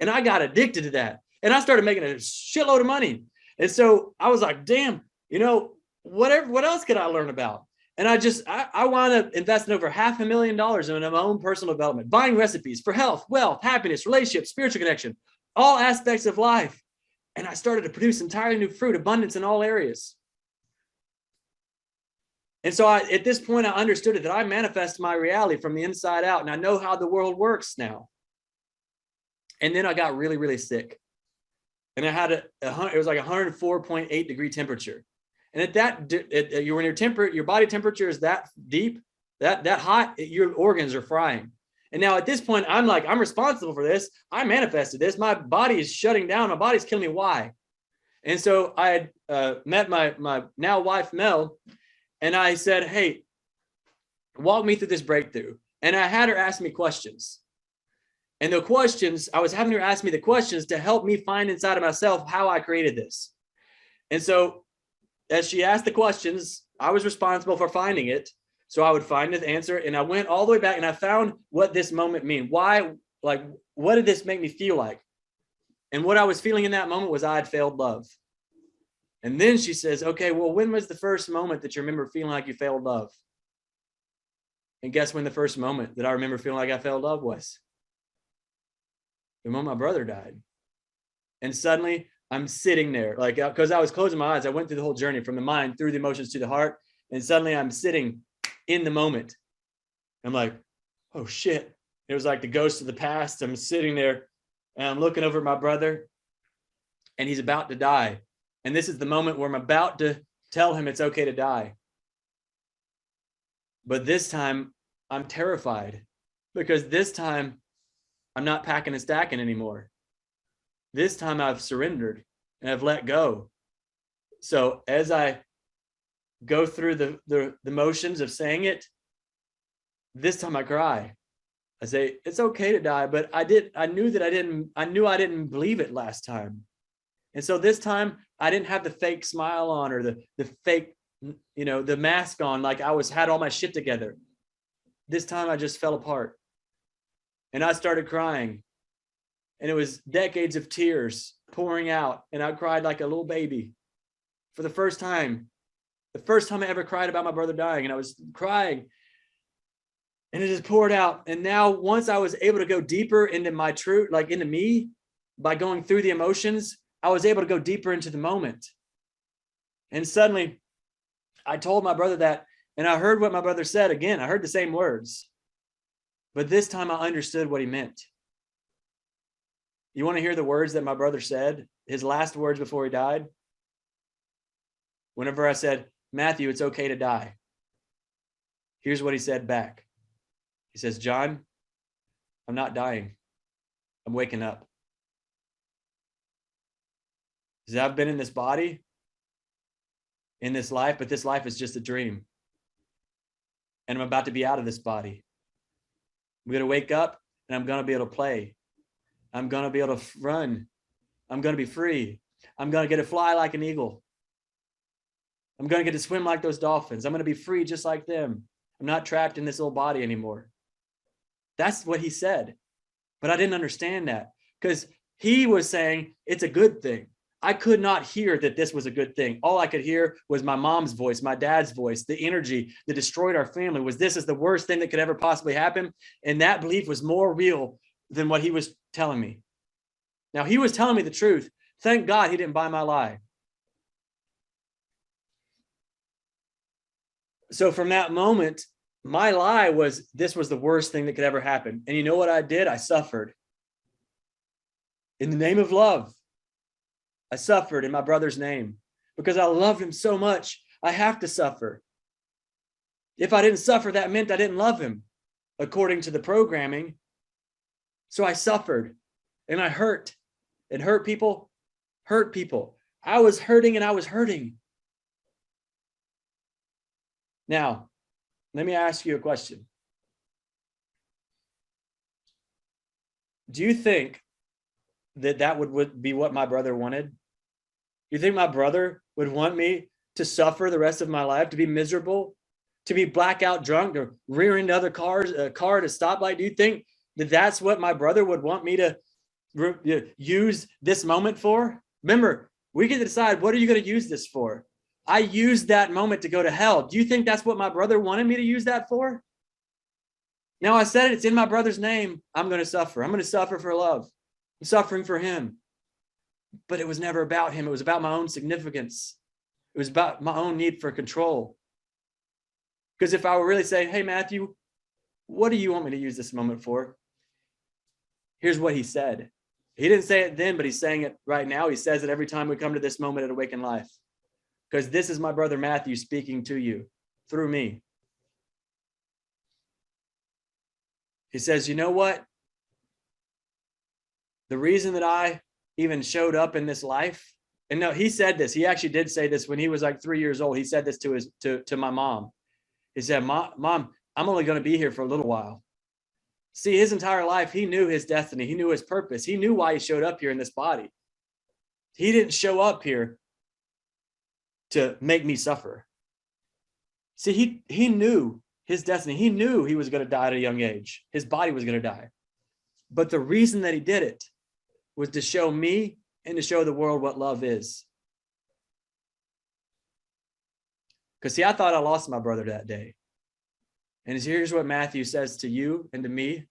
And I got addicted to that. And I started making a shitload of money. And so I was like, damn, what else could I learn about? And I wound up investing over $500,000 in my own personal development, buying recipes for health, wealth, happiness, relationships, spiritual connection, all aspects of life. And I started to produce entirely new fruit, abundance in all areas. And so at this point, I understood it, that I manifest my reality from the inside out, and I know how the world works now. And then I got really, really sick. And I had it was like 104.8 degree temperature. And at that, when your body temperature is that deep, that hot, your organs are frying. And now at this point, I'm responsible for this. I manifested this. My body is shutting down. My body's killing me. Why? And so I had met my now wife, Mel, and I said, hey, walk me through this breakthrough. And I had her ask me questions. And the questions, I was having her ask me the questions to help me find inside of myself how I created this. And so as she asked the questions, I was responsible for finding it. So I would find the answer, and I went all the way back and I found what this moment mean. Why, what did this make me feel like? And what I was feeling in that moment was I had failed love. And then she says, okay, well, when was the first moment that you remember feeling like you failed love? And guess when the first moment that I remember feeling like I failed love was? The moment my brother died. And suddenly I'm sitting there, because I was closing my eyes. I went through the whole journey from the mind through the emotions to the heart. And suddenly I'm sitting in the moment. I'm like, oh shit. It was like the ghost of the past. I'm sitting there and I'm looking over at my brother, and he's about to die. And this is the moment where I'm about to tell him it's okay to die. But this time I'm terrified, because this time I'm not packing and stacking anymore. This time I've surrendered and I've let go. So as I go through the motions of saying it, this time I cry. I say, it's okay to die, but I knew I didn't believe it last time. And so this time I didn't have the fake smile on, or the fake, the mask on, like I had all my shit together. This time I just fell apart. And I started crying. And it was decades of tears pouring out. And I cried like a little baby for the first time. The first time I ever cried about my brother dying. And I was crying. And it just poured out. And now once I was able to go deeper into my truth, like into me, by going through the emotions, I was able to go deeper into the moment. And suddenly I told my brother that, and I heard what my brother said again. I heard the same words. But this time I understood what he meant. You want to hear the words that my brother said? His last words before he died? Whenever I said, Matthew, it's okay to die. Here's what he said back. He says, John, I'm not dying. I'm waking up. He says, I've been in this body, in this life, but this life is just a dream. And I'm about to be out of this body. I'm going to wake up and I'm going to be able to play. I'm going to be able to run. I'm going to be free. I'm going to get to fly like an eagle. I'm going to get to swim like those dolphins. I'm going to be free just like them. I'm not trapped in this little body anymore. That's what he said. But I didn't understand that because he was saying it's a good thing. I could not hear that this was a good thing. All I could hear was my mom's voice, my dad's voice, the energy that destroyed our family was this is the worst thing that could ever possibly happen. And that belief was more real than what he was telling me. Now, he was telling me the truth. Thank God he didn't buy my lie. So from that moment, my lie was this was the worst thing that could ever happen. And you know what I did? I suffered. In the name of love, I suffered in my brother's name because I loved him so much. I have to suffer. If I didn't suffer, that meant I didn't love him, according to the programming. So I suffered and I hurt. And hurt people. I was hurting and I was hurting. Now, let me ask you a question. Do you think that would be what my brother wanted? You think my brother would want me to suffer the rest of my life, to be miserable, to be blackout drunk, or rear into other cars, a car at a stoplight? Do you think that that's what my brother would want me to use this moment for? Remember, we get to decide, what are you going to use this for? I used that moment to go to hell. Do you think that's what my brother wanted me to use that for? Now I said it's in my brother's name. I'm going to suffer. I'm going to suffer for love. I'm suffering for him. But it was never about him. It was about my own significance. It was about my own need for control. Because if I were really saying, hey, Matthew, what do you want me to use this moment for? Here's what he said. He didn't say it then, but he's saying it right now. He says it every time we come to this moment at Awaken Life. Because this is my brother Matthew speaking to you through me. He says, you know what? The reason that I even showed up in this life, and no, he said this. He actually did say this when he was like 3 years old. He said this to my mom. He said, Mom, I'm only going to be here for a little while. See, his entire life, he knew his destiny. He knew his purpose. He knew why he showed up here in this body. He didn't show up here to make me suffer. See, he knew his destiny. He knew he was going to die at a young age. His body was going to die. But the reason that he did it was to show me and to show the world what love is. Because see, I thought I lost my brother that day. And here's what Matthew says to you and to me.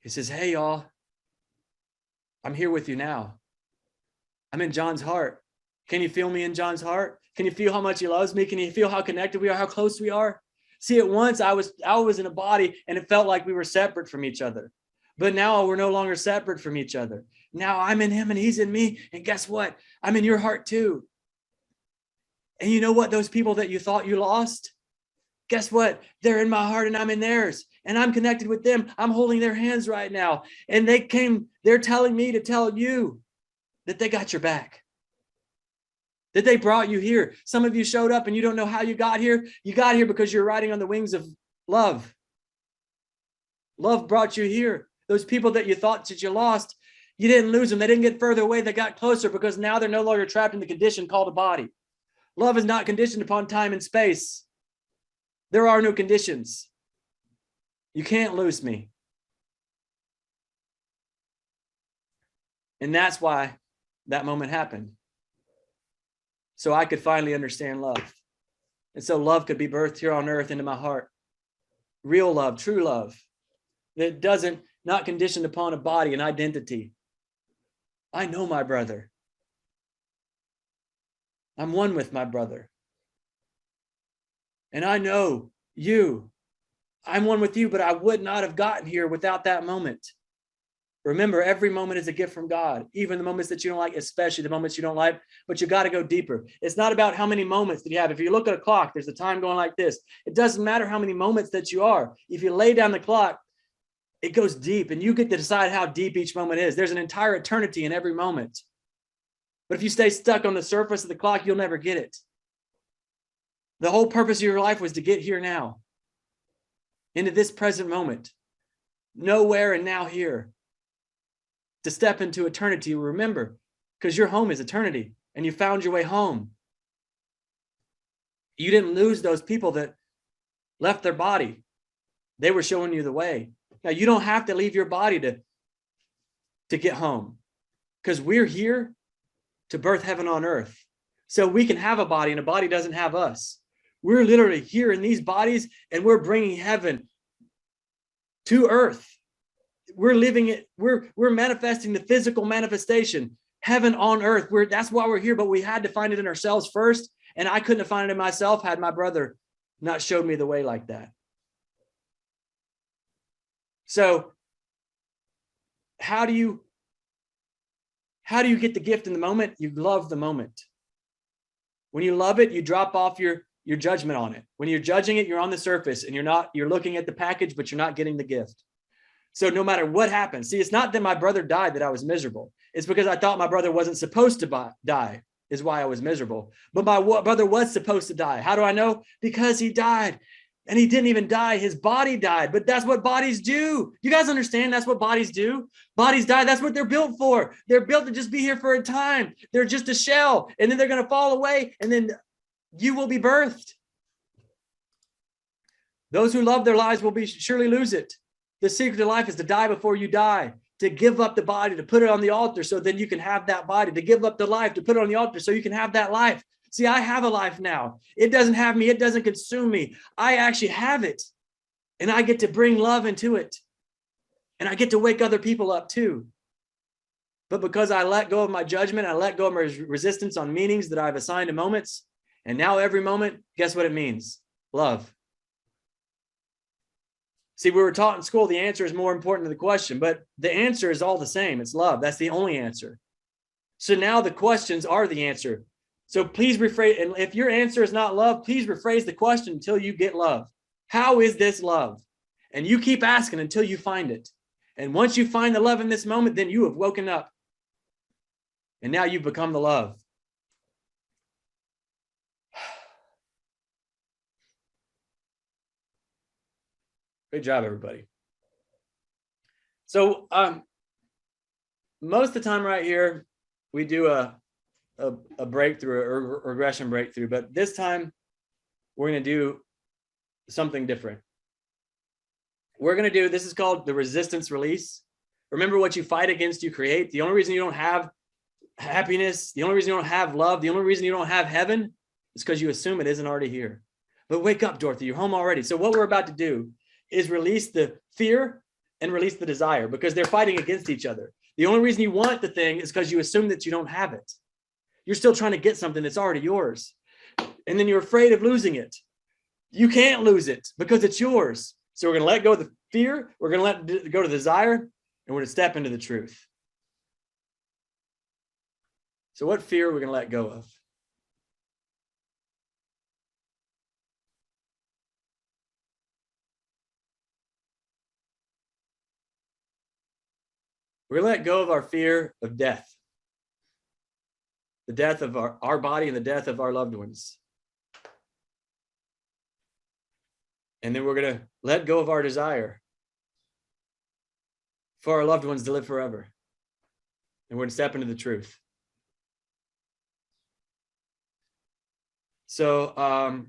He says, hey, y'all, I'm here with you now. I'm in John's heart. Can you feel me in John's heart? Can you feel how much he loves me? Can you feel how connected we are, how close we are? See, at once I was in a body and it felt like we were separate from each other. But now we're no longer separate from each other. Now I'm in him and he's in me. And guess what? I'm in your heart too. And you know what? Those people that you thought you lost, guess what? They're in my heart and I'm in theirs. And I'm connected with them. I'm holding their hands right now. And they're telling me to tell you that they got your back. That they brought you here. Some of you showed up and you don't know how you got here. You got here because you're riding on the wings of love. Love brought you here. Those people that you thought that you lost, you didn't lose them. They didn't get further away. They got closer because now they're no longer trapped in the condition called a body. Love is not conditioned upon time and space. There are no conditions. You can't lose me. And that's why that moment happened. So I could finally understand love. And so love could be birthed here on earth into my heart. Real love, true love. That not conditioned upon a body, an identity. I know my brother. I'm one with my brother. And I know you. I'm one with you, but I would not have gotten here without that moment. Remember, every moment is a gift from God, even the moments that you don't like, especially the moments you don't like, but you got to go deeper. It's not about how many moments that you have. If you look at a clock, there's a time going like this. It doesn't matter how many moments that you are. If you lay down the clock, it goes deep and you get to decide how deep each moment is. There's an entire eternity in every moment. But if you stay stuck on the surface of the clock, you'll never get it. The whole purpose of your life was to get here now, into this present moment, nowhere and now here, to step into eternity. Remember, because your home is eternity and you found your way home. You didn't lose those people that left their body. They were showing you the way. Now, you don't have to leave your body to get home, because we're here to birth heaven on earth. So we can have a body and a body doesn't have us. We're literally here in these bodies and we're bringing heaven to earth. We're living it. We're manifesting the physical manifestation, heaven on earth. That's why we're here, but we had to find it in ourselves first. And I couldn't have found it in myself had my brother not showed me the way like that. So how do you get the gift in the moment? You love the moment. When you love it, you drop off your judgment on it. When you're judging it, you're on the surface and you're looking at the package, but you're not getting the gift. So no matter what happens, see, it's not that my brother died that I was miserable. It's because I thought my brother wasn't supposed to die is why I was miserable. But my brother was supposed to die. How do I know? Because he died. And he didn't even die. His body died. But that's what bodies do. You guys understand that's what bodies do? Bodies die. That's what they're built for. They're built to just be here for a time. They're just a shell. And then they're going to fall away. And then you will be birthed. Those who love their lives will surely lose it. The secret to life is to die before you die. To give up the body, to put it on the altar so then you can have that body. To give up the life, to put it on the altar so you can have that life. See, I have a life now. It doesn't have me. It doesn't consume me. I actually have it. And I get to bring love into it. And I get to wake other people up too. But because I let go of my judgment, I let go of my resistance on meanings that I've assigned to moments. And now every moment, guess what it means? Love. See, we were taught in school, the answer is more important than the question, but the answer is all the same. It's love. That's the only answer. So now the questions are the answer. So please rephrase, and if your answer is not love, please rephrase the question until you get love. How is this love? And you keep asking until you find it. And once you find the love in this moment, then you have woken up. And now you've become the love. Great job, everybody. So most of the time right here, we do a breakthrough or regression breakthrough, but this time we're going to do something different. We're going to do, this is called the resistance release. Remember, what you fight against, you create. The only reason you don't have happiness, the only reason you don't have love, the only reason you don't have heaven is because you assume it isn't already here. But wake up, Dorothy, you're home already. So what we're about to do is release the fear and release the desire, because they're fighting against each other. The only reason you want the thing is because you assume that you don't have it. You're still trying to get something that's already yours. And then you're afraid of losing it. You can't lose it because it's yours. So we're going to let go of the fear. We're going to let go to the desire, and we're going to step into the truth. So what fear are we going to let go of? We're going to let go of our fear of death. The death of our body and the death of our loved ones. And then we're going to let go of our desire for our loved ones to live forever. And we're going to step into the truth. So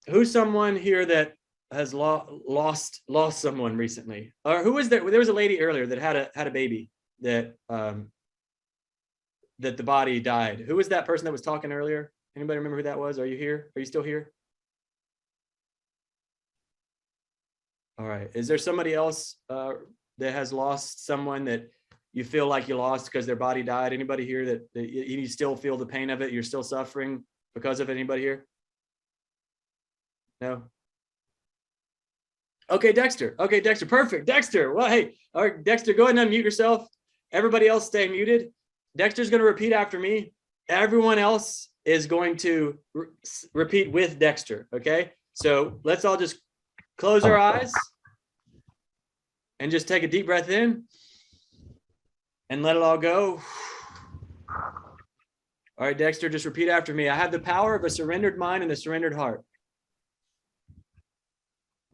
who's someone here that has lost someone recently? Or who was there? There was a lady earlier that had a baby that that the body died. Who was that person that was talking earlier? Anybody remember who that was? Are you here? Are you still here? All right. Is there somebody else that has lost someone that you feel like you lost because their body died? Anybody here that you still feel the pain of it? You're still suffering because of it? Anybody here? No? Okay, Dexter. Okay, Dexter. Perfect. Dexter. Well, hey, all right, Dexter, go ahead and unmute yourself. Everybody else stay muted. Dexter's going to repeat after me. Everyone else is going to repeat with Dexter. Okay. So let's all just close our eyes and just take a deep breath in and let it all go. All right, Dexter, just repeat after me. I have the power of a surrendered mind and a surrendered heart.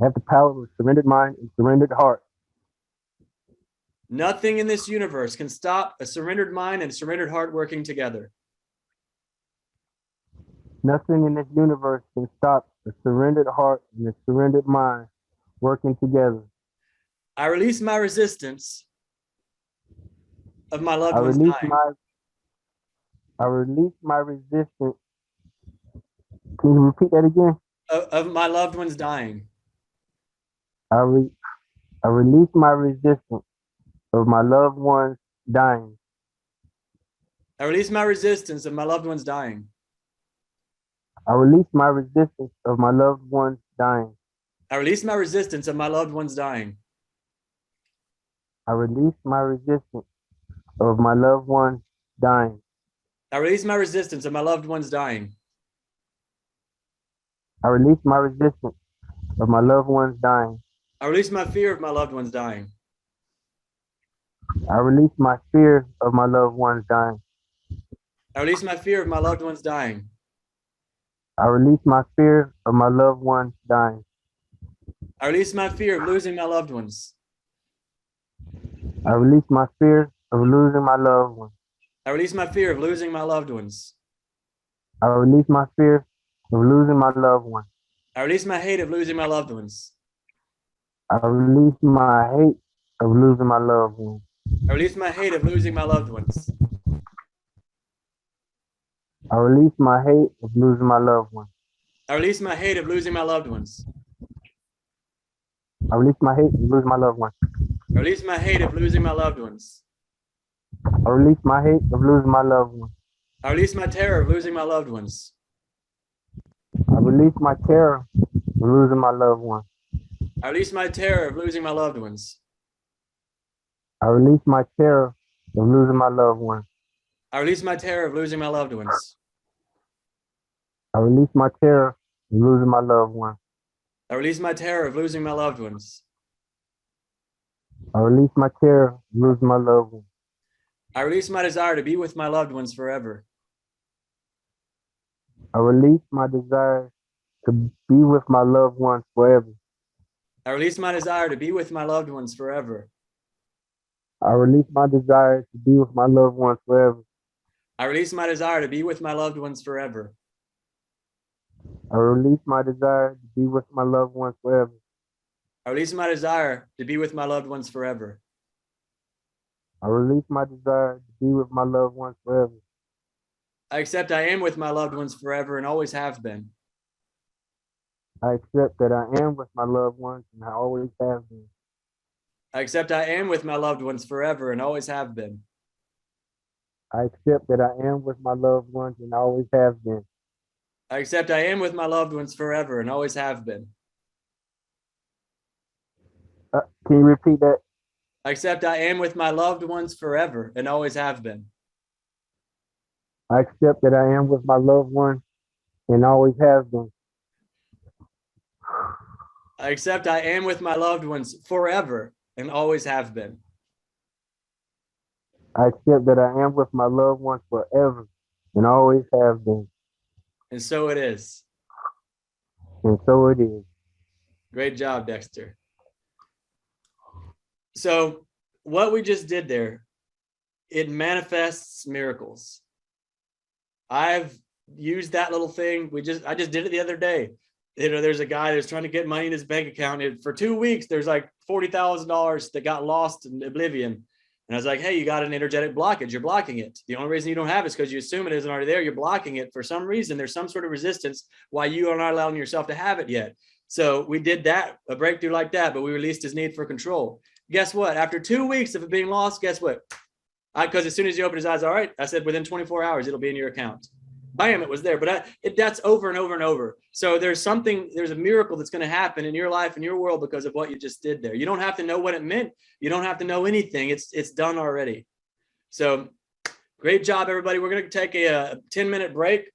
I have the power of a surrendered mind and surrendered heart. Nothing in this universe can stop a surrendered mind and a surrendered heart working together. Nothing in this universe can stop a surrendered heart and a surrendered mind working together. I release my resistance of my loved I ones release dying. I release my resistance. Can you repeat that again? Of my loved ones dying. I release my resistance of my loved ones dying. I release my resistance of my loved ones dying. I release my resistance of my loved ones dying. I release my resistance of my loved ones dying. I release my resistance of my loved ones dying. I release my resistance of my loved ones dying. I release my resistance of my loved ones dying. I release my fear of my loved ones dying. I release my fear of my loved ones dying. I release my fear of my loved ones dying. I release my fear of my loved ones dying. I release my fear of losing my loved ones. I release my fear of losing my loved ones. I release my fear of losing my loved ones. I release my fear of losing my loved ones. I release my hate of losing my loved ones. I release my hate of losing my loved ones. I release my hate of losing my loved ones. I release my hate of losing my loved ones. I release my hate of losing my loved ones. I release my hate of losing my loved ones. I release my hate of losing my loved ones. I release my hate of losing my loved ones. I release my terror of losing my loved ones. I release my terror of losing my loved ones. I release my terror of losing my loved ones. I release my terror of losing my loved ones. I release my terror of losing my loved ones. I release my terror of losing my loved ones. I release my terror of losing my loved ones. I release my terror of losing my loved ones. I release my desire to be with my loved ones forever. I release my desire to be with my loved ones forever. I release my desire to be with my loved ones forever. I release my desire to be with my loved ones forever. I release my desire to be with my loved ones forever. I release my desire to be with my loved ones forever. I release my desire to be with my loved ones forever. I release my desire to be with my loved ones forever. I accept I am with my loved ones forever and always have been. I accept that I am with my loved ones and I always have been. I accept I am with my loved ones forever and always have been. I accept that I am with my loved ones and always have been. I accept I am with my loved ones forever and always have been. Can you repeat that? I accept I am with my loved ones forever and always have been. I accept that I am with my loved ones and always have been. I accept I am with my loved ones forever and always have been. I accept that I am with my loved ones forever and always have been. And so it is. And so it is. Great job, Dexter. So what we just did there, it manifests miracles. I've used that little thing. I just did it the other day. There's a guy that's trying to get money in his bank account. And for 2 weeks, there's like $40,000 that got lost in oblivion. And I was like, hey, you got an energetic blockage. You're blocking it. The only reason you don't have it is because you assume it isn't already there. You're blocking it. For some reason, there's some sort of resistance why you are not allowing yourself to have it yet. So we did that, a breakthrough like that, but we released his need for control. Guess what? After 2 weeks of it being lost, guess what? Because as soon as he opened his eyes, all right, I said within 24 hours, it'll be in your account. Bam, it was there. But that's over and over and over. So there's a miracle that's going to happen in your life, in your world, because of what you just did there. You don't have to know what it meant. You don't have to know anything. It's done already. So great job, everybody. We're going to take a 10-minute break.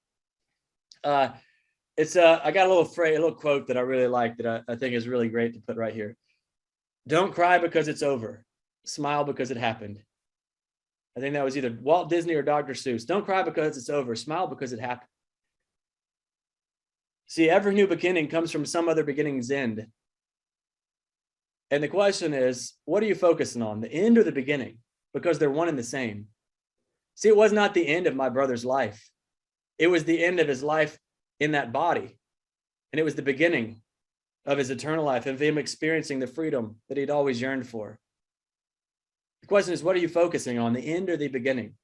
I got a little quote that I really like that I think is really great to put right here. Don't cry because it's over. Smile because it happened. I think that was either Walt Disney or Dr. Seuss. Don't cry because it's over. Smile because it happened. See, every new beginning comes from some other beginning's end. And the question is, what are you focusing on, the end or the beginning? Because they're one and the same. See, it was not the end of my brother's life. It was the end of his life in that body. And it was the beginning of his eternal life, of him experiencing the freedom that he'd always yearned for. The question is, what are you focusing on, the end or the beginning?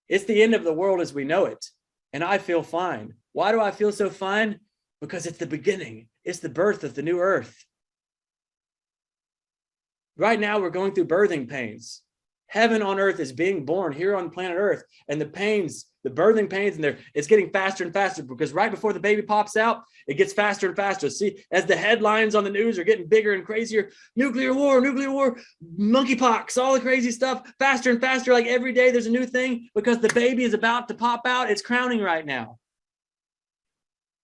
It's the end of the world as we know it, and I feel fine. Why do I feel so fine? Because it's the beginning. It's the birth of the new earth. Right now, we're going through birthing pains. Heaven on earth is being born here on planet Earth, and the pains, the birthing pains, and it's getting faster and faster, because right before the baby pops out, it gets faster and faster. See, as the headlines on the news are getting bigger and crazier, nuclear war, monkeypox, all the crazy stuff, faster and faster. Like every day there's a new thing, because the baby is about to pop out. It's crowning right now.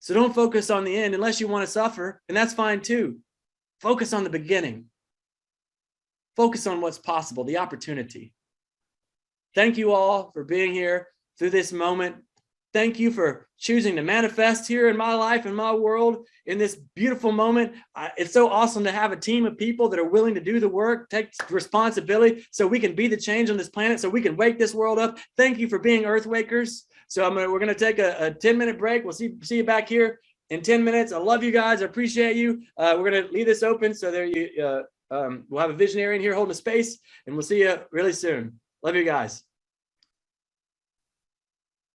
So don't focus on the end unless you want to suffer, and that's fine too. Focus on the beginning. Focus on what's possible, the opportunity. Thank you all for being here through this moment. Thank you for choosing to manifest here in my life, in my world, in this beautiful moment. It's so awesome to have a team of people that are willing to do the work, take responsibility, so we can be the change on this planet, so we can wake this world up. Thank you for being Earth Wakers. So we're going to take a 10-minute break. We'll see you back here in 10 minutes. I love you guys. I appreciate you. We're going to leave this open so there you. We'll have a visionary in here holding a space, and we'll see you really soon. Love you guys.